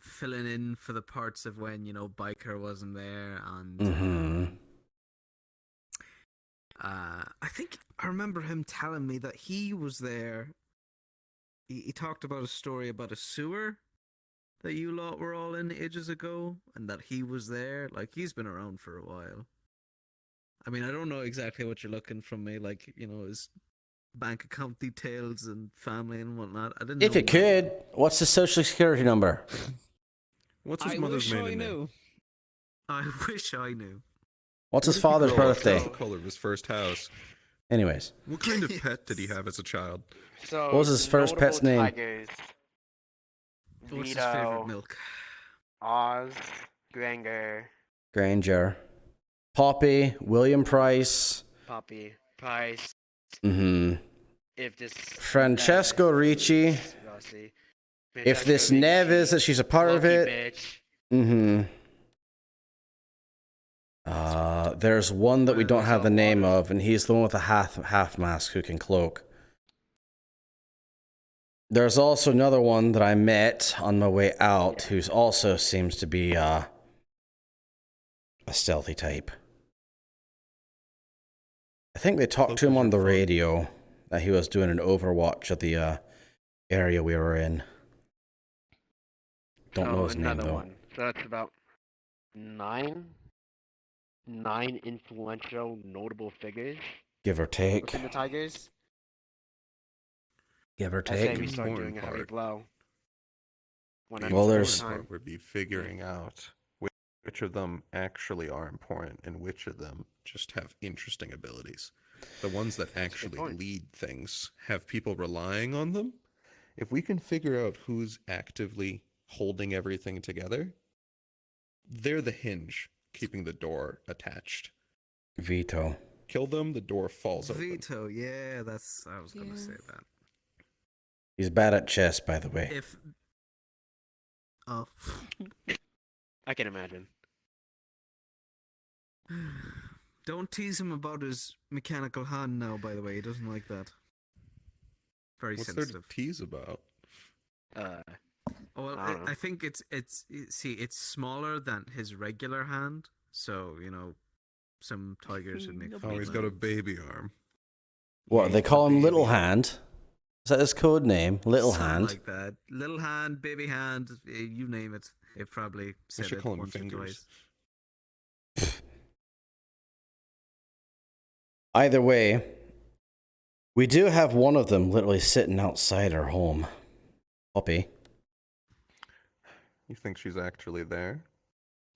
filling in for the parts of when Biker wasn't there, and I think I remember him telling me that he was there. He talked about a story about a sewer that you lot were all in ages ago, and that he was there. Like, he's been around for a while. I mean, I don't know exactly what you're looking from me, like, his bank account details and family and whatnot. I didn't If know you could, what's his social security number? What's his mother's maiden name? I wish I knew. What's his father's birthday? What's the color of his first house? Anyways. What kind of pet did he have as a child? So, What was his first pet's name? Tigers. What's his Vito, favorite milk? Oz, Granger, Granger. Poppy. William Price. Poppy, Price. If this Francesco Ricci. Rossi, If this Nev is that she's a part of it. bitch. There's one that we don't have the name of, and he's the one with the half mask who can cloak. There's also another one that I met on my way out, who's also seems to be a stealthy type. I think they talked to him on the radio that he was doing an overwatch at the area we were in. Don't know his name another though. one. So that's about nine influential, notable figures. Give or take. Within the Tigers. Give or I say take. we start doing a heavy blow. Well, there's would be figuring out which of them actually are important and which of them just have interesting abilities. The ones that actually lead things have people relying on them. If we can figure out who's actively holding everything together, they're the hinge keeping the door attached. Vito. Kill them, the door falls open. Vito, yeah, I was gonna say that. He's bad at chess, by the way. I can imagine. Don't tease him about his mechanical hand now, by the way. He doesn't like that. Very What's sensitive. there to tease about? Well, I think it's smaller than his regular hand, so some tigers would make fun Oh, of he's that. got a baby arm. What, they call him Little Hand? Is that his code name? Little Something Hand? like that. Little hand, baby hand, you name it. It probably said should it call him once or fingers. twice. Either way, we do have one of them literally sitting outside our home. Poppy. You think she's actually there?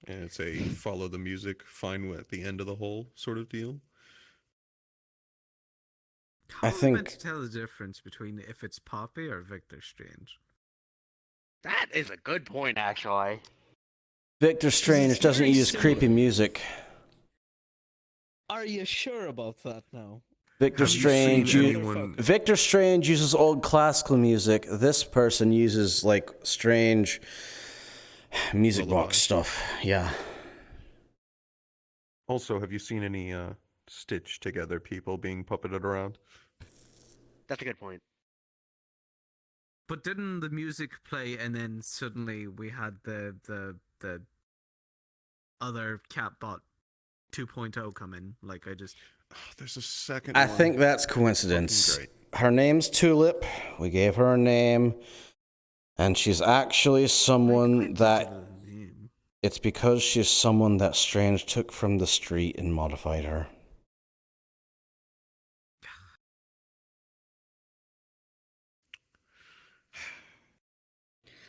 And it's a follow the music, find at the end of the hole sort of deal? How I are we think- meant to tell the difference between if it's Poppy or Victor Strange? That is a good point, actually. Victor Strange doesn't very use creepy similar. music. Are you sure about that now? Victor Have you Strange. seen anyone- Victor Strange uses old classical music. This person uses like strange music box stuff. Yeah. Also, have you seen any stitched together people being puppeted around? That's a good point. But didn't the music play and then suddenly we had the other Catbot 2.0 come in? Like I just There's a second I one. think that's Fucking coincidence. great. Her name's Tulip. We gave her a name. And she's actually someone that... It's because she's someone that Strange took from the street and modified her.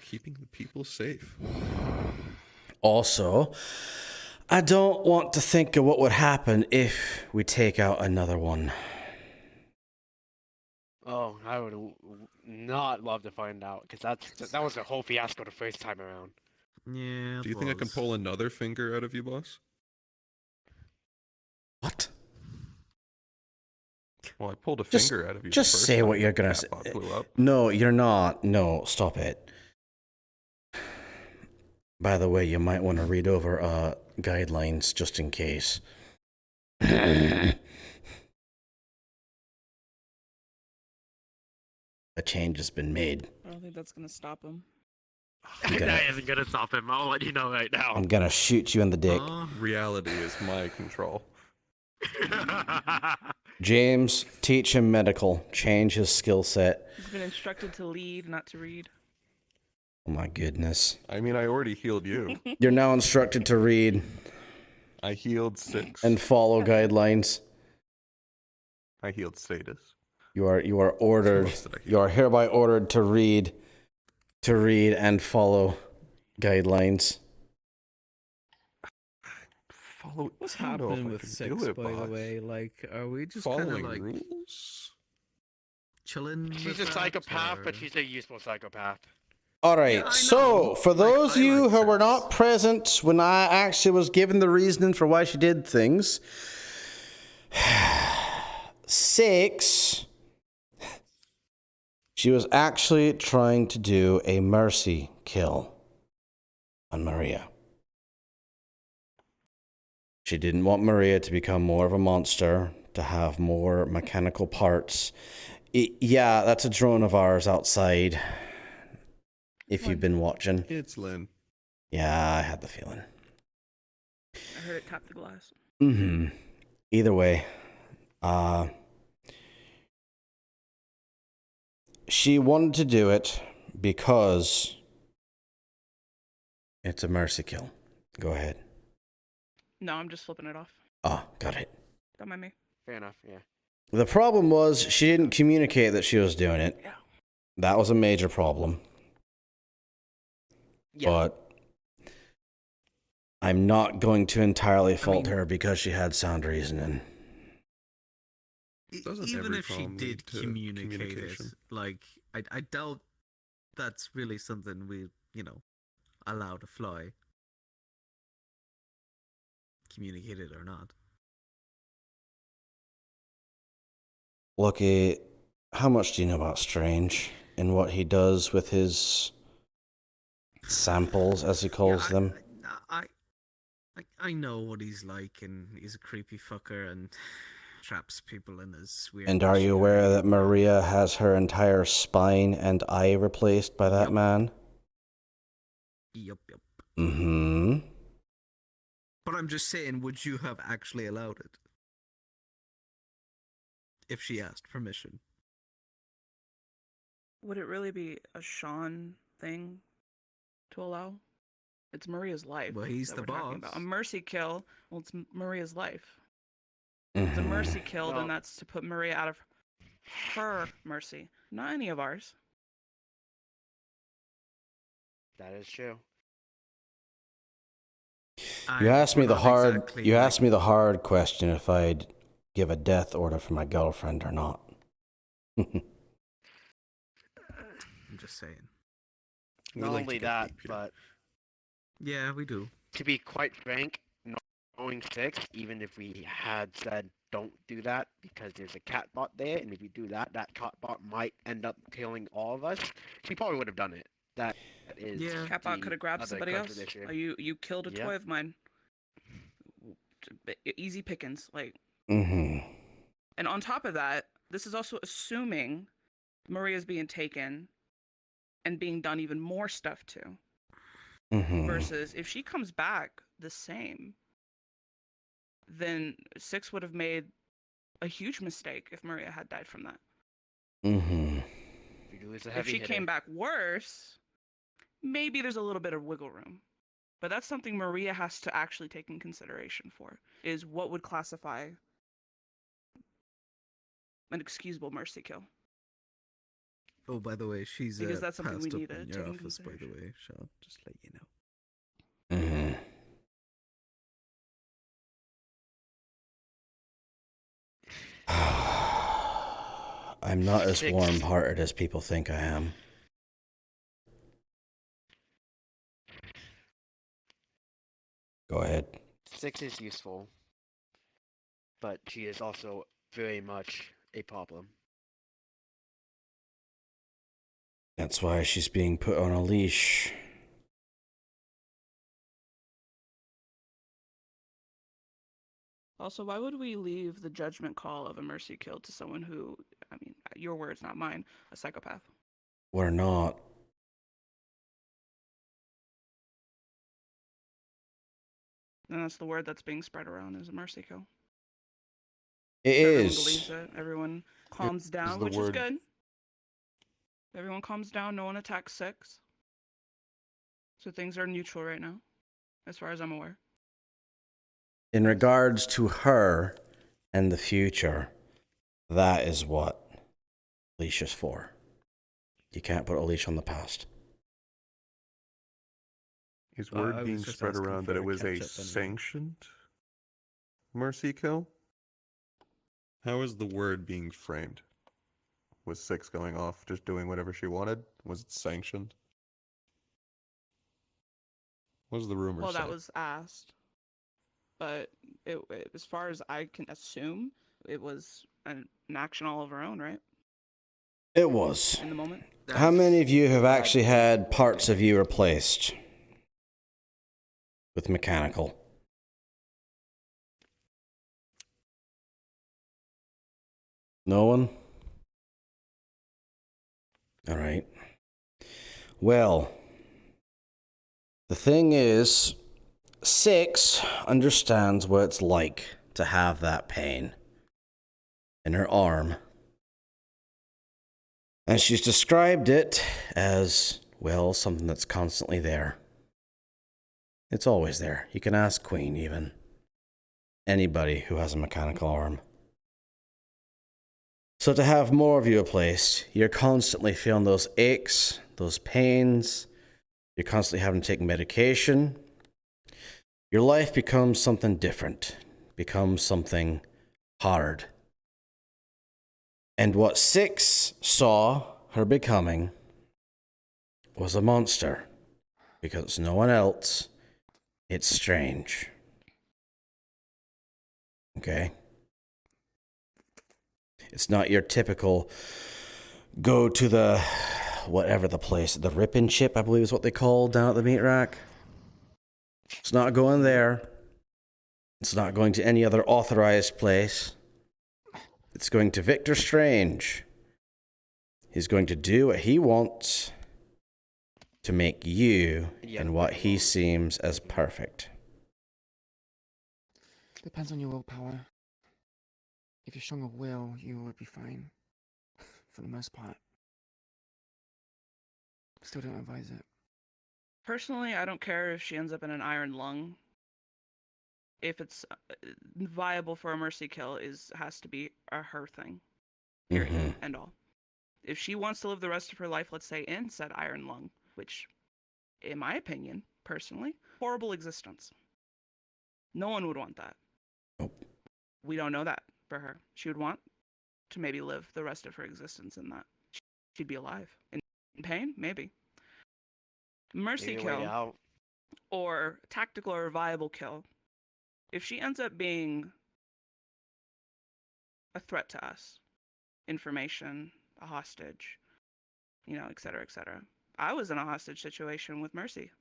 Keeping the people safe. Also, I don't want to think of what would happen if we take out another one. Oh, I would not love to find out because that was a whole fiasco the first time around. Yeah. Do you think I can pull another finger out of you, boss? What? Well, I pulled a Just- finger out of you. Just the first say time what you're the gonna say. Catbot blew up. No, you're not. No, stop it. By the way, you might want to read over guidelines just in case. A change has been made. I don't think that's gonna stop him. That isn't gonna stop him. I'll let you know right now. I'm gonna shoot you in the dick. Reality is my control. James, teach him medical. Change his skill set. He's been instructed to lead, not to read. Oh my goodness. I mean, I already healed you. You're now instructed to read. I healed 6. And follow guidelines. I healed Status. You are ordered. You are hereby ordered to read and follow guidelines. Follow. What's I don't know if happening I with can Six, do it, by the boss. way? Like, are we just kind of Following like rules? chilling? She's with a that, psychopath, or- but she's a useful psychopath. All right, so for those of you who were not present when I actually was given the reasoning for why she did things, 6, she was actually trying to do a mercy kill on Maria. She didn't want Maria to become more of a monster, to have more mechanical parts. Yeah, that's a drone of ours outside. If you've been watching. It's Lynn. Yeah, I had the feeling. I heard it tap the glass. Mm-hmm. Either way, she wanted to do it because it's a mercy kill. Go ahead. No, I'm just flipping it off. Ah, got it. Don't mind me. Fair enough, yeah. The problem was she didn't communicate that she was doing it. Yeah. That was a major problem. Yeah. But I'm not going to entirely fault her because she had sound reasoning. Doesn't Even every if she problem did lead to communicate it, communication? like I doubt that's really something we, allow to fly. Communicated or not. Lucky, how much do you know about Strange and what he does with his samples, as he calls them? I know what he's like, and he's a creepy fucker and traps people in his weird. And are you aware that Maria has her entire spine and eye replaced by that man? Yup. Mm-hmm. But I'm just saying, would you have actually allowed it? If she asked permission. Would it really be a Sean thing to allow? It's Maria's life. Well, he's that the we're talking boss. about. A mercy kill, well, it's Maria's life. If it's a mercy kill, then that's to put Maria out of her mercy, not any of ours. That is true. You asked me we're the not hard. exactly You like- asked me the hard question if I'd give a death order for my girlfriend or not. I'm just saying. Not only that, but Yeah, we do. to be quite frank, knowing 6, even if we had said don't do that because there's a catbot there, and if you do that, that catbot might end up killing all of us, she probably would have done it. That is. Yeah. Catbot the could have grabbed other somebody else. contradiction. You killed a Yeah. toy of mine. Easy pickings, like. Mm-hmm. And on top of that, this is also assuming Maria's being taken and being done even more stuff to. Mm-hmm. Versus if she comes back the same, then 6 would have made a huge mistake if Maria had died from that. Mm-hmm. If she came back worse, maybe there's a little bit of wiggle room. But that's something Maria has to actually take in consideration for, is what would classify an excusable mercy kill. Oh, by the way, she's Because that's something we passed up need to in take your in office, by the consideration. way, Sean. Just let you know. Mm-hmm. I'm not as 6. warm-hearted as people think I am. Go ahead. 6 is useful, but she is also very much a problem. That's why she's being put on a leash. Also, why would we leave the judgment call of a mercy kill to someone who, I mean, your words, not mine, a psychopath? We're not. And that's the word that's being spread around is a mercy kill. It Everyone is. believes it. Everyone calms down, the which is word- good. Everyone calms down. No one attacks 6. So things are neutral right now, as far as I'm aware. In regards to her and the future, that is what leash is for. You can't put a leash on the past. Is I word was being just spread asking around for that a it was a catch-up anyway. sanctioned mercy kill? How is the word being framed? Was 6 going off just doing whatever she wanted? Was it sanctioned? What was the rumor Well, say? that was asked. But as far as I can assume, it was an action all of her own, right? It was. In the moment? How many of you have actually had parts of you replaced with mechanical? No one? All right. Well, the thing is, 6 understands what it's like to have that pain in her arm. And she's described it as, well, something that's constantly there. It's always there. You can ask Queen, even. Anybody who has a mechanical arm. So to have more of you replaced, you're constantly feeling those aches, those pains. You're constantly having to take medication. Your life becomes something different, becomes something hard. And what 6 saw her becoming was a monster. Because it's no one else. It's strange. Okay? It's not your typical go to the, whatever the place, the Rip and Chip, I believe is what they call down at the meat rack. It's not going there. It's not going to any other authorized place. It's going to Victor Strange. He's going to do what he wants to make you and what he seems as perfect. Depends on your willpower. If you're strong of will, you would be fine. For the most part. Still don't advise it. Personally, I don't care if she ends up in an iron lung. If it's viable for a mercy kill, has to be a her thing. Period. End all. If she wants to live the rest of her life, let's say, in said iron lung, which, in my opinion, personally, horrible existence. No one would want that. Nope. We don't know that for her. She would want to maybe live the rest of her existence in that. She'd be alive. In pain? Maybe. Mercy kill or tactical or viable kill. If she ends up being a threat to us, information, a hostage, et cetera, et cetera. I was in a hostage situation with Mercy.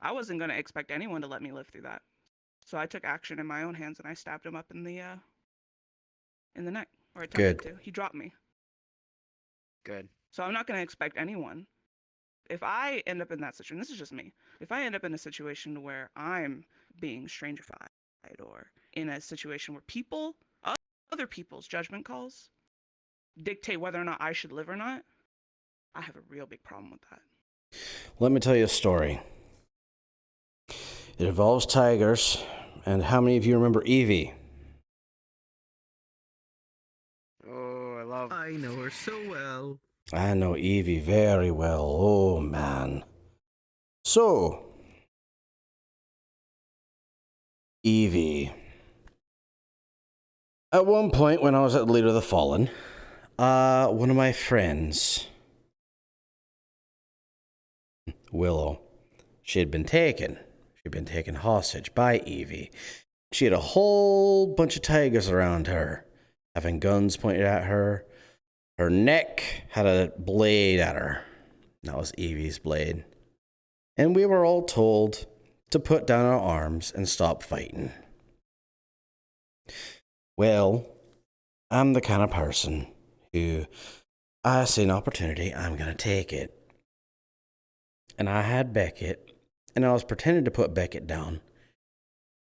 I wasn't going to expect anyone to let me live through that. So I took action in my own hands and I stabbed him up in the neck, or attempted to. He dropped me. Good. So I'm not going to expect anyone if I end up in that situation, this is just me. If I end up in a situation where I'm being strangerfied or in a situation where people, other people's judgment calls dictate whether or not I should live or not, I have a real big problem with that. Let me tell you a story. It involves tigers, and how many of you remember Evie? Oh, I know her so well. I know Evie very well. Oh, man. So, Evie. At one point, when I was at the Leader of the Fallen, one of my friends, Willow, she had been taken. She'd been taken hostage by Evie. She had a whole bunch of tigers around her, having guns pointed at her. Her neck had a blade at her. That was Evie's blade. And we were all told to put down our arms and stop fighting. Well, I'm the kind of person who, I see an opportunity, I'm going to take it. And I had Beckett, and I was pretending to put Beckett down.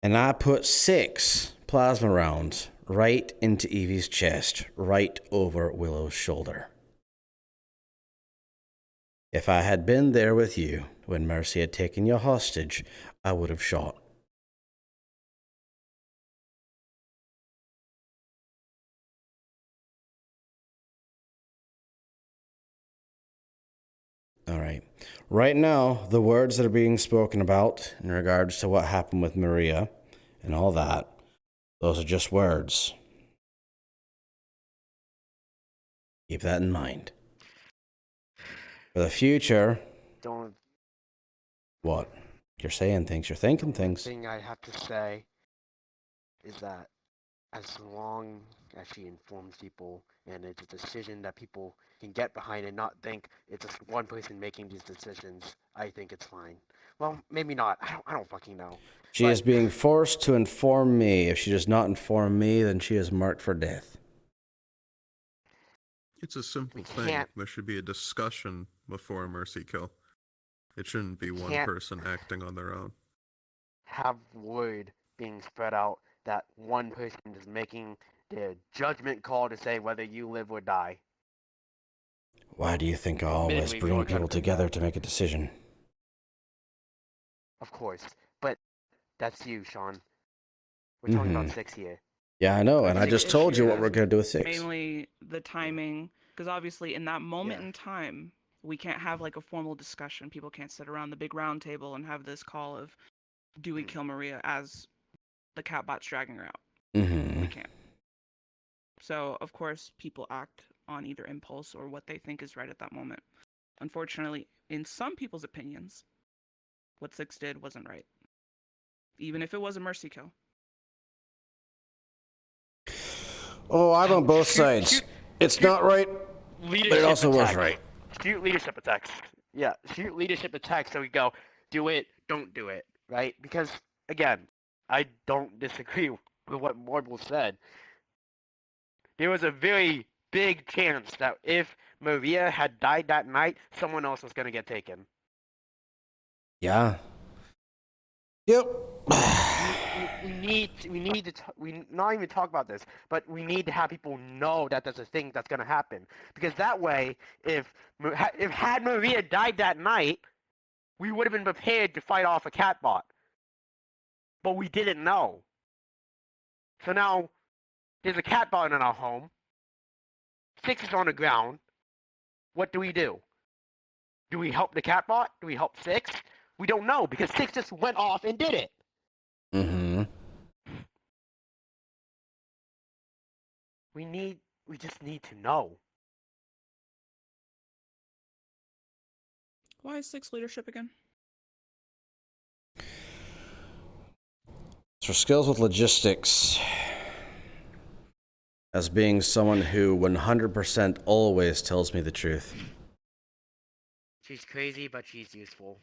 And I put 6 plasma rounds right into Evie's chest, right over Willow's shoulder. If I had been there with you when Mercy had taken you hostage, I would have shot. All right. Right now, the words that are being spoken about in regards to what happened with Maria and all that, those are just words. Keep that in mind. For the future... Don't... What? You're saying things, you're thinking things. The thing I have to say is that as long as she informs people and it's a decision that people can get behind and not think it's just one person making these decisions, I think it's fine. Well, maybe not. I don't fucking know. She is being forced to inform me. If she does not inform me, then she is marked for death. It's a simple thing. There should be a discussion before a mercy kill. It shouldn't be one person acting on their own. Have word being spread out that one person is making their judgment call to say whether you live or die. Why do you think I always bring people together to make a decision? Of course, but that's you, Sean. We're talking about 6 here. Yeah, I know, and I just told you what we're going to do with 6. Mainly the timing, because obviously in that moment in time, we can't have like a formal discussion. People can't sit around the big round table and have this call of, do we kill Maria as the catbot's dragging her out? Mm-hmm. We can't. So, of course, people act on either impulse or what they think is right at that moment. Unfortunately, in some people's opinions, what 6 did wasn't right. Even if it was a mercy kill. Oh, I'm on both sides. It's not right, but it also was right. Shoot leadership attacks. Yeah, shoot leadership attacks so we go, do it, don't do it, right? Because, again, I don't disagree with what Morble said. There was a very big chance that if Maria had died that night, someone else was going to get taken. Yeah. Yep. We not even talk about this, but we need to have people know that there's a thing that's going to happen. Because that way, if had Maria died that night, we would have been prepared to fight off a catbot. But we didn't know. So now, there's a catbot in our home. 6 is on the ground. What do? Do we help the catbot? Do we help 6? We don't know, because 6 just went off and did it. Mm-hmm. We just need to know. Why is 6 leadership again? It's for skills with logistics. As being someone who 100% always tells me the truth. She's crazy, but she's useful.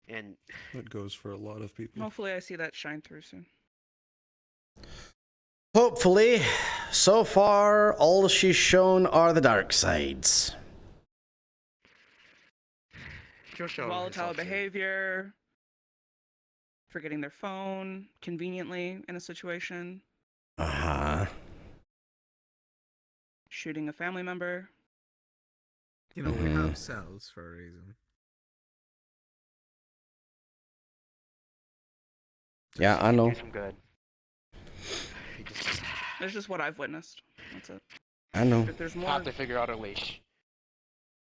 And that goes for a lot of people. Hopefully I see that shine through soon. Hopefully. So far, all she's shown are the dark sides. She'll show volatile herself soon. behavior, forgetting their phone conveniently in a situation, shooting a family member. You know, we have cells for a reason. Yeah, I know. Do some good. That's just what I've witnessed. That's it. I know. If there's more, Have to figure out a leash,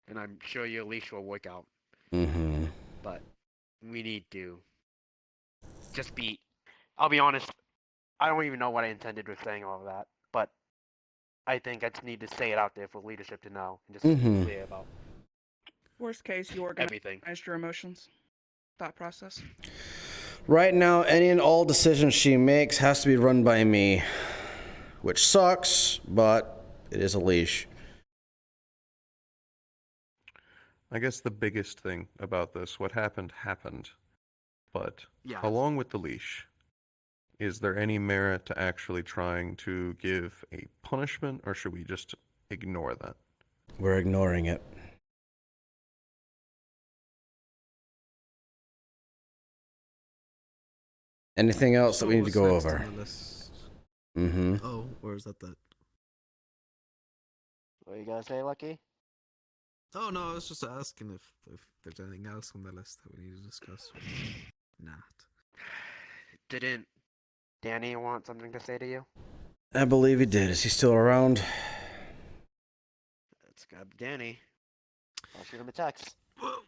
and I'm sure your leash will work out. Mm-hmm. But we need to just be. I'll be honest. I don't even know what I intended with saying all of that, but I think I just need to say it out there for leadership to know and just be clear about worst case, you organize everything. your emotions, thought process. Right now, any and all decisions she makes has to be run by me, which sucks, but it is a leash. I guess the biggest thing about this, what happened, but Yeah. along with the leash, is there any merit to actually trying to give a punishment, or should we just ignore that? We're ignoring it. Anything else that we need to go what's next over? on the list? Mm-hmm. Oh, or is that that? What you gotta say, Lucky? Oh no, I was just asking if there's anything else on the list that we need to discuss. Not. Didn't Danny want something to say to you? I believe he did. Is he still around? Let's grab Danny. I'll shoot him a text. Well,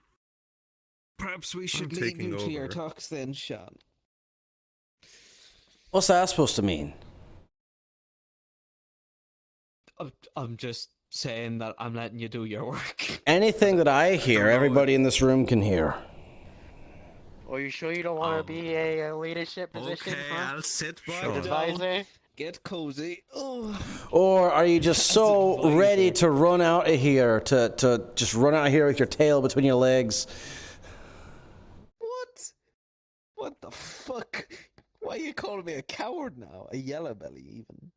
perhaps we should I'm leave taking you to your over. talks then, Sean. What's that supposed to mean? I'm just saying that I'm letting you do your work. Anything that I hear, everybody in this room can hear. Are you sure you don't want to be a leadership position? Okay, huh? I'll sit back An advisor? Get cozy. Oh. Or are you just so ready to run out of here, to just run out of here with your tail between your legs? What? What the fuck? Why are you calling me a coward now? A yellow belly, even.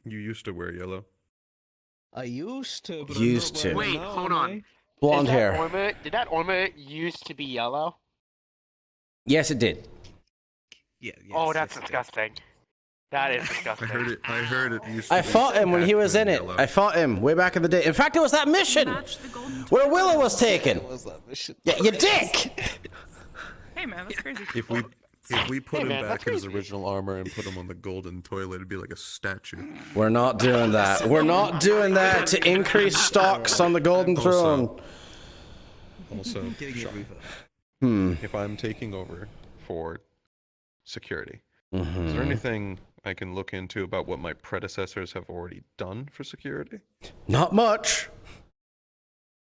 You used to wear yellow. I used to, but Used to. Wait, hold on. Blonde Is that hair. Armor, did that armor used to be yellow? Yes, it did. Yeah. Oh, that's disgusting. That is disgusting. I heard it used to I be fought him when he was in it. yellow. I fought him way back in the day. In fact, it was that mission where Willow was taken. Yeah, you dick! Hey man, that's crazy. If we put Hey, him man, back that's in his crazy. original armor and put him on the golden toilet, it'd be like a statue. We're not doing that. We're not doing that to increase stocks on the Golden Throne. Also, Sean, Hmm. if I'm taking over for security, is Mhm. there anything I can look into about what my predecessors have already done for security? Not much.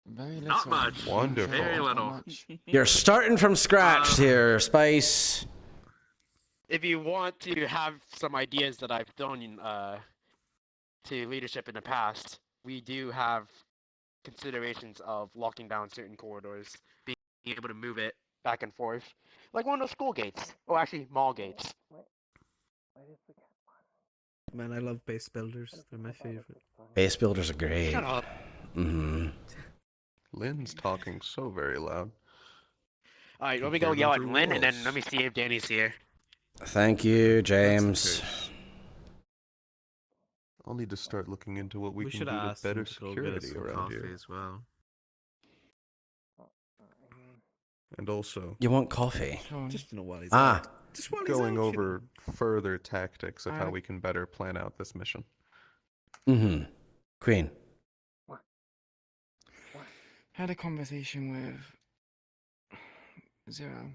Very little. Not much. Wonderful. Very little. You're starting from scratch here, Spice. If you want to have some ideas that I've thrown to leadership in the past, we do have considerations of locking down certain corridors, being able to move it back and forth, like one of those school gates, or actually mall gates. Man, I love base builders. They're my favorite. Base builders are great. Shut up. Mm-hmm. Lynn's talking so very loud. All right, let me go Compared yell at to Lynn, and then walls. let me see if Danny's here. Thank you, James. I'll need to start looking into what we can should do to ask better them to go get us security some around coffee here. as well. And also, You want coffee? Just to know what he's Ah. at. Just while he's going out, you over further tactics of how I- we can better plan out this mission. Mm-hmm. Queen. Had a conversation with Zero.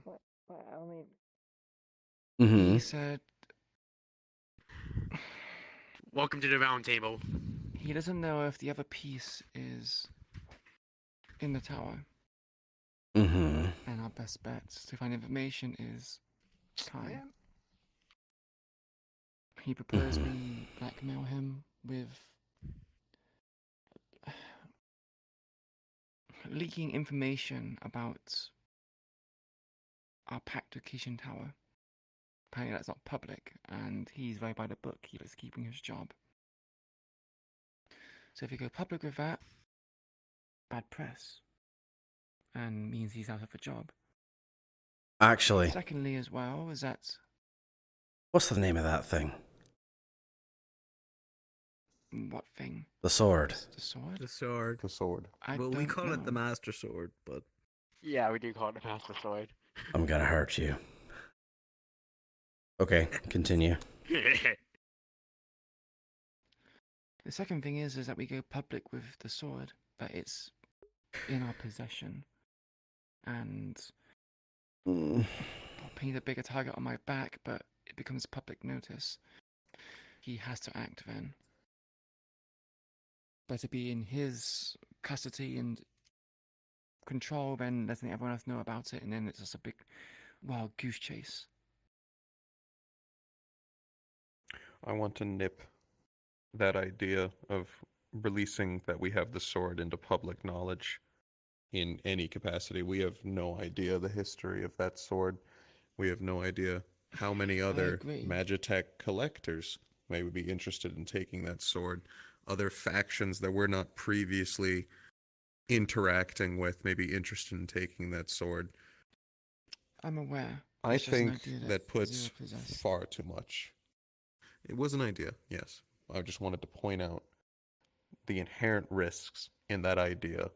Mm-hmm. He said Welcome to the round table. he doesn't know if the other piece is in the tower. Mm-hmm. And our best bets to find information is Kai. He proposed we blackmail him with leaking information about our pact with Kishin Tower. Apparently that's not public, and he's very by the book. He was keeping his job. So if you go public with that, bad press. and means he's out of a job. Actually, Secondly, as well, is that what's the name of that thing? what thing? The sword. The sword? The sword. The sword. Well, we don't call it the know. Master Sword, but Yeah, we do call it the Master Sword. I'm gonna hurt you. Okay, continue. The second thing is that we go public with the sword, that it's in our possession, and I'll paint a bigger target on my back, but it becomes public notice. He has to act then. Better be in his custody and control than letting everyone else know about it, and then it's just a big wild goose chase. I want to nip that idea of releasing that we have the sword into public knowledge in any capacity. We have no idea the history of that sword. We have no idea how many other agree. Magitech collectors may be interested in taking that sword. Other factions that we're not previously interacting with may be interested in taking that sword. I'm aware. I It's just an think idea that puts Zero possessed. far too much. It was an idea, yes. I just wanted to point out the inherent risks in that idea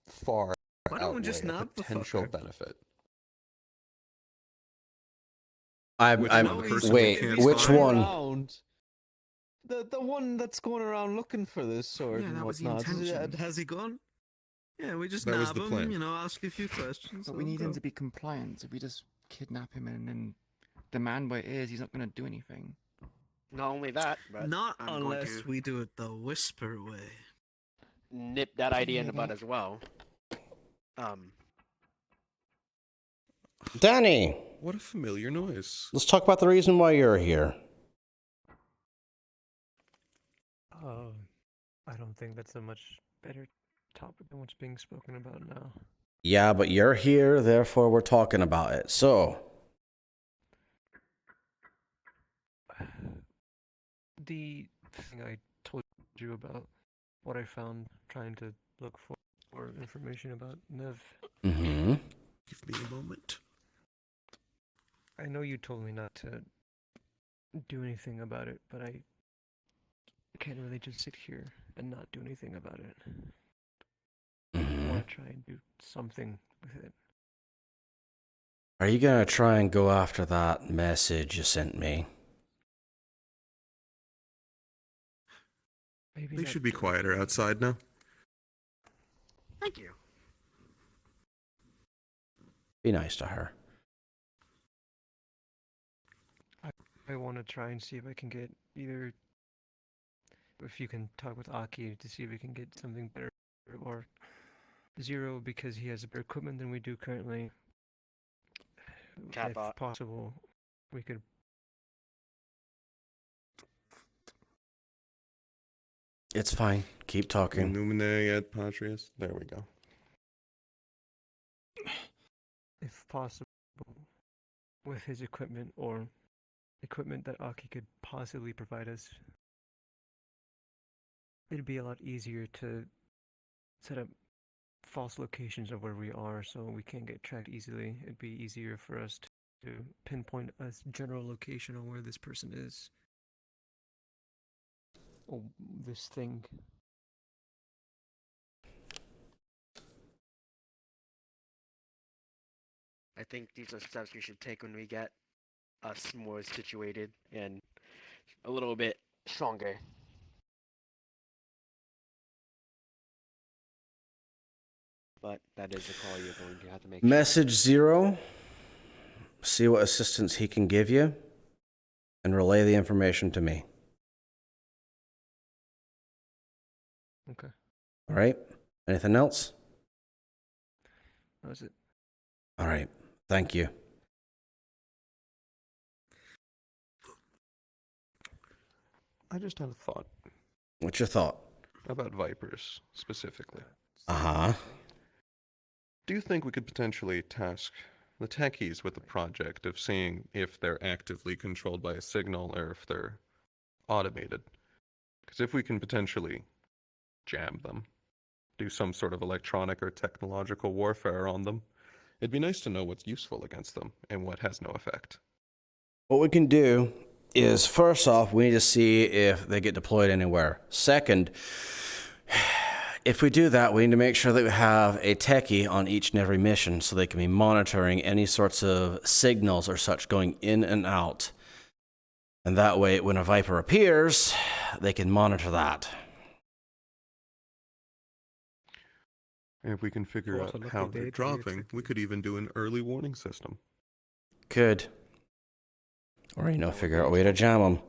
far why don't we outweigh just a nab the potential fucker? benefit. I'm wait, which one? Around. The one that's going around looking for this sword Yeah, and that was the whatnot. intention. Has he gone? Yeah, we just That was nab the him, plan. you know, ask a few questions. But let we need him go. to be compliant. If we just kidnap him and then demand where it is, he's not going to do anything. Not only that, but Not I'm going unless to we do it the whisper way. nip that idea in the Yeah, bud that- as well. Danny, What a familiar noise. let's talk about the reason why you're here. I don't think that's a much better topic than what's being spoken about now. Yeah, but you're here, therefore we're talking about it. So, The thing I told you about, what I found trying to look for information about Nev. Give me a moment. I know you told me not to do anything about it, but I can't really just sit here and not do anything about it. I want to try and do something with it. are you gonna try and go after that message you sent me? Maybe They not should be directly. quieter outside now. Thank you. Be nice to her. I want to try and see if I can get either, if you can talk with Aki to see if we can get something better, or Zero because he has better equipment than we do currently. Chatbot. If possible, we could. It's fine. Keep talking. Illumine et Patrias. There we go. If possible, with his equipment or equipment that Aki could possibly provide us, it'd be a lot easier to set up false locations of where we are so we can't get tracked easily. It'd be easier for us to pinpoint a general location on where this person is. Or this thing. I think these are steps we should take when we get us more situated and a little bit stronger. But that is a call you're going to have to make. Message Zero. See what assistance he can give you, and relay the information to me. Okay. All right? Anything else? That was it. All right. Thank you. I just had a thought What's your thought? about Vipers specifically. Uh-huh. Do you think we could potentially task the techies with the project of seeing if they're actively controlled by a signal or if they're automated? Because if we can potentially jam them, do some sort of electronic or technological warfare on them. It'd be nice to know what's useful against them and what has no effect. What we can do is, first off, we need to see if they get deployed anywhere. Second, if we do that, we need to make sure that we have a techie on each and every mission so they can be monitoring any sorts of signals or such going in and out. And that way, when a Viper appears, they can monitor that. And if we can figure out how they're dropping, we could even do an early warning system. Could. Or, figure out a way to jam them.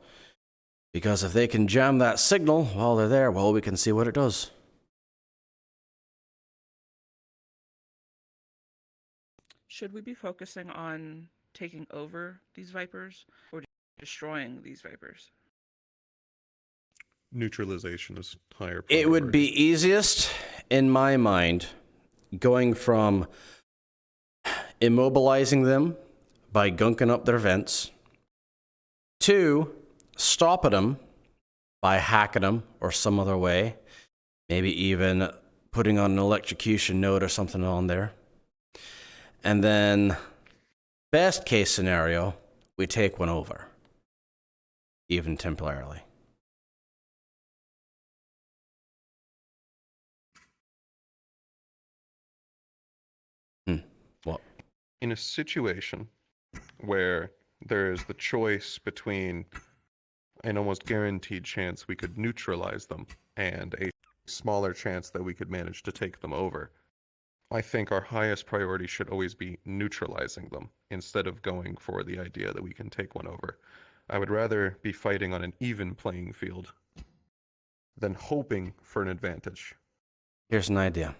Because if they can jam that signal while they're there, well, we can see what it does. Should we be focusing on taking over these Vipers or destroying these Vipers? Neutralization is higher. It would be easiest, in my mind, going from immobilizing them by gunking up their vents, to stopping them by hacking them or some other way, maybe even putting on an electrocution node or something on there. And then, best case scenario, we take one over, even temporarily. What? In a situation where there is the choice between an almost guaranteed chance we could neutralize them and a smaller chance that we could manage to take them over, I think our highest priority should always be neutralizing them instead of going for the idea that we can take one over. I would rather be fighting on an even playing field than hoping for an advantage. Here's an idea.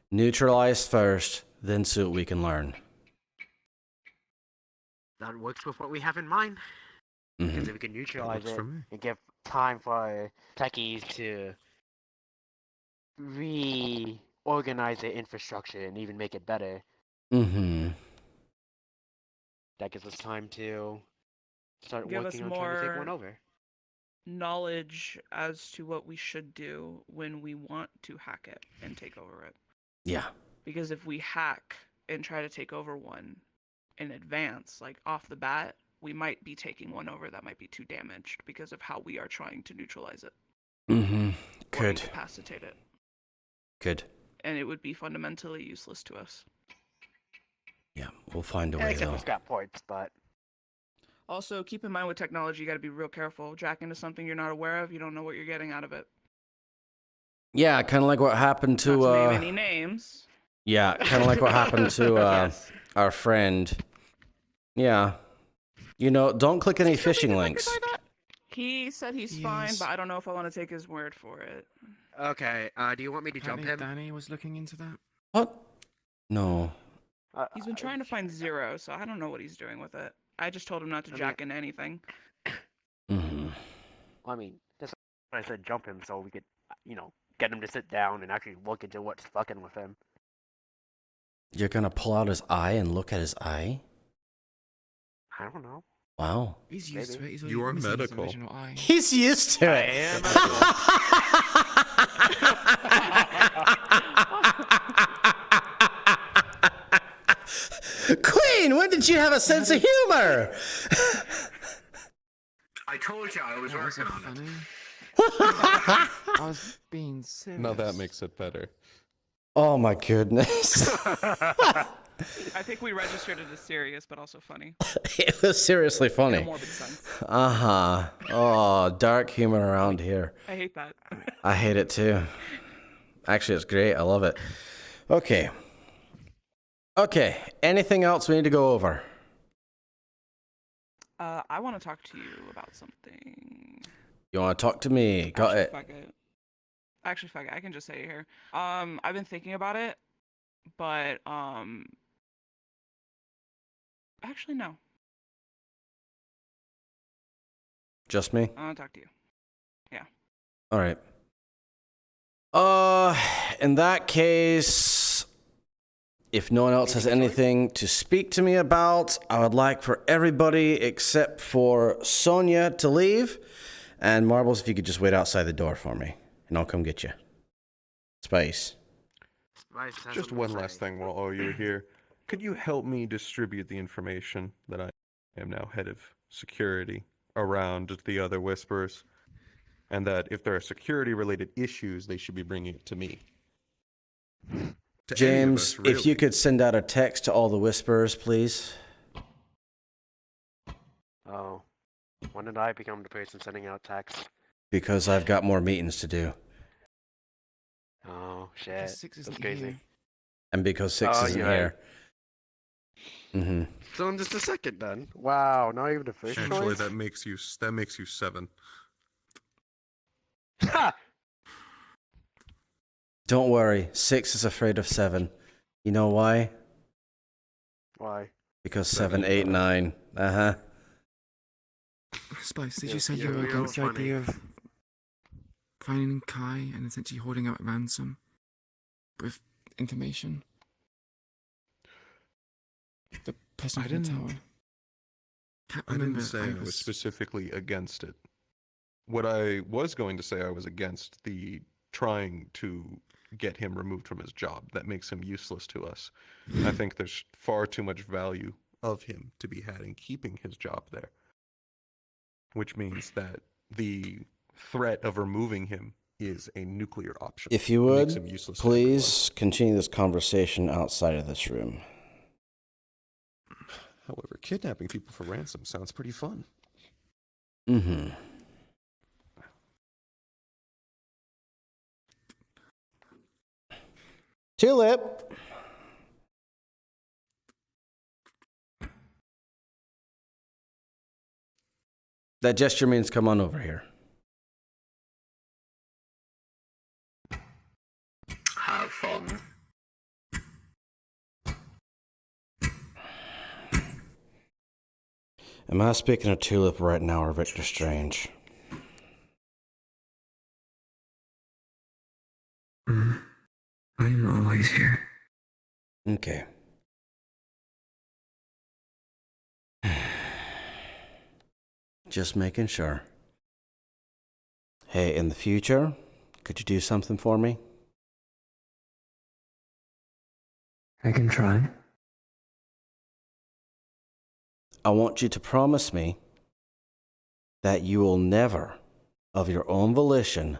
Neutralize first, then see what we can learn. That works with what we have in mind. Because if we can neutralize it and give time for techies to reorganize their infrastructure and even make it better, that gives us time to start Give us working on trying to take one more over. knowledge as to what we should do when we want to hack it and take over it. Yeah. Because if we hack and try to take over one in advance, like off the bat, we might be taking one over that might be too damaged because of how we are trying to neutralize it. Or Good. incapacitate it. Good. And it would be fundamentally useless to us. Yeah, we'll find a way Except though. with scrap points, but Also, keep in mind with technology, you got to be real careful. Jack into something you're not aware of, you don't know what you're getting out of it. Yeah, kind of like what happened to Not to name any names. Yeah, kind of like what happened to Yes. our friend. Yeah. Don't click any phishing links. He said he's fine, but I don't know if I want to take his word for it. Okay, do you want me to jump him? Danny was looking into that. What? No. He's been trying to find Zero, so I don't know what he's doing with it. I just told him not to jack into anything. I mean, that's why I said jump him so we could, get him to sit down and actually look into what's fucking with him. You're gonna pull out his eye and look at his eye? I don't know. Wow. He's used to it. He's You are missing his medical. original eye. He's used to it. Queen, when did you have a sense of humor? I told you I was working on it. I was being serious. Now that makes it better. Oh my goodness. I think we registered it as serious, but also funny. It was seriously In a funny. morbid sense. Oh, dark humor around here. I hate that. I hate it too. Actually, it's great. I love it. Okay. Anything else we need to go over? I want to talk to you about something. You want to talk to me? Got it. Actually, fuck it. I can just say it here. I've been thinking about it, but actually no. Just me? I want to talk to you. Yeah. All right. In that case, if no one else has anything to speak to me about, I would like for everybody except for Sonia to leave. And Marbles, if you could just wait outside the door for me, and I'll come get you. Space. Vice has Just something one to last say. thing while you're here. Could you help me distribute the information that I am now head of security around the other Whisperers? And that if there are security-related issues, they should be bringing it to me. To any of us, James, if you really. could send out a text to all the Whisperers, please. Oh. When did I become the person sending out texts? Because I've got more meetings to do. Oh, shit. Because Six That's isn't crazy. here. And because Six Oh, isn't you're right. here. Mm-hmm. So in just a second then. Wow, not even the first Actually, choice? that makes you 7. Ha! Don't worry, 6 is afraid of 7. You know why? Why? Because 7, 7, 8, 9. Uh-huh. Spice, did Yeah, you say you're you were real against the funny. idea of finding Kai and essentially holding out ransom with information? The person I from the didn't- tower. Can't I remember. didn't say I was specifically against it. What I was going to say, I was against the trying to get him removed from his job. That makes him useless to us. I think there's far too much value of him to be had in keeping his job there. Which means that the threat of removing him is a nuclear option. If you It makes would, him useless to everyone. please continue this conversation outside of this room. However, kidnapping people for ransom sounds pretty fun. Mm-hmm. Tulip! That gesture means come on over here. Have fun. Am I speaking of Tulip right now or Victor Strange? I'm always here. Okay. Just making sure. Hey, in the future, could you do something for me? I can try. I want you to promise me that you will never, of your own volition,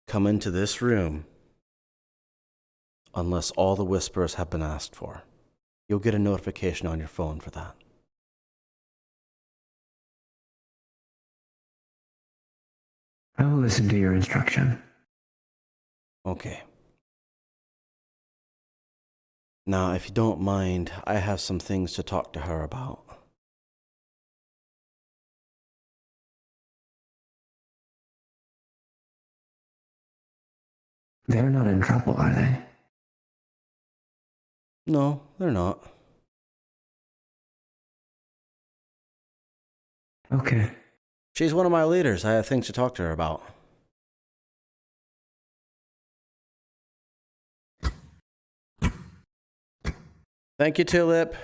come into this room unless all the Whisperers have been asked for. You'll get a notification on your phone for that. I will listen to your instruction. Okay. Now, if you don't mind, I have some things to talk to her about. They're not in trouble, are they? No, they're not. Okay. She's one of my leaders. I have things to talk to her about. Thank you, Tulip.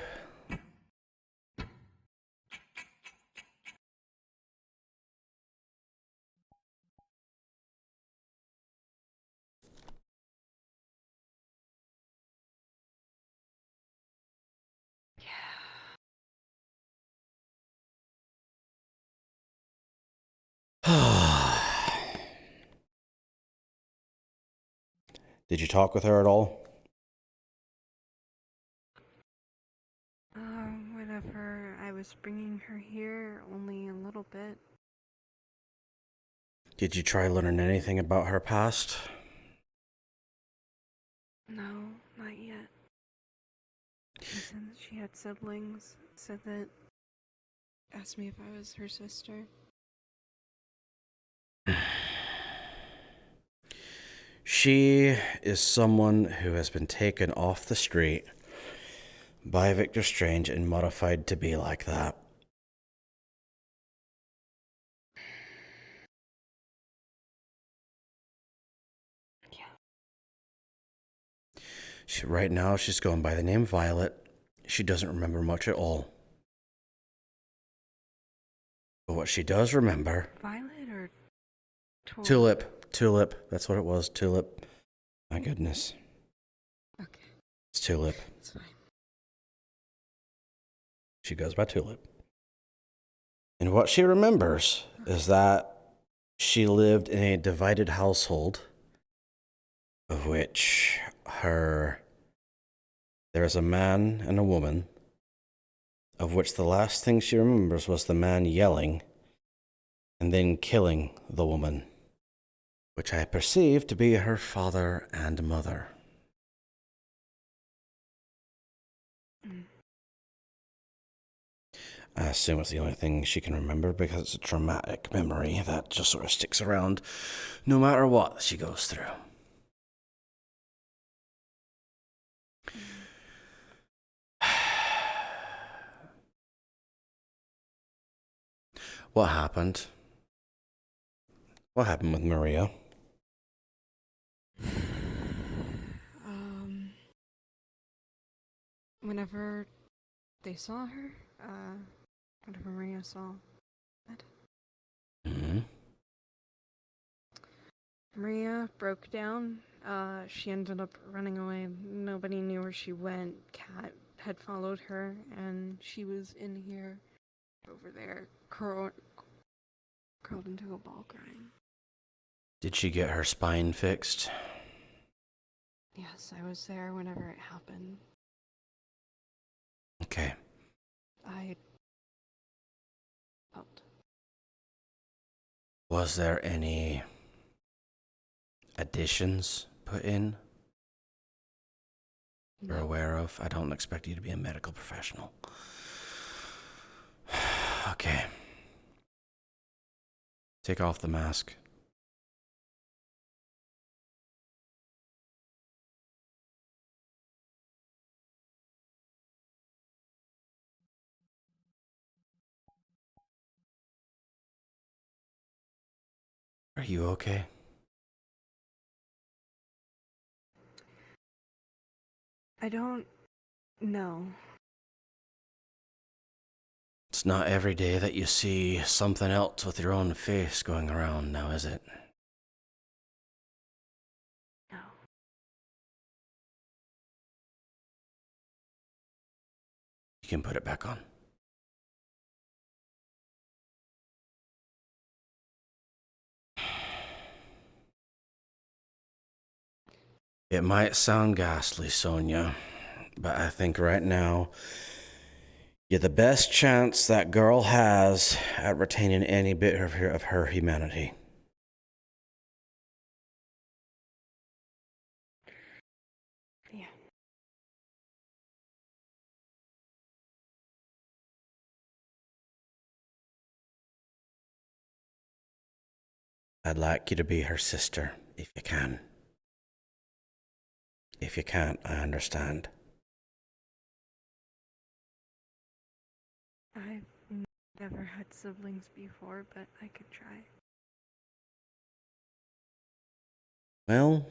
Did you talk with her at all? Whenever I was bringing her here, only a little bit. Did you try learning anything about her past? No, not yet. She said that she had siblings. Said that. Asked me if I was her sister. She is someone who has been taken off the street by Victor Strange and modified to be like that. Right now, she's going by the name Violet. She doesn't remember much at all. But what she does remember... Violet or Tulip. Tulip. That's what it was. Tulip. My goodness. It's Tulip. It's fine. She goes by Tulip. And what she remembers is that she lived in a divided household, of which there's a man and a woman, of which the last thing she remembers was the man yelling and then killing the woman, which I perceive to be her father and mother. I assume it's the only thing she can remember because it's a traumatic memory that just sort of sticks around no matter what she goes through. What happened? What happened with Maria? Whenever they saw her, whenever Maria saw it, Mm-hmm. Maria broke down. She ended up running away. Nobody knew where she went. Cat had followed her, and she was in here, over there, curled into a ball crying. Did she get her spine fixed? Yes, I was there whenever it happened. Okay. I helped. Was there any additions put in? You're aware of? I don't expect you to be a medical professional. Okay. Take off the mask. Are you okay? I don't know. It's not every day that you see something else with your own face going around now, is it? No. You can put it back on. It might sound ghastly, Sonia, but I think right now you're the best chance that girl has at retaining any bit of her humanity. Yeah. I'd like you to be her sister, if you can. If you can't, I understand. I've never had siblings before, but I could try. Well,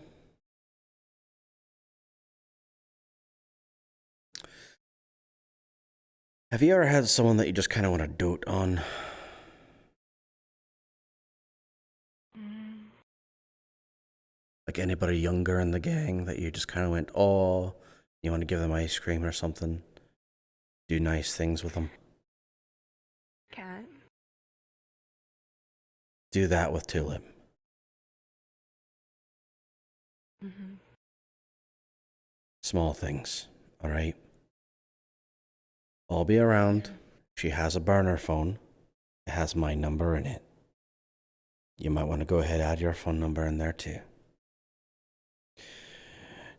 have you ever had someone that you just kind of want to dote on? Like anybody younger in the gang that you just kind of went, oh, you want to give them ice cream or something? Do nice things with them? Cat? Do that with Tulip. Mm-hmm. Small things, alright? I'll be around. She has a burner phone. It has my number in it. You might want to go ahead and add your phone number in there too.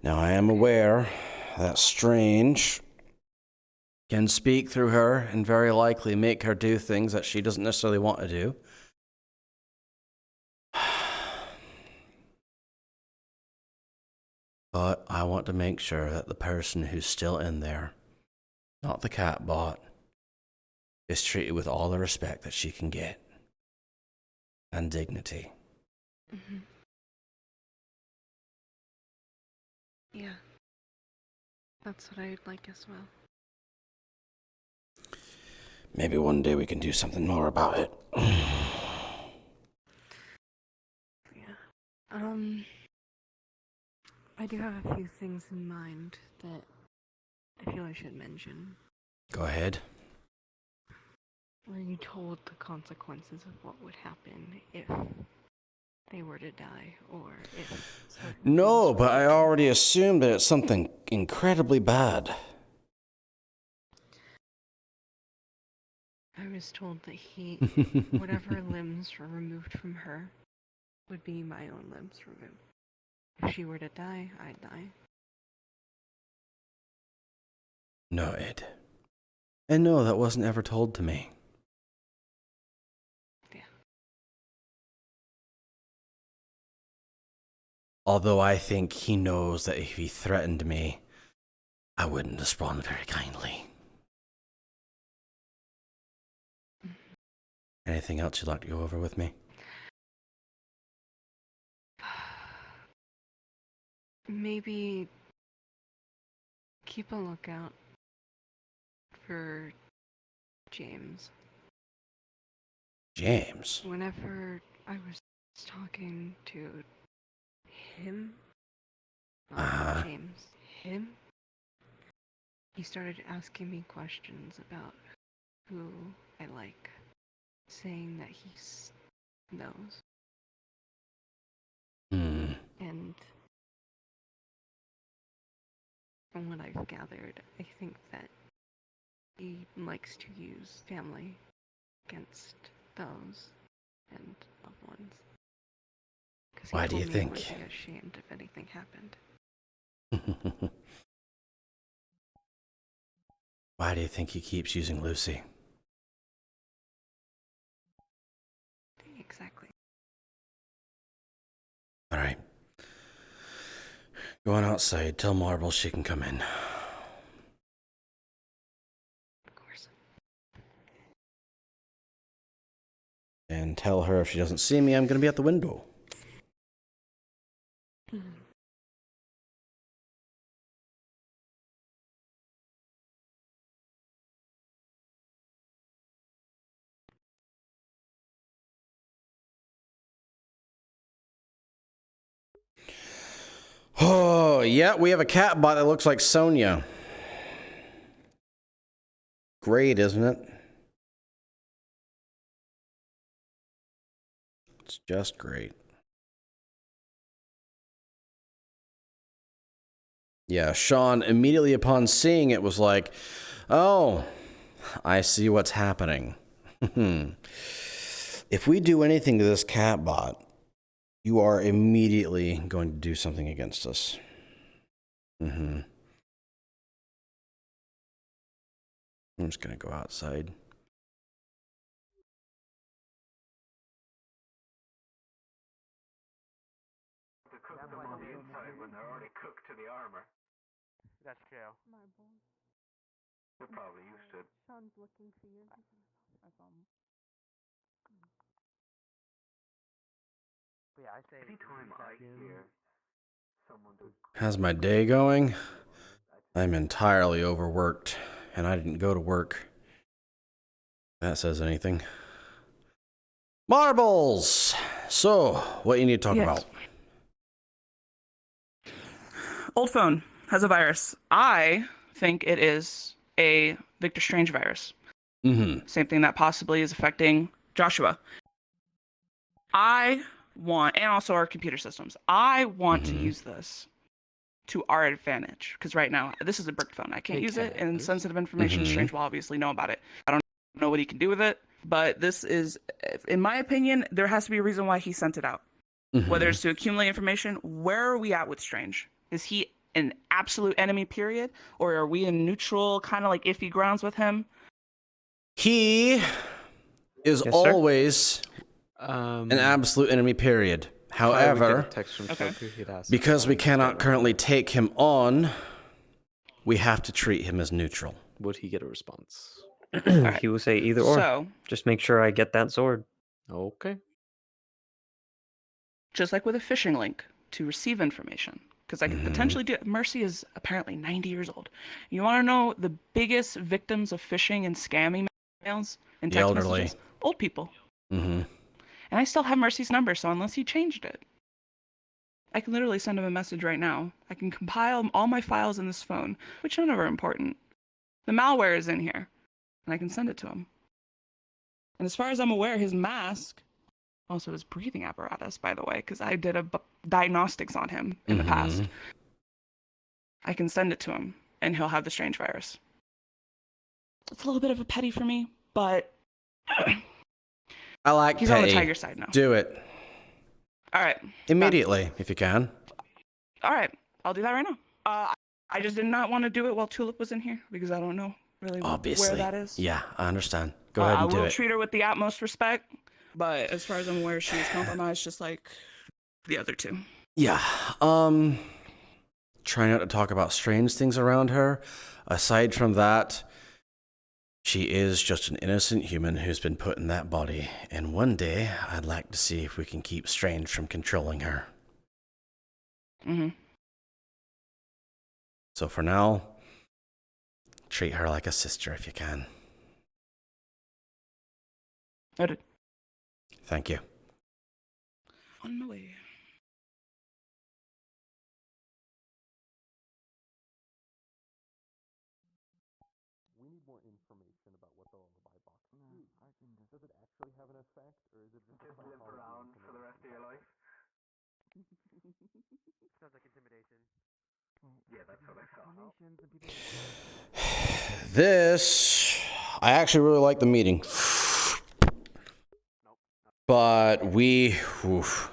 Now, I am aware that Strange can speak through her and very likely make her do things that she doesn't necessarily want to do. But I want to make sure that the person who's still in there, not the cat bot, is treated with all the respect that she can get. And dignity. Mm-hmm. Yeah. That's what I'd like as well. Maybe one day we can do something more about it. Yeah. I do have a few things in mind that I feel I should mention. Go ahead. Were you told the consequences of what would happen if they were to die, or if... No, but I already assumed that it's something incredibly bad. I was told that whatever limbs were removed from her would be my own limbs removed. If she were to die, I'd die. No, Ed. And no, that wasn't ever told to me. Yeah. Although I think he knows that if he threatened me, I wouldn't respond very kindly. Anything else you'd like to go over with me? Maybe keep a lookout for James. James? Whenever I was talking to him, James, him, he started asking me questions about who I like, saying that he knows. And from what I've gathered, I think that he likes to use family against those and loved ones. Why do you think? He would be ashamed if anything happened. Why do you think he keeps using Lucy? Exactly. All right. Go on outside. Tell Marble she can come in. Of course. And tell her if she doesn't see me, I'm going to be at the window. Oh, yeah, we have a cat bot that looks like Sonia. Great, isn't it? It's just great. Yeah, Sean, immediately upon seeing it, was like, oh, I see what's happening. If we do anything to this cat bot, you are immediately going to do something against us. I'm just going to go outside. To cook them on the inside when they're already cooked to the armor. That's true. They're probably used to it. Sean's looking for you. Yeah, I say anytime I hear someone do. How's my day going? I'm entirely overworked, and I didn't go to work. That says anything. Marbles! So, what you need to talk about? Old phone has a virus. I think it is a Victor Strange virus. Same thing that possibly is affecting Joshua. I want, and also our computer systems, I want to use this to our advantage. Because right now, this is a brick phone. I can't use it, and sensitive information, Strange will obviously know about it. I don't know what he can do with it, but this is, in my opinion, there has to be a reason why he sent it out. Whether it's to accumulate information, where are we at with Strange? Is he an absolute enemy, period? Or are we in neutral, kind of like iffy grounds with him? He is always an absolute enemy, period. However, because we cannot currently take him on, we have to treat him as neutral. Would he get a response? He will say either or. So- Just make sure I get that sword. Okay. Just like with a phishing link to receive information. Because I could potentially do it. Mercy is apparently 90 years old. You want to know the biggest victims of phishing and scamming emails and The text elderly. messages? Old people. And I still have Mercy's number, so unless he changed it, I can literally send him a message right now. I can compile all my files in this phone, which none of are important. The malware is in here, and I can send it to him. And as far as I'm aware, his mask, also his breathing apparatus, by the way, because I did a diagnostics on him in the past. I can send it to him, and he'll have the strange virus. It's a little bit of a petty for me, but I like he's petty. on the tiger side now. Do it. All right. Immediately, if you can. All right. I'll do that right now. I just did not want to do it while Tulip was in here because I don't know really Obviously. where that is. Yeah, I understand. Go ahead and do I will it. treat her with the utmost respect, but as far as I'm aware, she's compromised just like the other two. Yeah. Try not to talk about strange things around her. Aside from that, she is just an innocent human who's been put in that body. And one day, I'd like to see if we can keep Strange from controlling her. So for now, treat her like a sister if you can. Noted. Thank you. On my way. We need more information about what the lullaby box is. Does it actually have an effect, or is it just live around for the rest of your life? Sounds like intimidation. Yeah, that's what I thought. This, I actually really like the meeting. But we, oof.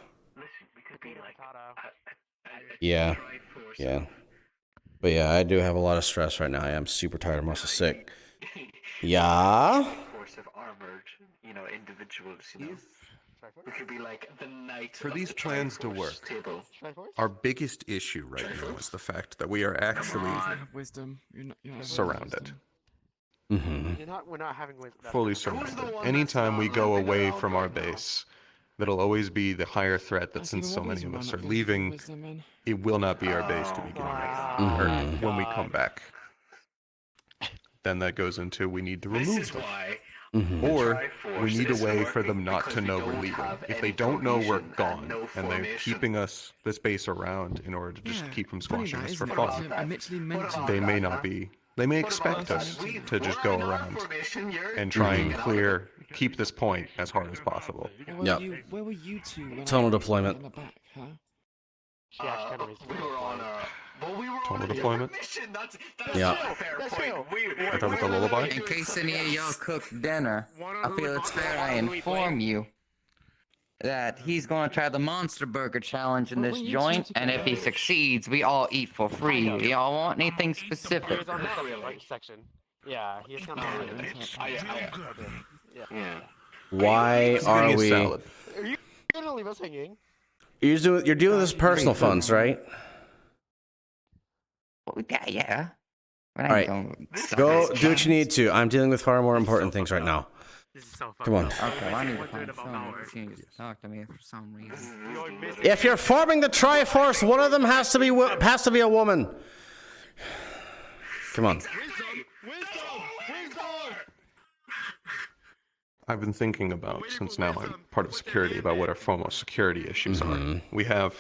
Yeah. But yeah, I do have a lot of stress right now. I am super tired. I'm also sick. Yeah. Force of armored, individuals, We could be like the knight. For of these the plans to Triforce work, table. our biggest issue right now is the fact that we are actually Wisdom. You're not surrounded. We're not having wisdom. Fully surrounded. Anytime we go away from our base, that'll always be the higher threat that since so many of us are leaving, it will not be our base to begin with. Or when we come back. Then that goes into we need to remove them. Or we need a way for them not to know we're leaving. If they don't know we're gone, and they're keeping this base around in order to just keep from squashing us for fun, they may not be. They may expect us to just go around and try and keep this point as hard as possible. Where were you two? Tunnel deployment. We were on Tunnel deployment? Yeah. Are talking about the lullaby? In case any of y'all cook dinner, I feel it's fair I inform you that he's going to try the Monster Burger Challenge in this joint, and if he succeeds, we all eat for free. Y'all want anything specific? He was on the right section. Yeah, he's kind of. Yeah. Why are we... Are you gonna leave us hanging? You're doing this personal funds, right? Yeah. All right, go do what you need to. I'm dealing with far more important things right now. Come on. Okay, I need to find someone who seems to talk to me for some reason. If you're forming the Triforce, one of them has to be a woman. Come on. I've been thinking about, since now I'm part of security, about what our foremost security issues are. We have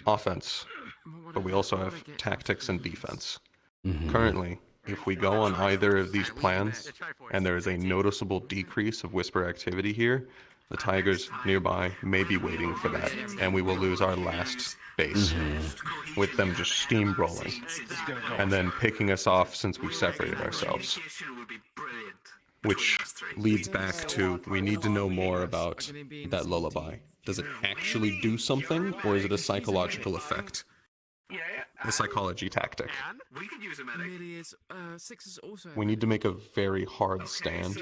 offense, but we also have tactics and defense. Currently, if we go on either of these plans, and there is a noticeable decrease of Whisper activity here, the Tigers nearby may be waiting for that, and we will lose our last base, with them just steamrolling, and then picking us off since we've separated ourselves. Which leads back to, we need to know more about that lullaby. Does it actually do something, or is it a psychological effect? A psychology tactic. We could use a medic. We need to make a very hard stand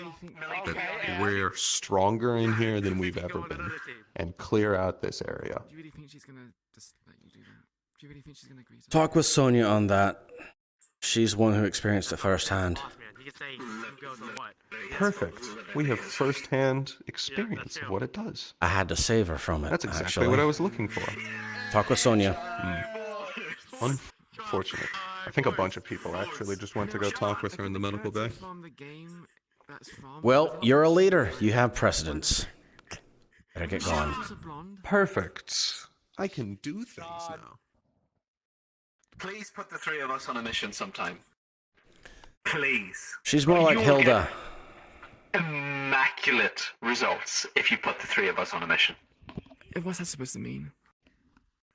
that we're stronger in here than we've ever been, and clear out this area. Do you really think she's gonna just let you do that? Do you really think she's gonna agree to Talk with Sonia on that. She's one who experienced it firsthand. Perfect. We have first-hand experience of what it does. I had to save her from it. That's exactly actually. what I was looking for. Talk with Sonia. Unfortunate. I think a bunch of people actually just went to go talk with her in the medical bay. Well, you're a leader. You have precedence. Better get going. Perfect. I can do things now. Please put the three of us on a mission sometime. Please. She's more like You will Hilda. get immaculate results if you put the three of us on a mission. What's that supposed to mean?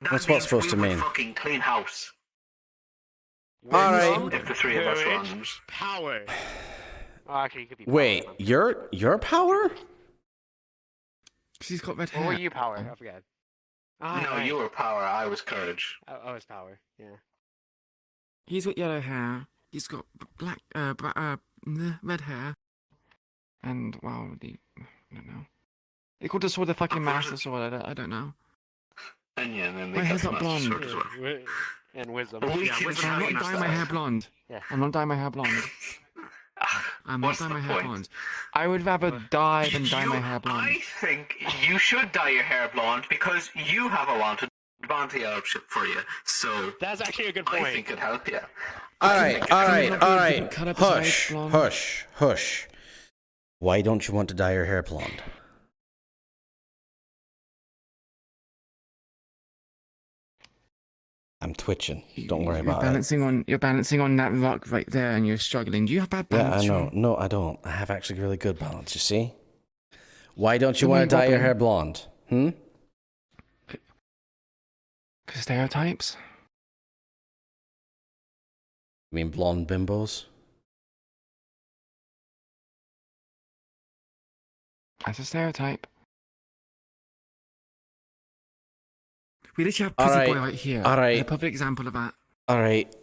What's what supposed to We would mean? fucking clean house. Alright. If the three of us were on them. Power. Oh, actually, you could be. Wait, your power? She's got red hair. What were you, Power? I forget. No, you were power, I was courage. I was Power, yeah. He's got yellow hair. He's got red hair. And, wow, I don't know. They called the sword the fucking master sword, I don't know. And yeah, and then My they hair's got not the master blonde. sword as well. And wisdom. But we Yeah, can wisdom. I'm train not dyeing my ourselves. hair blonde. Yeah. I'm not dyeing my hair blonde. I'm not What's dyeing the my hair point? blonde. I would rather dye than dye my hair blonde. I think you should dye your hair blonde because you have a wanted bounty outfit for you. So that's actually a good point. I think it'd help you. Alright. Hush. Why don't you want to dye your hair blonde? I'm twitching. Don't worry about it. You're balancing on that rock right there, and you're struggling. Do you have bad Yeah, balance? I know. Sean? No, I don't. I have actually really good balance, you see? Why don't you Then want why to dye your wobbling? hair blonde? Hmm? Stereotypes. You mean blonde bimbos? That's a stereotype. We literally have Pussy Boy right here. Alright. As a perfect example of that. Alright.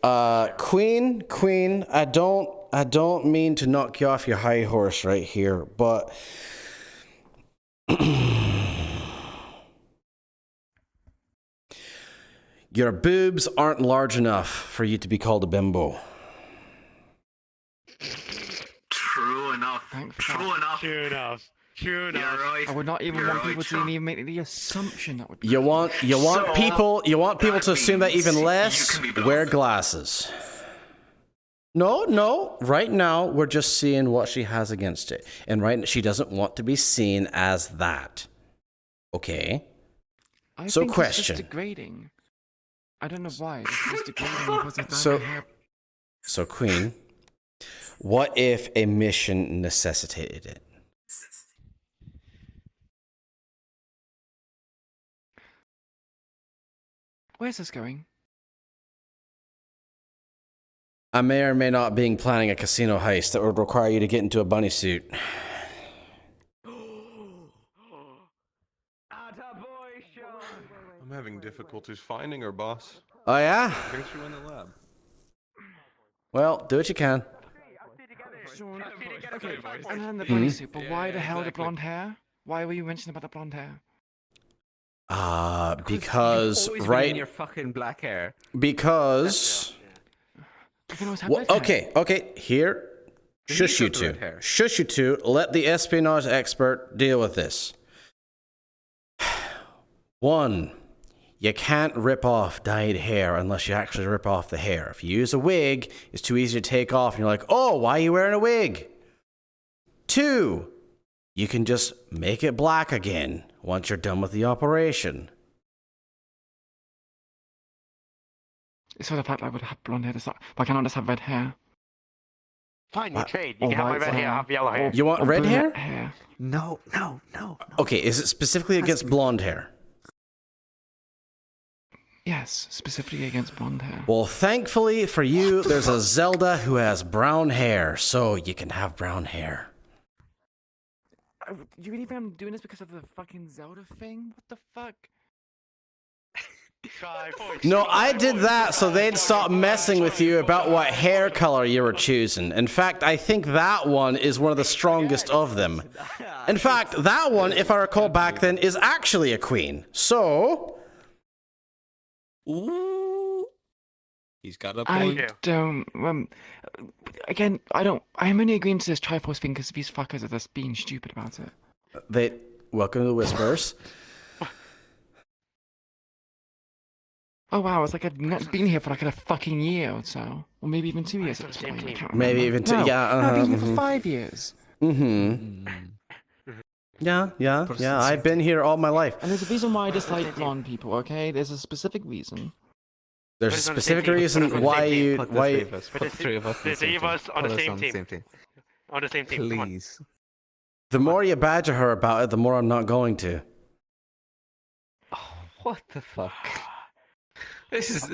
Queen, I don't mean to knock you off your high horse right here, but your boobs aren't large enough for you to be called a bimbo. True enough. True enough. True enough. You're right. I would not even You're want right, people to Sean. even make the assumption that would be. You want people to assume that even means less. you can be Wear glasses. No. Right now we're just seeing what she has against it, and she doesn't want to be seen as that. Okay. I So think question. It's just degrading. I don't know why. It's just degrading because of that. So Queen, what if a mission necessitated it? Where's this going? I may or may not be planning a casino heist that would require you to get into a bunny suit. I'm having difficulties finding her, boss. Oh yeah? I think she went in the lab. Well, do what you can. Sean, okay, and then the bunny suit, but why the hell the blonde hair? Why were you mentioning about the blonde hair? Because You've always been right in your fucking black hair. because You can always have well, red hair. okay, here. Shush you got the two. red hair. Shush you two. Let the espionage expert deal with this. One, you can't rip off dyed hair unless you actually rip off the hair. If you use a wig, it's too easy to take off and you're like, oh, why are you wearing a wig? Two, you can just make it black again once you're done with the operation. It's sort of fact I would have blonde hair. Why can't I just have red hair? Fine, you trade. You Or can have my white red hair, hair. I have yellow hair. You want Or red brunette hair? No. Okay, is it specifically against blonde hair? Yes, specifically against blonde hair. Well, thankfully for you, there's a Zelda who has brown hair, so you can have brown hair. Do you really think I'm doing this because of the fucking Zelda thing? What the fuck? No, I did that so they'd stop messing with you about what hair color you were choosing. In fact, I think that one is one of the strongest of them. In fact, that one, if I recall back then, is actually a queen. So... Ooh. He's got a I point. don't. Again, I don't. I'm only agreeing to this Triforce thing because these fuckers are just being stupid about it. Welcome to the Whispers. Oh wow, it's like I've not been here for like a fucking year or so, or maybe even 2 years at this point. I can't Maybe remember. even two. No, Yeah. no, I've been here for 5 years. Mm-hmm. Yeah. I've been here all my life. And there's a reason why I dislike blonde people, okay? There's a specific reason. There's a specific reason why you... Put the three of us on the same team. On the same team. Please. The more you badger her about it, the more I'm not going to. What the fuck? This is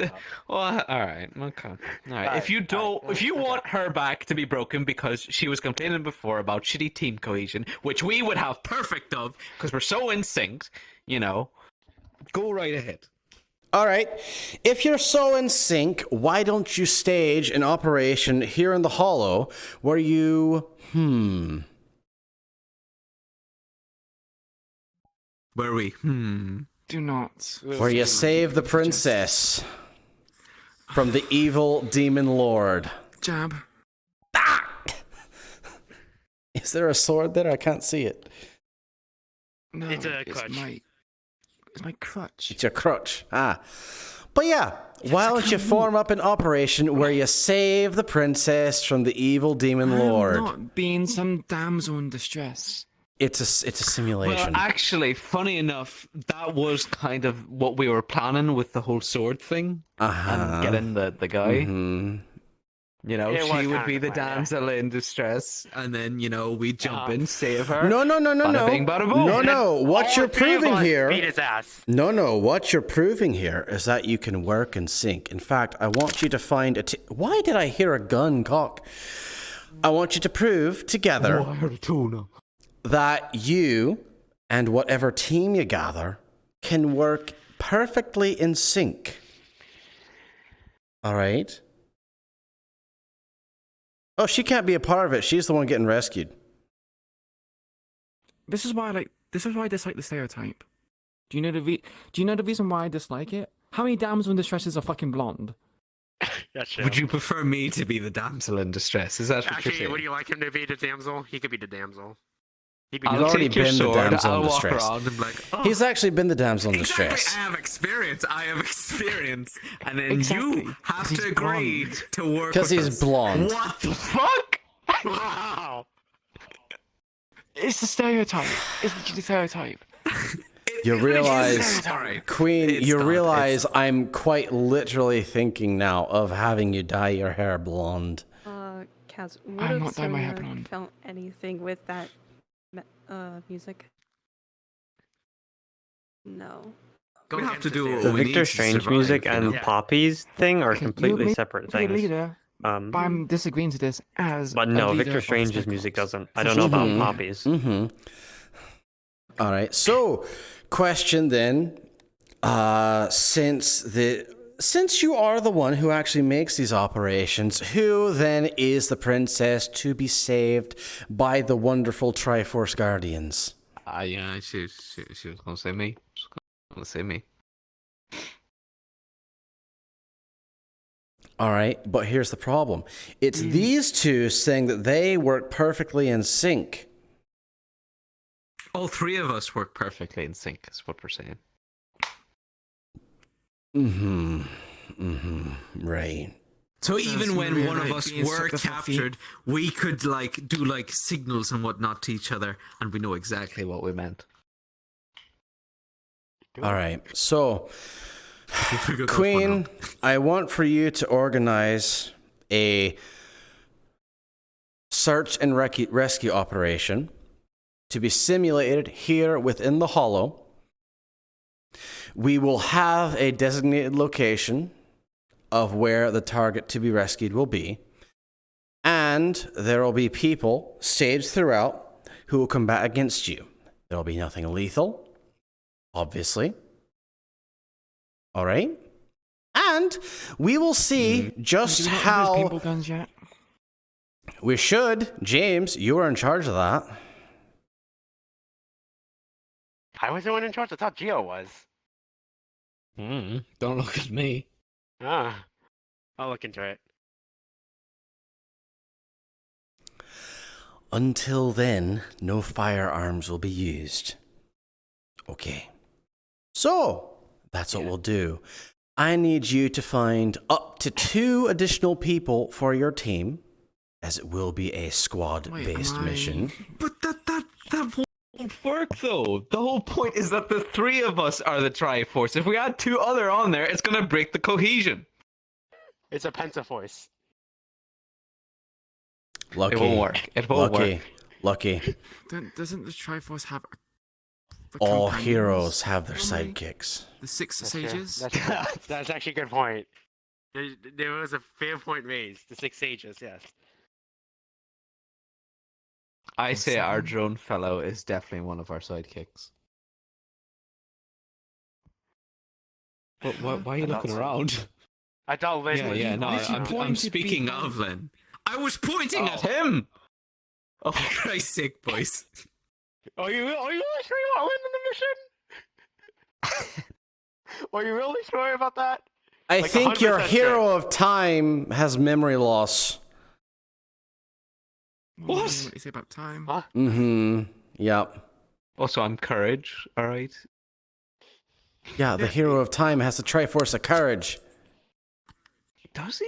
well, all right. Okay. All right. If you want her back to be broken because she was complaining before about shitty team cohesion, which we would have perfect of because we're so in sync, you know, go right ahead. All right. If you're so in sync, why don't you stage an operation here in the Hollow where you Where we do not. Where you save the princess from the evil demon lord. Jab. Is there a sword there? I can't see it. No, It's a crutch. It's my crutch. It's your crutch. But yeah, why don't you form up an operation where you save the princess from the evil demon lord? I'm not being some damsel in distress. It's a simulation. Well, actually, funny enough, that was kind of what we were planning with the whole sword thing and getting the guy. Mm-hmm. You know, she would be the damsel in distress, and then we jump in, save her. No. Bada bing, bada boom. No. What you're proving here. Beat his ass. No. What you're proving here is that you can work in sync. In fact, I want you to find Why did I hear a gun cock? I want you to prove together. Oh, I heard a tuna. That you and whatever team you gather can work perfectly in sync. All right? Oh, she can't be a part of it. She's the one getting rescued. This is why I dislike the stereotype. Do you know the reason why I dislike it? How many damsel in distresses are fucking blonde? That's true. Would you prefer me to be the damsel in distress? Is that what you're Actually, saying? would you like him to be the damsel? He could be the damsel. He'd be He's the already take your been the sword, damsel I'll in walk distress. around and be like, oh. He's actually been the damsel in distress. I have experience, and then Exactly. you have 'Cause to he's agree blonde. to work Because with he's us. blonde. What the fuck? Wow. It's the stereotype. It's the stereotype. You realize, Alright. Queen, It's you not, realize I'm quite literally thinking now of having you dye your hair blonde. Kaz, I'm would not dyeing my hair have blonde. felt anything with that music? No. We have to do The what we need Victor to Strange survive, music you and know? Poppy's thing are Okay, completely you separate may be a things. leader, but I'm disagreeing to this as. But a no, leader Victor of Strange's Spec music Ops. doesn't. I don't know about Poppy's. Mm-hmm. All right. So, question then. Since you are the one who actually makes these operations, who then is the princess to be saved by the wonderful Triforce Guardians? Yeah, she was gonna say me. She was gonna say me. All right, but here's the problem. It's these two saying that they work perfectly in sync. All three of us work perfectly in sync, is what we're saying. Right. So even when really one of like us being were sucked up captured, we could do signals and whatnot to each other, and we know exactly what we meant. All right. So, Queen, I want for you to organize a search and rescue operation to be simulated here within the Hollow. We will have a designated location of where the target to be rescued will be. And there will be people staged throughout who will combat against you. There will be nothing lethal, obviously. All right? And we will see just Do we not use how... paintball guns yet? We should. James, you are in charge of that. I was the one in charge. I thought Gio was. Don't look at me. I'll look into it. Until then, no firearms will be used. Okay. So, that's what we'll do. I need you to find up to 2 additional people for your team, as it will be a squad-based mission. But that won't work though. The whole point is that the three of us are the Triforce. If we add two other on there, it's gonna break the cohesion. It's a Pentaforce. Lucky. It won't work. It won't work. Lucky. Doesn't the Triforce have All companions heroes have their normally? sidekicks. The Six That's true. Sages? That's actually a good point. There was a fair point raised. The Six Sages, yes. I say our drone fellow is definitely one of our sidekicks. But why are you looking around? I thought Lynn Yeah, no, I'm speaking of Lynn. I was pointing at him! Oh, for Christ's sake, boys. Are you really sure you want Lynn in the mission? Are you really sure about that? I Like, think your 100% hero of time has memory loss. What do you say about time? Huh? Mm-hmm. Yep. Also, I'm courage, alright? Yeah, the hero of time has the Triforce of courage. Does he?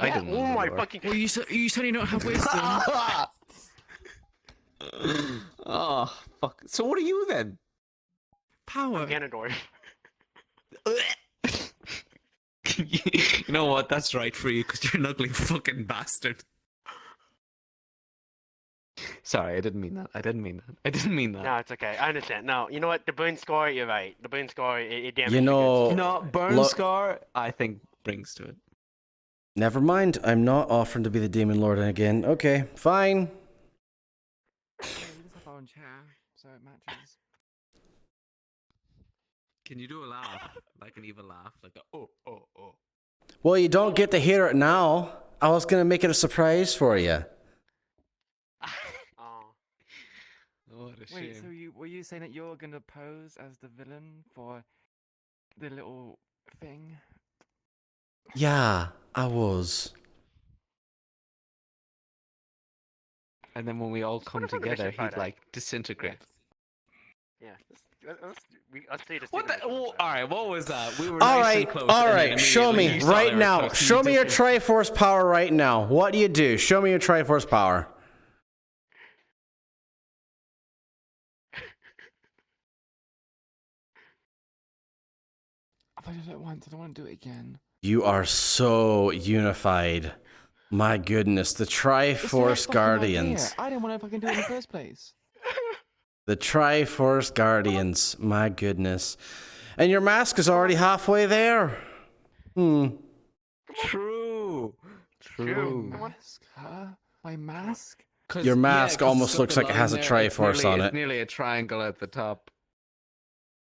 Yeah, I didn't know. oh my that. fucking... Well, you said you don't have wisdom. Oh, fuck. So what are you then? Power. Ganondorf. You know what? That's right for you, because you're an ugly fucking bastard. Sorry, I didn't mean that. I didn't mean that. No, it's okay. I understand. No, you know what? The boon score, you're right. The boon score, it damages You know, No, burn scar, I think, brings to it. Never mind. I'm not offering to be the Demon Lord again. Okay, fine. Yeah, you just have our own chair, so it matches. Can you do a laugh? Like an evil laugh? Like a oh. Well, you don't get to hear it now. I was gonna make it a surprise for you. What a Wait, shame. so were you saying that you're gonna pose as the villain for the little thing? Yeah, I was. And then when we all come together, he'd like disintegrate. Yeah. Let's do this. What the? Well, alright, what was that? We were All nice right, and close. all and then right. Show immediately me you saw they right were now. close and Show you me your just- Triforce power right now. What do you do? Show me your Triforce power. I've done it once. I don't want to do it again. You are so unified. My goodness, the It's the right Triforce fucking Guardians. idea. I didn't want to fucking do it in the first place. The Triforce Guardians. My goodness. And your mask is already halfway there. True. Mask, huh? My mask? Your mask almost looks like it has a Triforce on It's it. nearly a triangle at the top.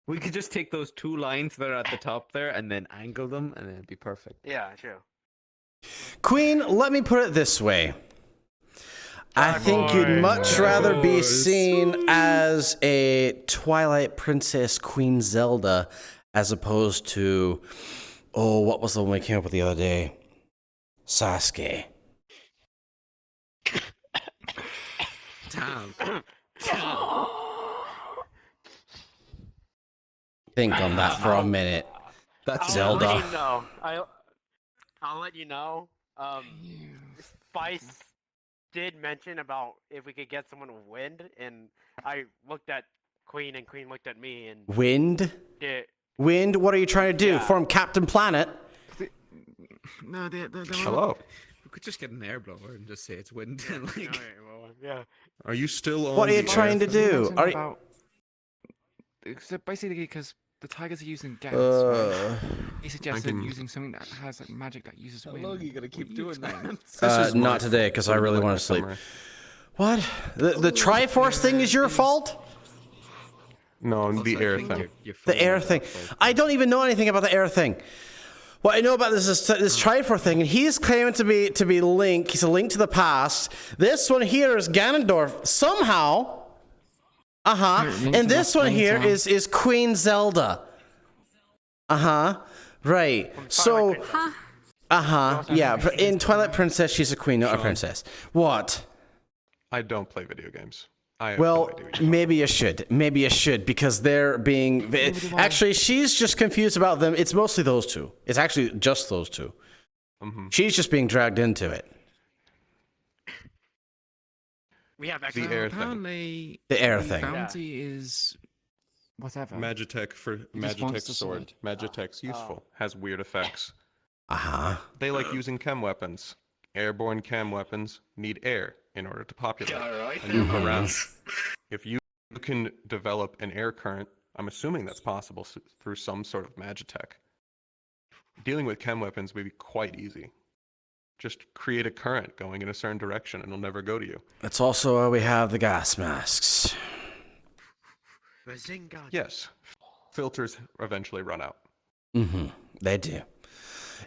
We could just take those two lines that are at the top there and then angle them, and then it'd be perfect. Yeah, true. Queen, let me put it this way. I think you'd much rather be seen as a Twilight Princess Queen Zelda as opposed to, oh, what was the one we came up with the other day? Sasuke. Damn. Think on that for a minute. That's Zelda. I'll let you know. I'll let you know. Spice did mention about if we could get someone with wind, and I looked at Queen, and Queen looked at me, and Wind? Yeah. Wind? What are you trying to do? Yeah. Form Captain Planet? No, they're Hello. We could just get an air blower and just say it's wind. And like, yeah. Are you still on? What are you the trying to air do? thing? Are you... So basically, because the tigers are using gas, Uh, right? He suggested can- using something that has like magic that uses wind. long are you gonna keep doing that? not today, because I really want to sleep. What? The Triforce thing is your fault? No, the air thing. The air thing. I don't even know anything about the air thing. What I know about this is this Triforce thing, and he's claiming to be Link. He's a Link to the past. This one here is Ganondorf somehow. And this one here is Queen Zelda. Right. So. Yeah. But in Twilight Princess, she's a queen, not a princess. What? I don't play video games. I have Well, no idea. maybe you should. Maybe you should, because they're being... Actually, she's just confused about them. It's mostly those two. It's actually just those two. She's just being dragged into it. We have The extra. air thing. Apparently, The air thing. bounty is whatever. Magitech for He just wants Magitech the sword. Magitech's useful. Has weird effects. Uh-huh. They like using chem weapons. Airborne chem weapons need air in order to populate Alright, and move fair around. enough. If you can develop an air current, I'm assuming that's possible through some sort of Magitech. Dealing with chem weapons may be quite easy. Just create a current going in a certain direction and it'll never go to you. That's also why we have the gas masks. Yes. Filters eventually run out. Mm-hmm. They do.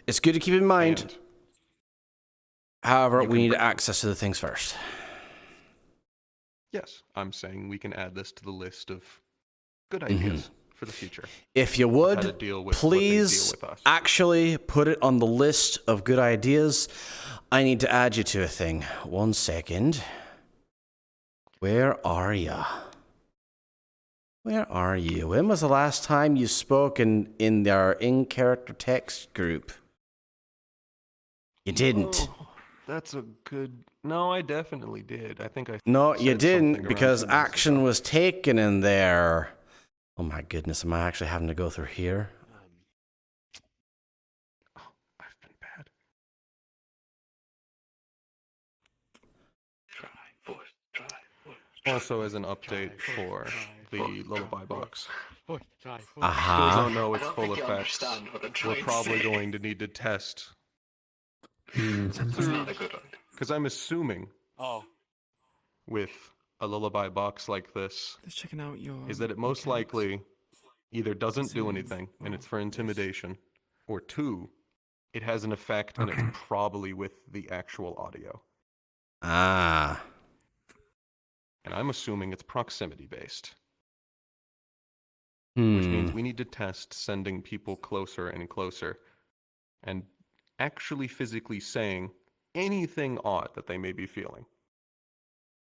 It's good to keep in mind. However, we need access to the things first. Yes, I'm saying we can add this to the list of good ideas for the future. If you How to would, deal with what they please deal with us. actually put it on the list of good ideas. I need to add you to a thing. 1 second. Where are ya? Where are you? When was the last time you spoke in our in-character text group? You didn't. Oh, that's a good... No, I definitely did. I think I... No, said you something didn't, around because 2 months action was taken in there. Oh my goodness, am I actually having to go through here? I've been bad. Also, as an update for the Lullaby box. Uh-huh. Still don't know its I don't full think you effects. understand what I'm We're trying to probably say. going to need to test. It's not a good idea. Because I'm assuming with a Lullaby box like this Just checking out your. is that it most likely either doesn't do anything and it's for intimidation, or 2, it has an effect and it's probably with the actual audio. Ah. And I'm assuming it's proximity based. Which means Hmm. we need to test sending people closer and closer and actually physically saying anything odd that they may be feeling.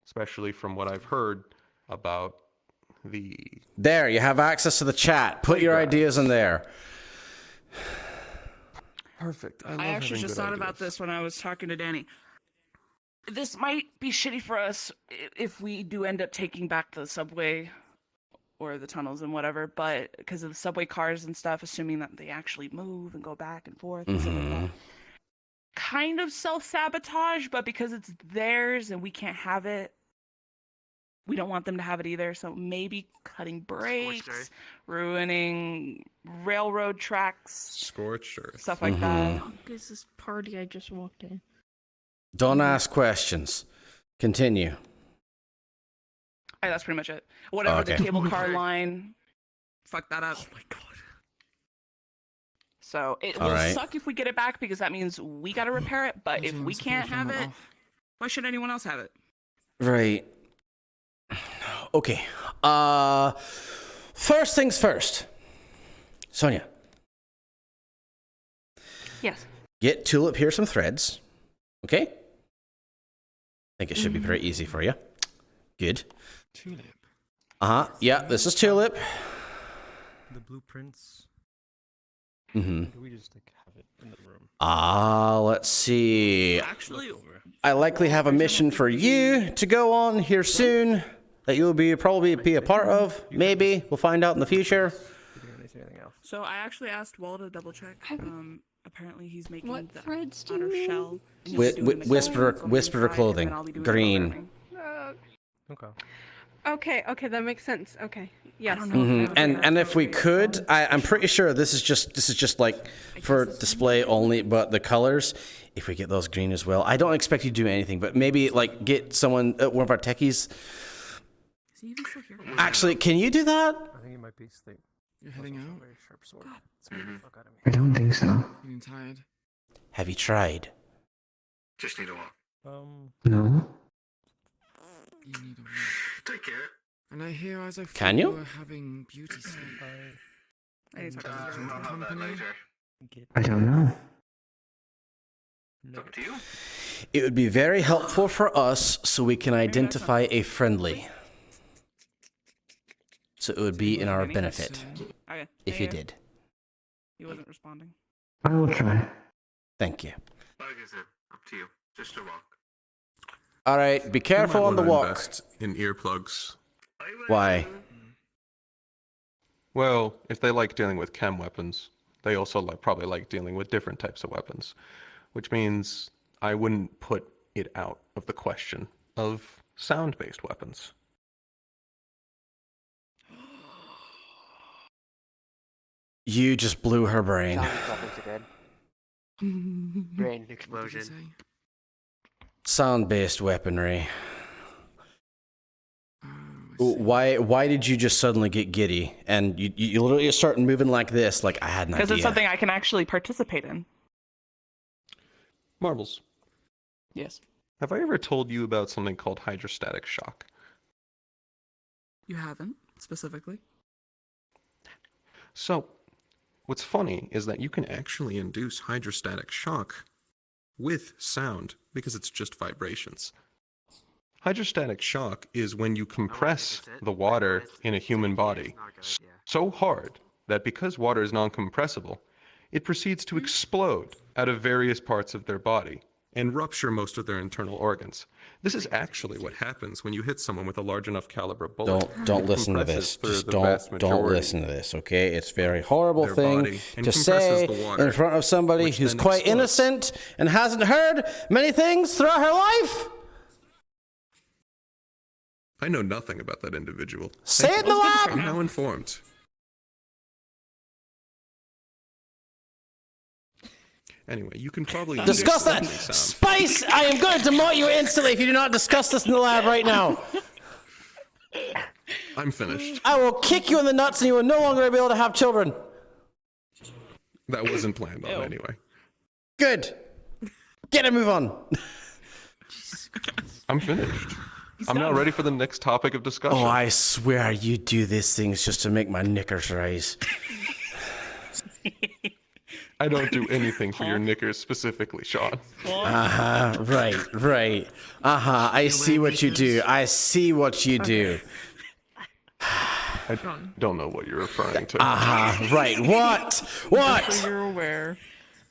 Especially from what I've heard about the... There, you have access to the chat. Put your ideas in there. Perfect. I actually just thought about this when I was talking to Danny. This might be shitty for us if we do end up taking back the subway or the tunnels and whatever, but because of the subway cars and stuff, assuming that they actually move and go back and forth and stuff like that. Kind of self-sabotage, but because it's theirs and we can't have it, we don't want them to have it either. So maybe cutting brakes, ruining railroad tracks, Scorched earth. stuff like that. What is this party I just walked in? Don't ask questions. Continue. That's pretty much it. Whatever Okay. the cable car line, fuck that up. Oh my god. So it will Alright. suck if we get it back because that means we gotta repair it. But if we can't have it, why should anyone else have it? Right. Okay. First things first. Sonia, Yes. get Tulip here some threads. Okay? I think it should be pretty easy for you. Good. Tulip. Uh-huh. Yeah, this is Tulip. The blueprints. Mm-hmm. Do we just like have it in the room? Let's see. Actually, I likely have a mission for you to go on here soon that you'll probably be a part of. Maybe. We'll find out in the future. so I actually asked Wall to double check. Apparently he's making What the threads do outer you mean? shell. He's Whi- doing the Whisperer, coloring, Whisperer clothing. and then I'll be doing the Green. coloring. Okay. Okay, that makes sense. Okay. Yes. Mhm. And if we could, I'm pretty sure this is just like for display only, but the colors, if we get those green as well. I don't expect you to do anything, but maybe like get someone, one of our techies. Is he even still here? Actually, can you do that? I think it might be asleep. You're heading out? Very sharp sword. Scared the fuck out of me. I don't think so. Feeling tired? Have you tried? Just need a walk. No? You need a walk. Take care. And I hear as I Can you? were having beauty sleep. I need to talk to Some him. company. I don't know. It's up to you. It would be very helpful for us so we can identify a friendly. So it would be in our benefit Okay. if you did. He wasn't responding. I will try. Thank you. Like I said, up to you. Just a walk. All right, be careful on the walk. Invest in earplugs. Why? Well, if they like dealing with chem weapons, they also probably like dealing with different types of weapons, which means I wouldn't put it out of the question of sound-based weapons. You just blew her brain. Brain explosion. Sound-based weaponry. Why did you just suddenly get giddy and you literally start moving like this? Like I had an idea. Because it's something I can actually participate in. Marbles. Yes. Have I ever told you about something called hydrostatic shock? You haven't, specifically. So, what's funny is that you can actually induce hydrostatic shock with sound because it's just vibrations. Hydrostatic shock is when you compress the water in a human body so hard that because water is non-compressible, it proceeds to explode out of various parts of their body and rupture most of their internal organs. This is actually what happens when you hit someone with a large enough caliber bullet. Don't listen to this. Just don't listen to this, okay? It's a very horrible thing to say in front of somebody who's quite innocent and hasn't heard many things throughout her life. I know nothing about that individual. Say it in the lab! I'm now informed. Anyway, you can probably discuss that. Spice, I am going to demote you instantly if you do not discuss this in the lab right now. I'm finished. I will kick you in the nuts and you will no longer be able to have children. That wasn't planned on anyway. Good. Get a move on. I'm finished. I'm now ready for the next topic of discussion. Oh, I swear you do these things just to make my knickers rise. I don't do anything for your knickers specifically, Sean. Right. I see what you do. I see what you do. I don't know what you're referring to. Right. What? So you're aware.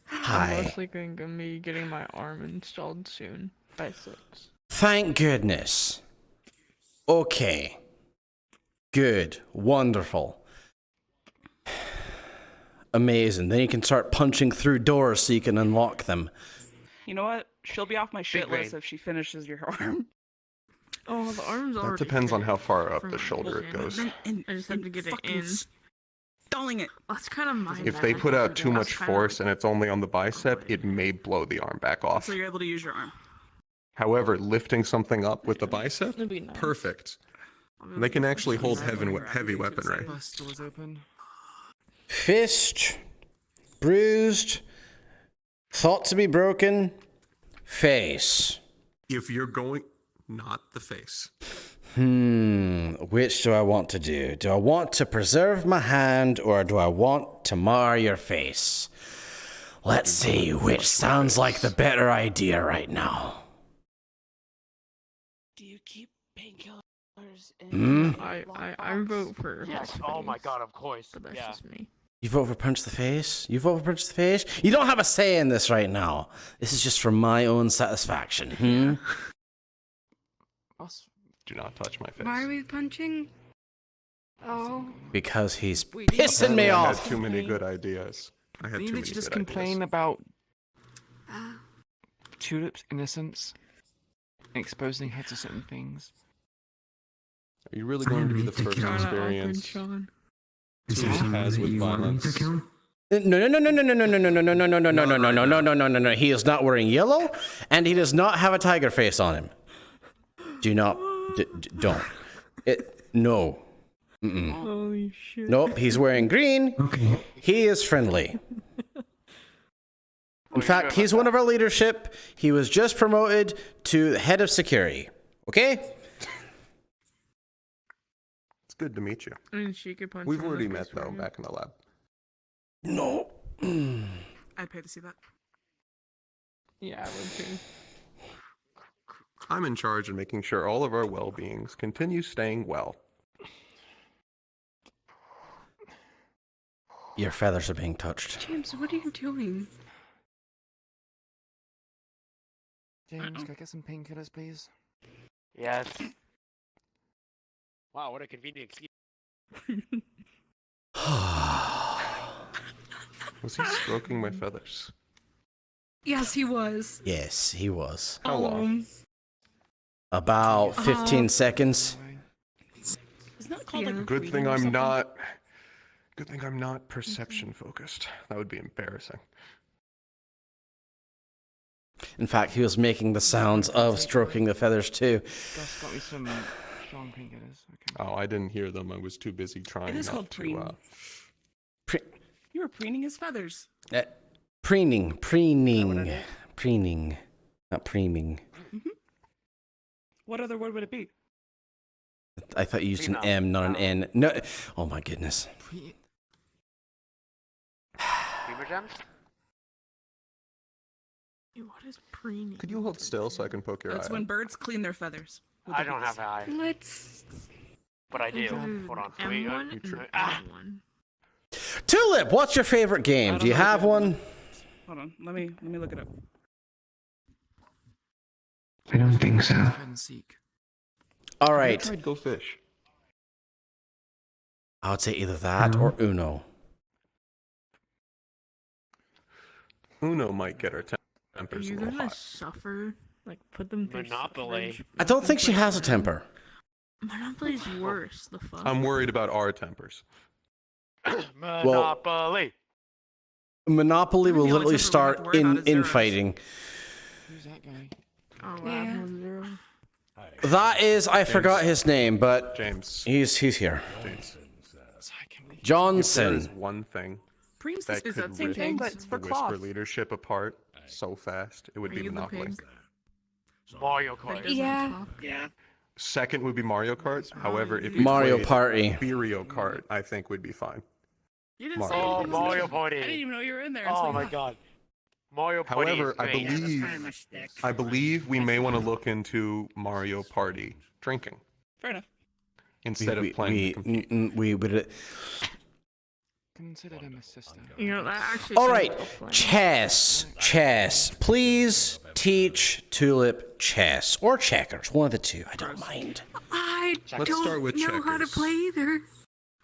Hi. I'm mostly going to be getting my arm installed soon by 6. Thank goodness. Okay. Good. Wonderful. Amazing. Then you can start punching through doors so you can unlock them. You know what? She'll be off my shit list if she finishes your arm. Oh, the arm's already. That depends on how far up the shoulder it goes. I just have to get it in. Stalling it. That's kind of my If they put out too much force and it's only on the bicep, it may blow the arm back off. So you're able to use your arm. However, lifting something up with the bicep, That'd be nice. perfect. They can actually hold heavy weaponry. Doors open. Fist, bruised, thought to be broken, face. If you're going, not the face. Which do I want to do? Do I want to preserve my hand or do I want to mar your face? Let's see which sounds like the better idea right now. Do you keep painkillers I vote for. Yes. Oh my god, of course. But that's just me. You vote for punch the face? You vote for punch the face? You don't have a say in this right now. This is just for my own satisfaction. Do not touch my face. Why are we punching? Oh. Because he's pissing me I off. had too many good ideas. I had We too need many to just good complain ideas. about Tulip's innocence and exposing her to certain things. Are you really going to be the first experience Tulip has with violence? No. He is not wearing yellow, and he does not have a tiger face on him. Do not, don't. No. Holy shit. Nope, he's wearing green. Okay. He is friendly. In fact, he's one of our leadership. He was just promoted to head of security. Okay? It's good to meet you. And she could punch. We've one of already the met, face for though, you. back in the lab. No. I'd pay to see that. Yeah, I would too. I'm in charge of making sure all of our well-beings continue staying well. Your feathers are being touched. James, what are you doing? James, can I get some painkillers, please? Yes. Wow, what a convenient excuse. Was he stroking my feathers? Yes, he was. Yes, he was. How long? About 15 seconds. Isn't that called like Good reading thing or I'm something? not. Good thing I'm not perception focused. That would be embarrassing. In fact, he was making the sounds of stroking the feathers too. Gus got me some strong painkillers. Okay. Oh, I didn't hear them. I was too busy trying It is not called to. preening. You were preening his feathers. Preening, not preening. What other word would it be? I thought you used an M, not an N. No, oh my goodness. Beaver gems? What is preening? Could you hold still so I can poke your That's eye? when birds clean their feathers. with I the don't beaks. have an eye. Let's. But I do. Hold on. Wait, M1 and M1. Tulip, what's your favorite game? Do you have one? Hold on. Let me look it up. I don't think so. Hide and seek. All right. I tried Go Fish. I would say either that or Uno. Uno might get our Are tempers a you little gonna hot. suffer? Like, put them through Monopoly. suffrage? I don't think she has a temper. Monopoly's worse. The fuck. I'm worried about our tempers. Monopoly. Monopoly will the only literally temper we have to start worry about is zeros. infighting. Who's that guy? Oh, Yeah. wow. Zero. That is, I forgot his name, but James. he's here. James. If there Johnson. is one thing Preem's that is could that same rip thing, but it's for the cloth. Whisper leadership apart so fast, it would Are be you the Monopoly. pig? Mario Kart. Yeah. Yeah. Second would be Mario Kart. However, if we Mario played Party. Mario Kart, I think would be fine. You didn't Mario. say Oh, anything. Mario I Party. didn't even know you were in there. Oh my god. Mario Party. However, is I great. believe we may want to look into Mario Party drinking Fair enough. instead of playing. to compete. We would. Consider them a sister. You know, that actually. All sounds right, like a plan. chess. Please teach Tulip chess or checkers, one of the two. I don't mind. I Let's don't start with know how to checkers. play either.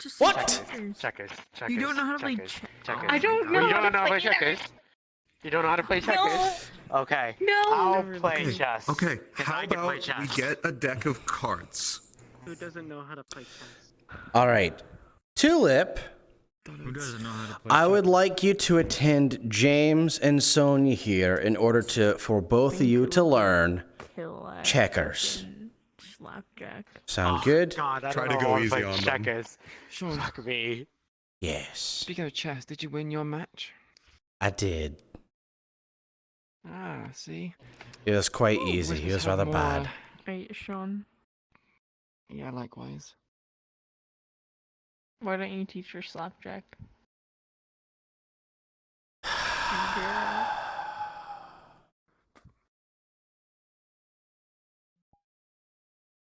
Just What? checkers. Checkers. You don't know how to play checkers. checkers. Checkers. I don't know You how don't to know how to play play checkers? You don't know how to play checkers? Okay. No. I'll play Okay, chess. okay. 'cause How I can play about chess. we get a deck of cards? Who doesn't know how to play chess? All right, Tulip. Who doesn't know how to play I would like you to attend James and Sonia here in order for both of you to learn Kill checkers. Slapjack. Sound good? God, I Try don't to know go how easy play on them. checkers. Sean, Fuck me. Yes, speaking of chess, did you win your match? I did. Ah, see? It was quite easy. He was rather bad. Hey, Sean. Yeah, likewise. Why don't you teach her slapjack?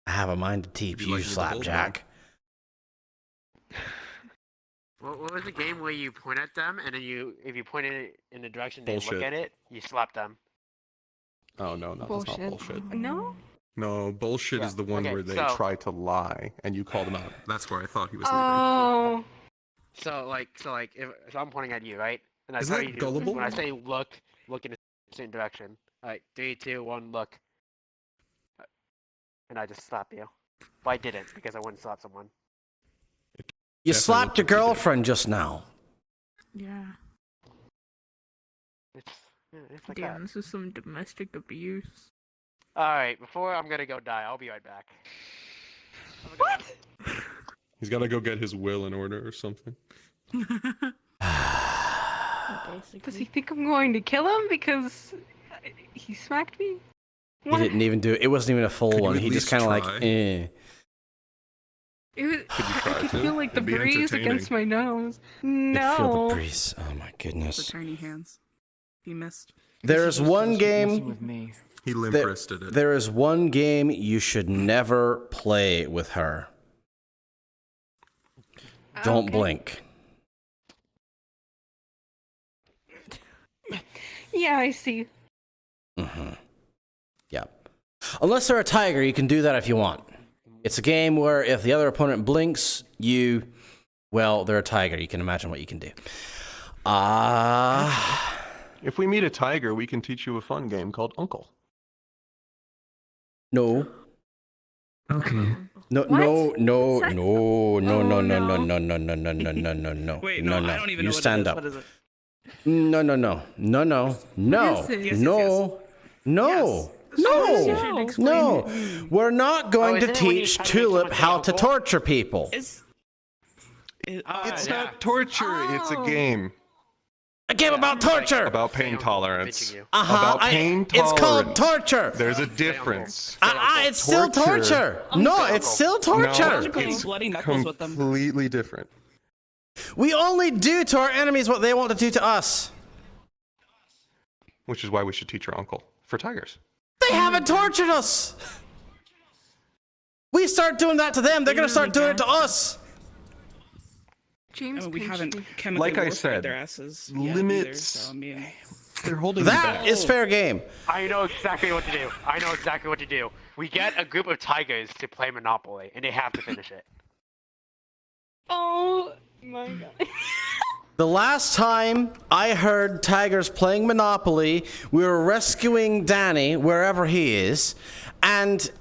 I have a mind to teach Would you you, like me to hold Slapjack. What was the game where you point at them and then if you point it in the direction they Bullshit. look at it, you slap them? Oh no, that's not bullshit. No? No, bullshit Yeah, is the one okay, where they so- try to lie and you call them out. That's where I thought he was leaving. Oh. So if I'm pointing at you, right? And I Is tell that you gullible? when I say look in the same direction. Alright, 3, 2, 1, look. And I just slap you. Well, I didn't because I wouldn't slap someone. You Definitely slapped your looked like you did. girlfriend just now. Yeah. It's like Damn, that. this is some domestic abuse. Alright, before I'm gonna go die, I'll be right back. What? He's got to go get his will in order or something. Does he think I'm going to kill him because he smacked me? He didn't even do it. It wasn't even a full Could you one. at He just least kind of like, try? eh. It was, Could you I try could to? feel like the It'd be breeze against my nose. You feel No. the breeze. Oh my The goodness. tiny hands. He missed. There's one Messing game. with me. He limp There, wristed it. there is one game you should never play with her. Don't Okay. blink. Yeah, I see. Mm-hmm. Yep. Unless they're a tiger, you can do that if you want. It's a game where if the other opponent blinks, well, they're a tiger. You can imagine what you can do. If we meet a tiger, we can teach you a fun game called Uncle. No. Okay. No, What? no. Wait, No. no, I don't even You know what it stand is. up. What is it? No. What is it? Yes, No. We're not going to isn't it when you teach try to make Tulip someone how say to torture people. It's not torture, it's a game. A game about torture! About pain tolerance. Uh-huh. About pain tolerance. It's called torture. There's a difference. It's still torture. No, it's still torture. No, it's completely different. We only do to our enemies what they want to do to us. Which is why we should teach your uncle for tigers. They haven't tortured us. We start doing that to them, they're going to start doing it to us. James, we haven't chemically Like I warfare said, their asses yet limits. either, so, I mean, They're holding That is fair game. I know exactly what to do. We get a group of tigers to play Monopoly, and they have to finish it. Oh my god. The last time I heard tigers playing Monopoly, we were rescuing Danny, wherever he is, and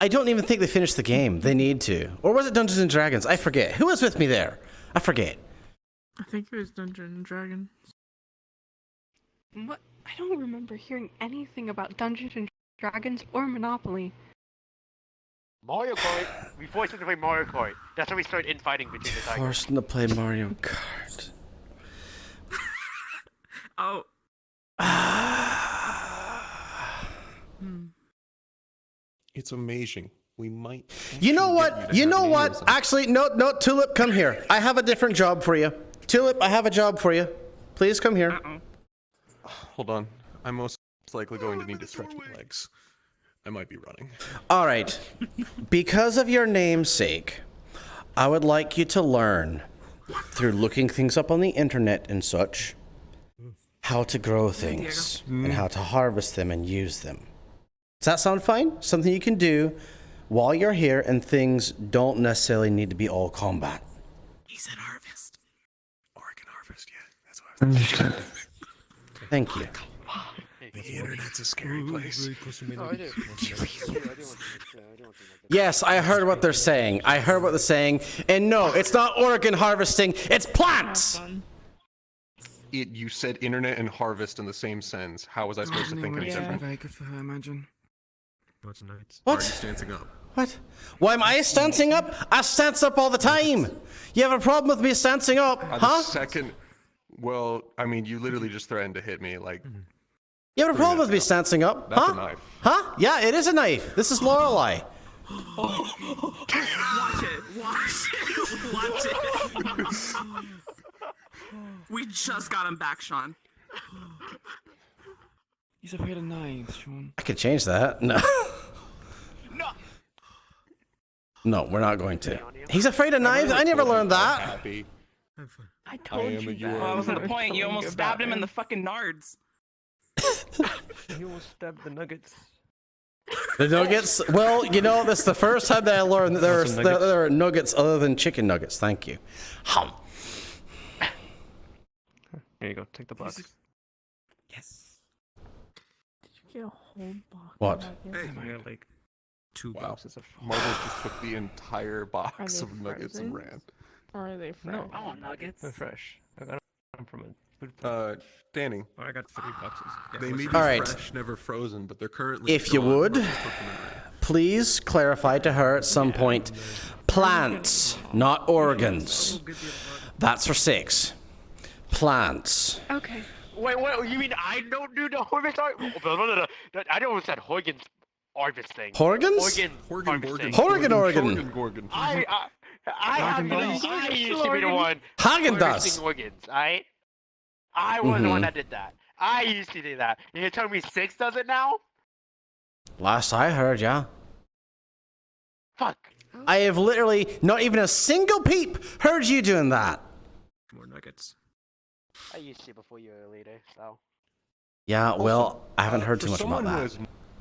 I don't even think they finished the game. They need to. Or was it Dungeons & Dragons? I forget. Who was with me there? I forget. I think it was Dungeons and Dragons. What? I don't remember hearing anything about Dungeons and Dragons or Monopoly. Mario Kart. We forced them to play Mario Kart. That's when we started infighting between the tigers. Forced them to play Mario Kart. Oh. It's amazing. We might. You know what? You know what? Actually, no, Tulip, come here. I have a different job for you. Tulip, I have a job for you. Please come here. Hold on. I'm most likely going to need to stretch my legs. I might be running. All right. Because of your namesake, I would like you to learn, through looking things up on the internet and such, how to grow things and how to harvest them and use them. Does that sound fine? Something you can do while you're here and things don't necessarily need to be all combat. He said harvest. Oregon harvest, yeah. That's what I was Understood. Thank you. The internet's a scary place. Yes, I heard what they're saying. And no, it's not Oregon harvesting, it's plants! You said internet and harvest in the same sentence. How was I supposed to think any different? Very good for her, imagine. What's nights? What? Are you stancing up? What? Why am I stancing up? I stance up all the time. You have a problem with me stancing up, huh? The second. Well, I mean, you literally just threatened to hit me, like. You have a problem with me stancing up, That's huh? a knife. Huh? Yeah, it is a knife. This is Lorelei. Watch it. We just got him back, Sean. He's afraid of knives, Sean. I could change that. No. No, we're not going to. He's afraid of knives? I never learned that. Happy. I told you that. Well, that wasn't the point. You almost stabbed him in the fucking nards. You almost stabbed the nuggets. The nuggets? Well, you know, that's the first time that I learned that there are nuggets other than chicken nuggets. Thank you. Hum. Here you go. Take the box. Yes. Did you get a whole box? What? Hey, I got like 2 boxes of. Marvel just took the entire box they of nuggets and frozen? ran. Or are they fresh? No, I want nuggets. they're fresh. I got them from a food place. Danny. I got 3 boxes. They may be All right. fresh, never frozen, but they're currently. If you still on would, Marvel's documentary. please clarify to her at some point. Plants, not organs. That's for 6. Plants. Okay. Wait, you mean I don't do the harvest? I don't understand Huygens harvesting. Horgans? Harvesting. Oregon. I used to be the one Häagen-Dazs. harvesting organs, alright? I was the one that did that. I used to do that. You're telling me 6 does it now? Last I heard, yeah. Fuck. I have literally not even a single peep heard you doing that. More nuggets. I used to before you were a leader, so. Yeah, well, I haven't heard For too much about someone who that. has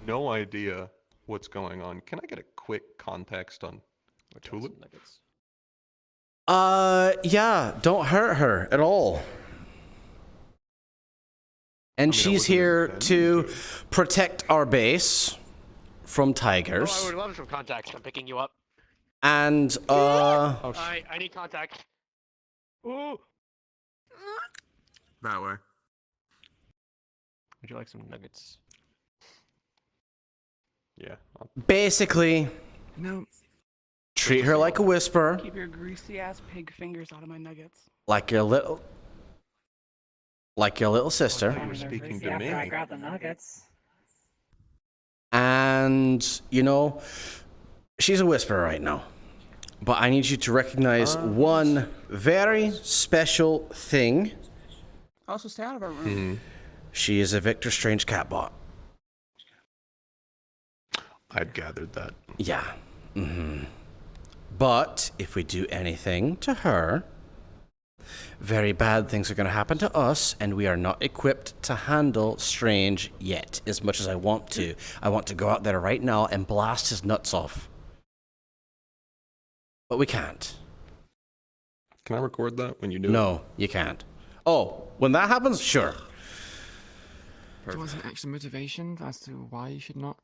no idea what's going on, can I get a quick context on Tulip? Yeah, don't hurt her at all. And she's here to protect our base from Oh, tigers. I would love some contacts. I'm picking you up. And, I need contact. Ooh. That way. Would you like some nuggets? Yeah. basically, No. treat her like a whisperer, Keep your greasy ass pig fingers out of my nuggets. like your little sister. You were speaking to After I me. grab the nuggets. And, you know, she's a whisperer right now. But I need you to recognize one very special thing. Also, stay out of our room. She is a Victor Strange catbot. I'd gathered that. Yeah. But if we do anything to her, very bad things are going to happen to us, and we are not equipped to handle Strange yet, as much as I want to. I want to go out there right now and blast his nuts off. But we can't. Can I record that when you do it? No, you can't. Oh, when that happens, sure. There was an extra motivation as to why you should not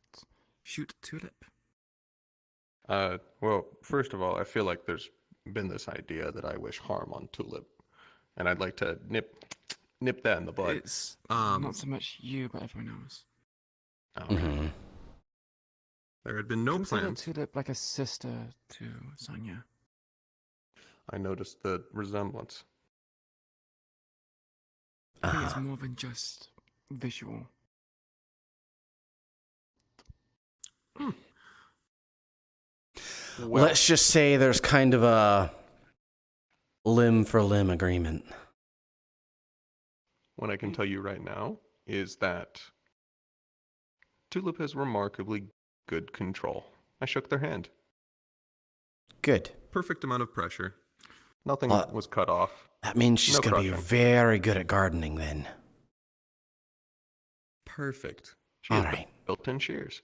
shoot Tulip. Well, first of all, I feel like there's been this idea that I wish harm on Tulip, and I'd like to nip that in the bud. It's not so much you, but everyone else. Okay. There had been no Consider plans. Tulip like a sister to Sonia. I noticed the resemblance. I think it's more than just visual. Well, Let's just say there's kind of a limb for limb agreement. what I can tell you right now is that Tulip has remarkably good control. I shook their hand. Good. Perfect amount of pressure. Nothing Well, was cut off. That means she's No going to be crushing. very good at gardening then. Perfect. She All has right. built-in shears.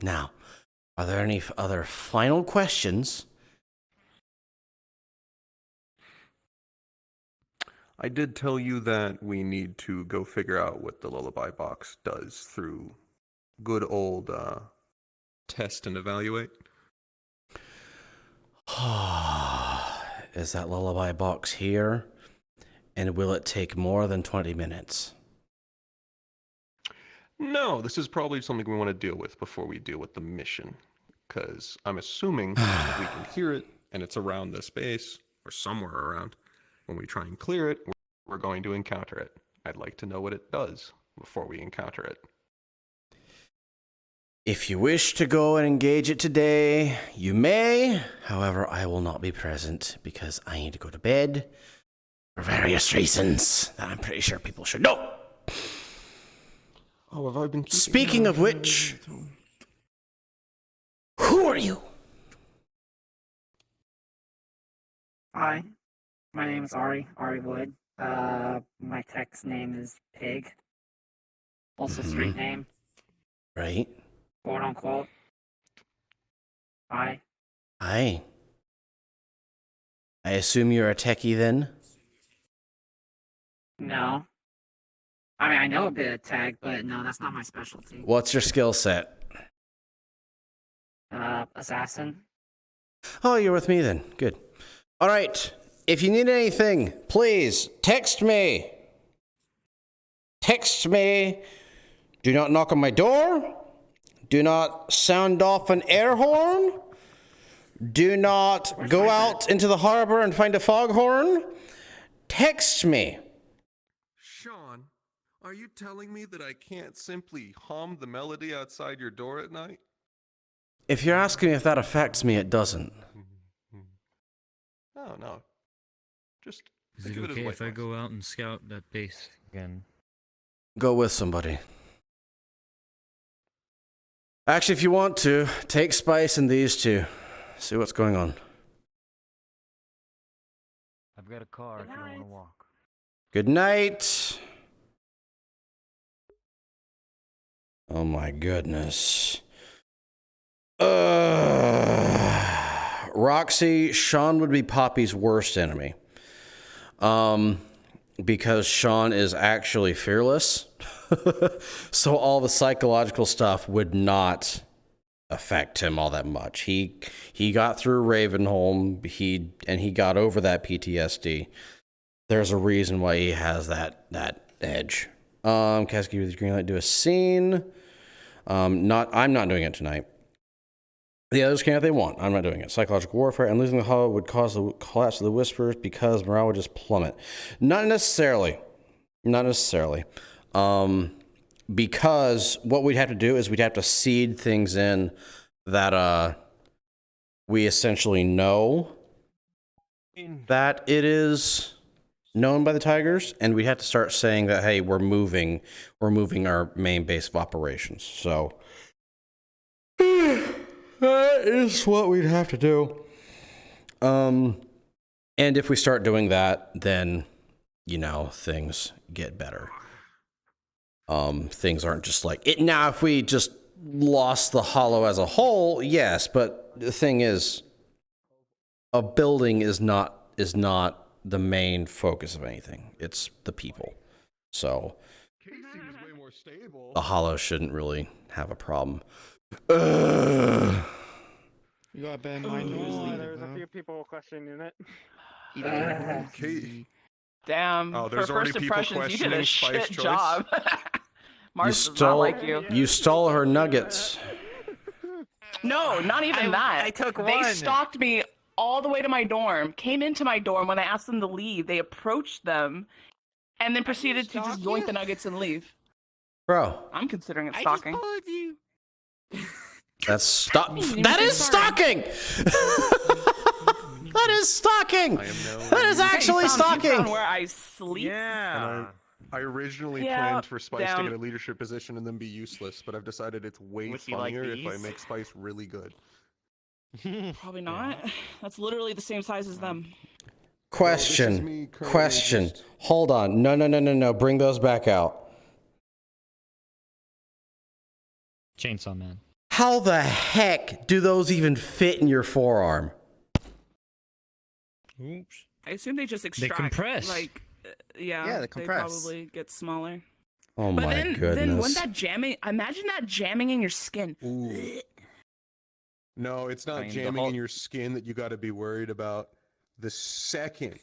Now, are there any other final questions? I did tell you that we need to go figure out what the lullaby box does through good old test and evaluate. Is that lullaby box here? And will it take more than 20 minutes? No, this is probably something we want to deal with before we deal with the mission. Because I'm assuming that we can hear it, and it's around this base, or somewhere around. When we try and clear it, we're going to encounter it. I'd like to know what it does before we encounter it. If you wish to go and engage it today, you may. However, I will not be present because I need to go to bed for various reasons that I'm pretty sure people should know. Oh, have I been keeping Speaking of which, who are you? Hi, my name is Ari Wood. My text name is Pig. Also street name, Right. quote unquote. Hi. Hi. I assume you're a techie then? No. I mean, I know a bit of tag, but no, that's not my specialty. What's your skill set? Assassin. Oh, you're with me then. Good. All right. If you need anything, please text me. Text me. Do not knock on my door. Do not sound off an air horn. Do not go out into the harbor and find a foghorn. Text me. Sean, are you telling me that I can't simply hum the melody outside your door at night? If you're asking me if that affects me, it doesn't. Oh, no. Just Is think it of it as okay white if I noise. go out and scout that base again? Go with somebody. Actually, if you want to, take Spice and these two. See what's going on. I've got a car if you want to walk. Good night. Oh my goodness. Roxy, Sean would be Poppy's worst enemy. Because Sean is actually fearless. So all the psychological stuff would not affect him all that much. He got through Ravenholm, he got over that PTSD. There's a reason why he has that edge. Cascade with the green light, do a scene. I'm not doing it tonight. The others can if they want. I'm not doing it. Psychological warfare and losing the hollow would cause the collapse of the whispers because morale would just plummet. Not necessarily. Because what we'd have to do is we'd have to seed things in that we essentially know that it is known by the Tigers, and we have to start saying that, hey, we're moving our main base of operations. So that is what we'd have to do. And if we start doing that, then, you know, things get better. Things aren't just like it. Now, if we just lost the hollow as a whole, yes, but the thing is, a building is not the main focus of anything. It's the people. So the hollow shouldn't really have a problem. You got bear in mind who's leaving, There's a huh? few people questioning it. Damn. Oh, for there's already first people impressions, you did a questioning Spice shit choice? job. You Mars does not like you. You stole her nuggets. No, not even that. I took They one. stalked me all the way to my dorm, came into my dorm. When I asked them to leave, they approached them, and then proceeded to just yoink the nuggets and leave. Bro, I'm considering it stalking. that's that is stalking. That is stalking. That is actually You stalking. found where I sleep. And I originally Yeah, planned for Spice to down. get a leadership position and then be useless, but I've decided it's way Would you like funnier if I these? make Spice really good. Probably not. That's literally the same size as them. Question. Hold on. No. Bring those back out. Chainsaw Man. How the heck do those even fit in your forearm? Oops. I assume they just extract. compress. Like, yeah, Yeah, they they compress. probably get smaller. Oh But my then goodness. wouldn't that jamming? Imagine that jamming in your skin. No, it's not I mean, the jamming whole- in your skin that you got to be worried about. The second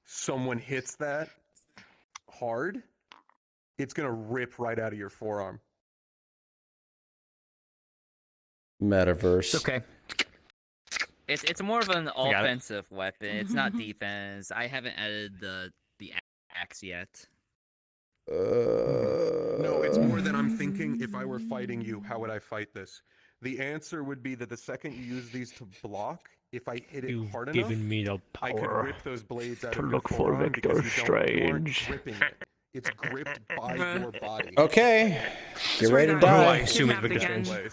someone hits that hard, it's going to rip right out of your forearm. Metaverse. Okay. It's more of an I got it. offensive weapon. It's not defense. I haven't added the axe yet. No, it's more than I'm thinking, if I were fighting you, how would I fight this? The answer would be that the second you use these to block, if I hit it hard enough, Given me the I could power rip those blades out to of your look for forearm because Victor you aren't Strange. gripping it. It's gripped by your body. Okay. Get ready to I die. assume it's Victor again. Strange.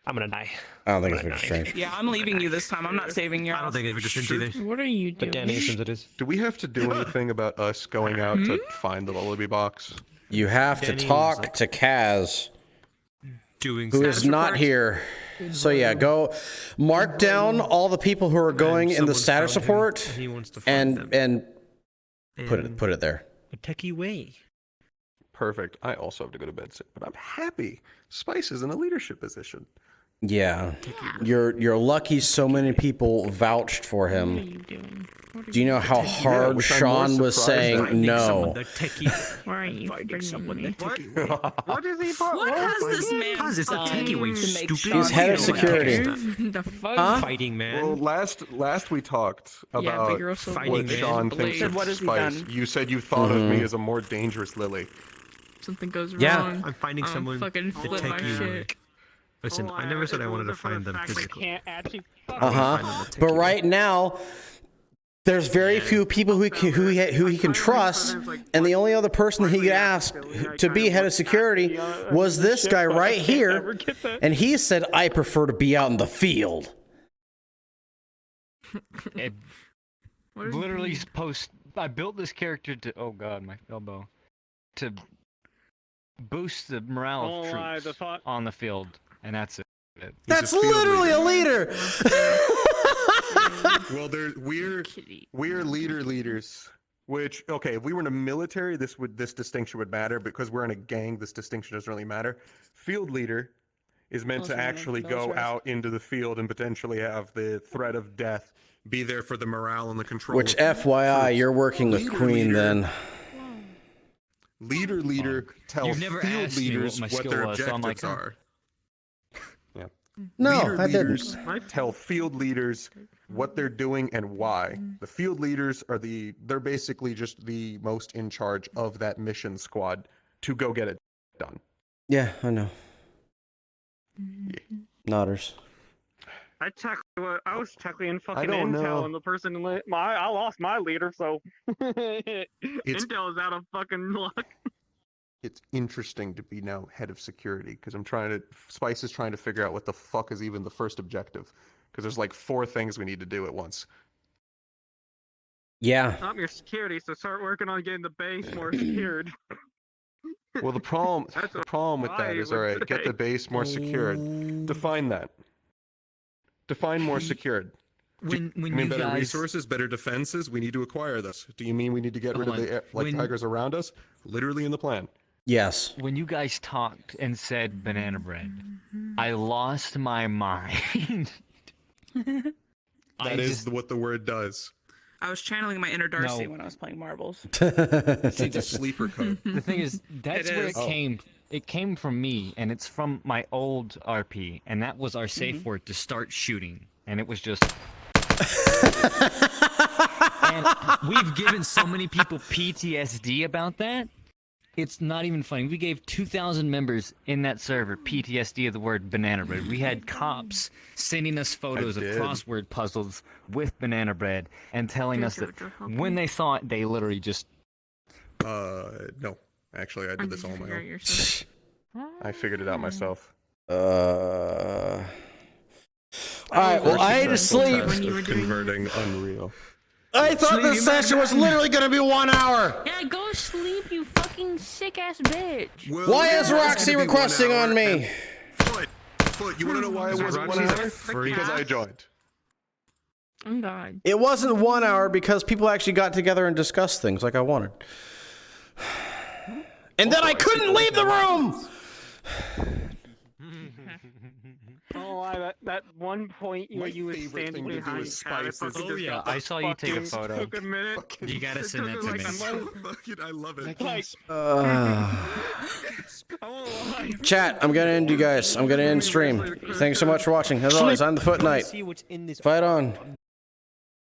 I'm gonna die. I don't think it's Victor Strange. Yeah, I'm leaving you this time. I'm not saving your. I don't think it's Victor Strange either. What are you But Danny assumes it is. Do we have to do anything about us going out to find the lullaby box? You have to Danny talk to Kaz, Doing who is status not reports? here. So yeah, go mark down all the people who are going in the status report, and he wants to find them. and put And- it there. A techie way. Perfect. I also have to go to bed soon, but I'm happy. Spice is in a leadership position. Yeah, you're lucky. So many people vouched for him. Do you know how hard which I'm Sean more was surprised saying at. no? Why are you finding someone the techie way? What is he? What has this man Because it's a done techie way, to make stupid. Sean He's head of feel security. better? The fuck? Huh? Fighting man. Well, last we talked Yeah, but about you're also Fighting what man. Sean Blade. thinks Said, of what has he Spice. done? You said you thought of me as a more dangerous Lily. Something goes Yeah. wrong. I'm finding I'll someone fucking to flip my techie way. shit. Listen, I never said I wanted to find them physically. Can't actually. But right now, there's very few people who he can trust, and the only other person that he could ask to be head of security was this guy right here, and he said, "I prefer to be out in the field." It literally post. I built this character to. Oh god, my elbow. To boost the morale Oh, of lie, troops the thought- on the field, and that's it. That's literally a leader. Well, we're leaders. Which, okay, if we were in a military, this distinction would matter. Because we're in a gang, this distinction doesn't really matter. Field leader is meant Also to one of actually those go guys. out into the field and potentially have the threat of death, be there for the morale and the control. Which, of FYI, troops. you're working with Leader, Queen then. Leader tells You've never field asked me leaders what my skill their was, so I'm objectives like, are. Yeah. No, Leader I didn't. leaders tell field leaders what they're doing and why. The field leaders are they're basically just the most in charge of that mission squad to go get it done. Yeah, I know. Nodders. I was technically in I fucking don't Intel, know. and the person I lost my leader, so Intel is out of fucking luck. It's interesting to be now head of security because Spice is trying to figure out what the fuck is even the first objective because there's like 4 things we need to do at once. Yeah. Not your security, so start working on getting the base more secured. Well, the problem with that is, all right, get the base more Oh. secured. Define that. Define more secured. When you you mean better guys- resources, better defenses? We need to acquire this. Do you mean we need to get rid of Hold the on. like When- tigers around us? Literally in the plan. Yes. When you guys talked and said banana bread, I lost my mind. That is what the word does. I was channeling my inner Darcy No. when I was playing marbles. See, the sleeper code. The thing is, that's It where is. it came. It came from me, and it's from my old RP, and that was our safe word to start shooting, and it was just. And we've given so many people PTSD about that. It's not even funny. We gave 2,000 members in that server PTSD of the word banana bread. We had cops sending us photos of did. crossword puzzles with banana bread and telling us that when they saw it, they literally just. No. Actually, I did this all on my own. Yourself. I figured it out myself. Alright, well, I had to sleep. Converting Unreal. I thought this session was literally going to be 1 hour. Yeah, go sleep, you fucking sick ass bitch. Why is Roxy requesting on me? Foot, you want to know why it wasn't 1 hour? Because I joined. Oh god. It wasn't 1 hour because people actually got together and discussed things like I wanted. And then I couldn't leave the room! Oh, that one point where you were standing behind Cat, I saw you take a photo. Took a minute. You gotta send that to me. I love it. Chat, I'm gonna end you guys. I'm gonna end stream. Thanks so much for watching. As always, I'm the FootKnight. Fight on.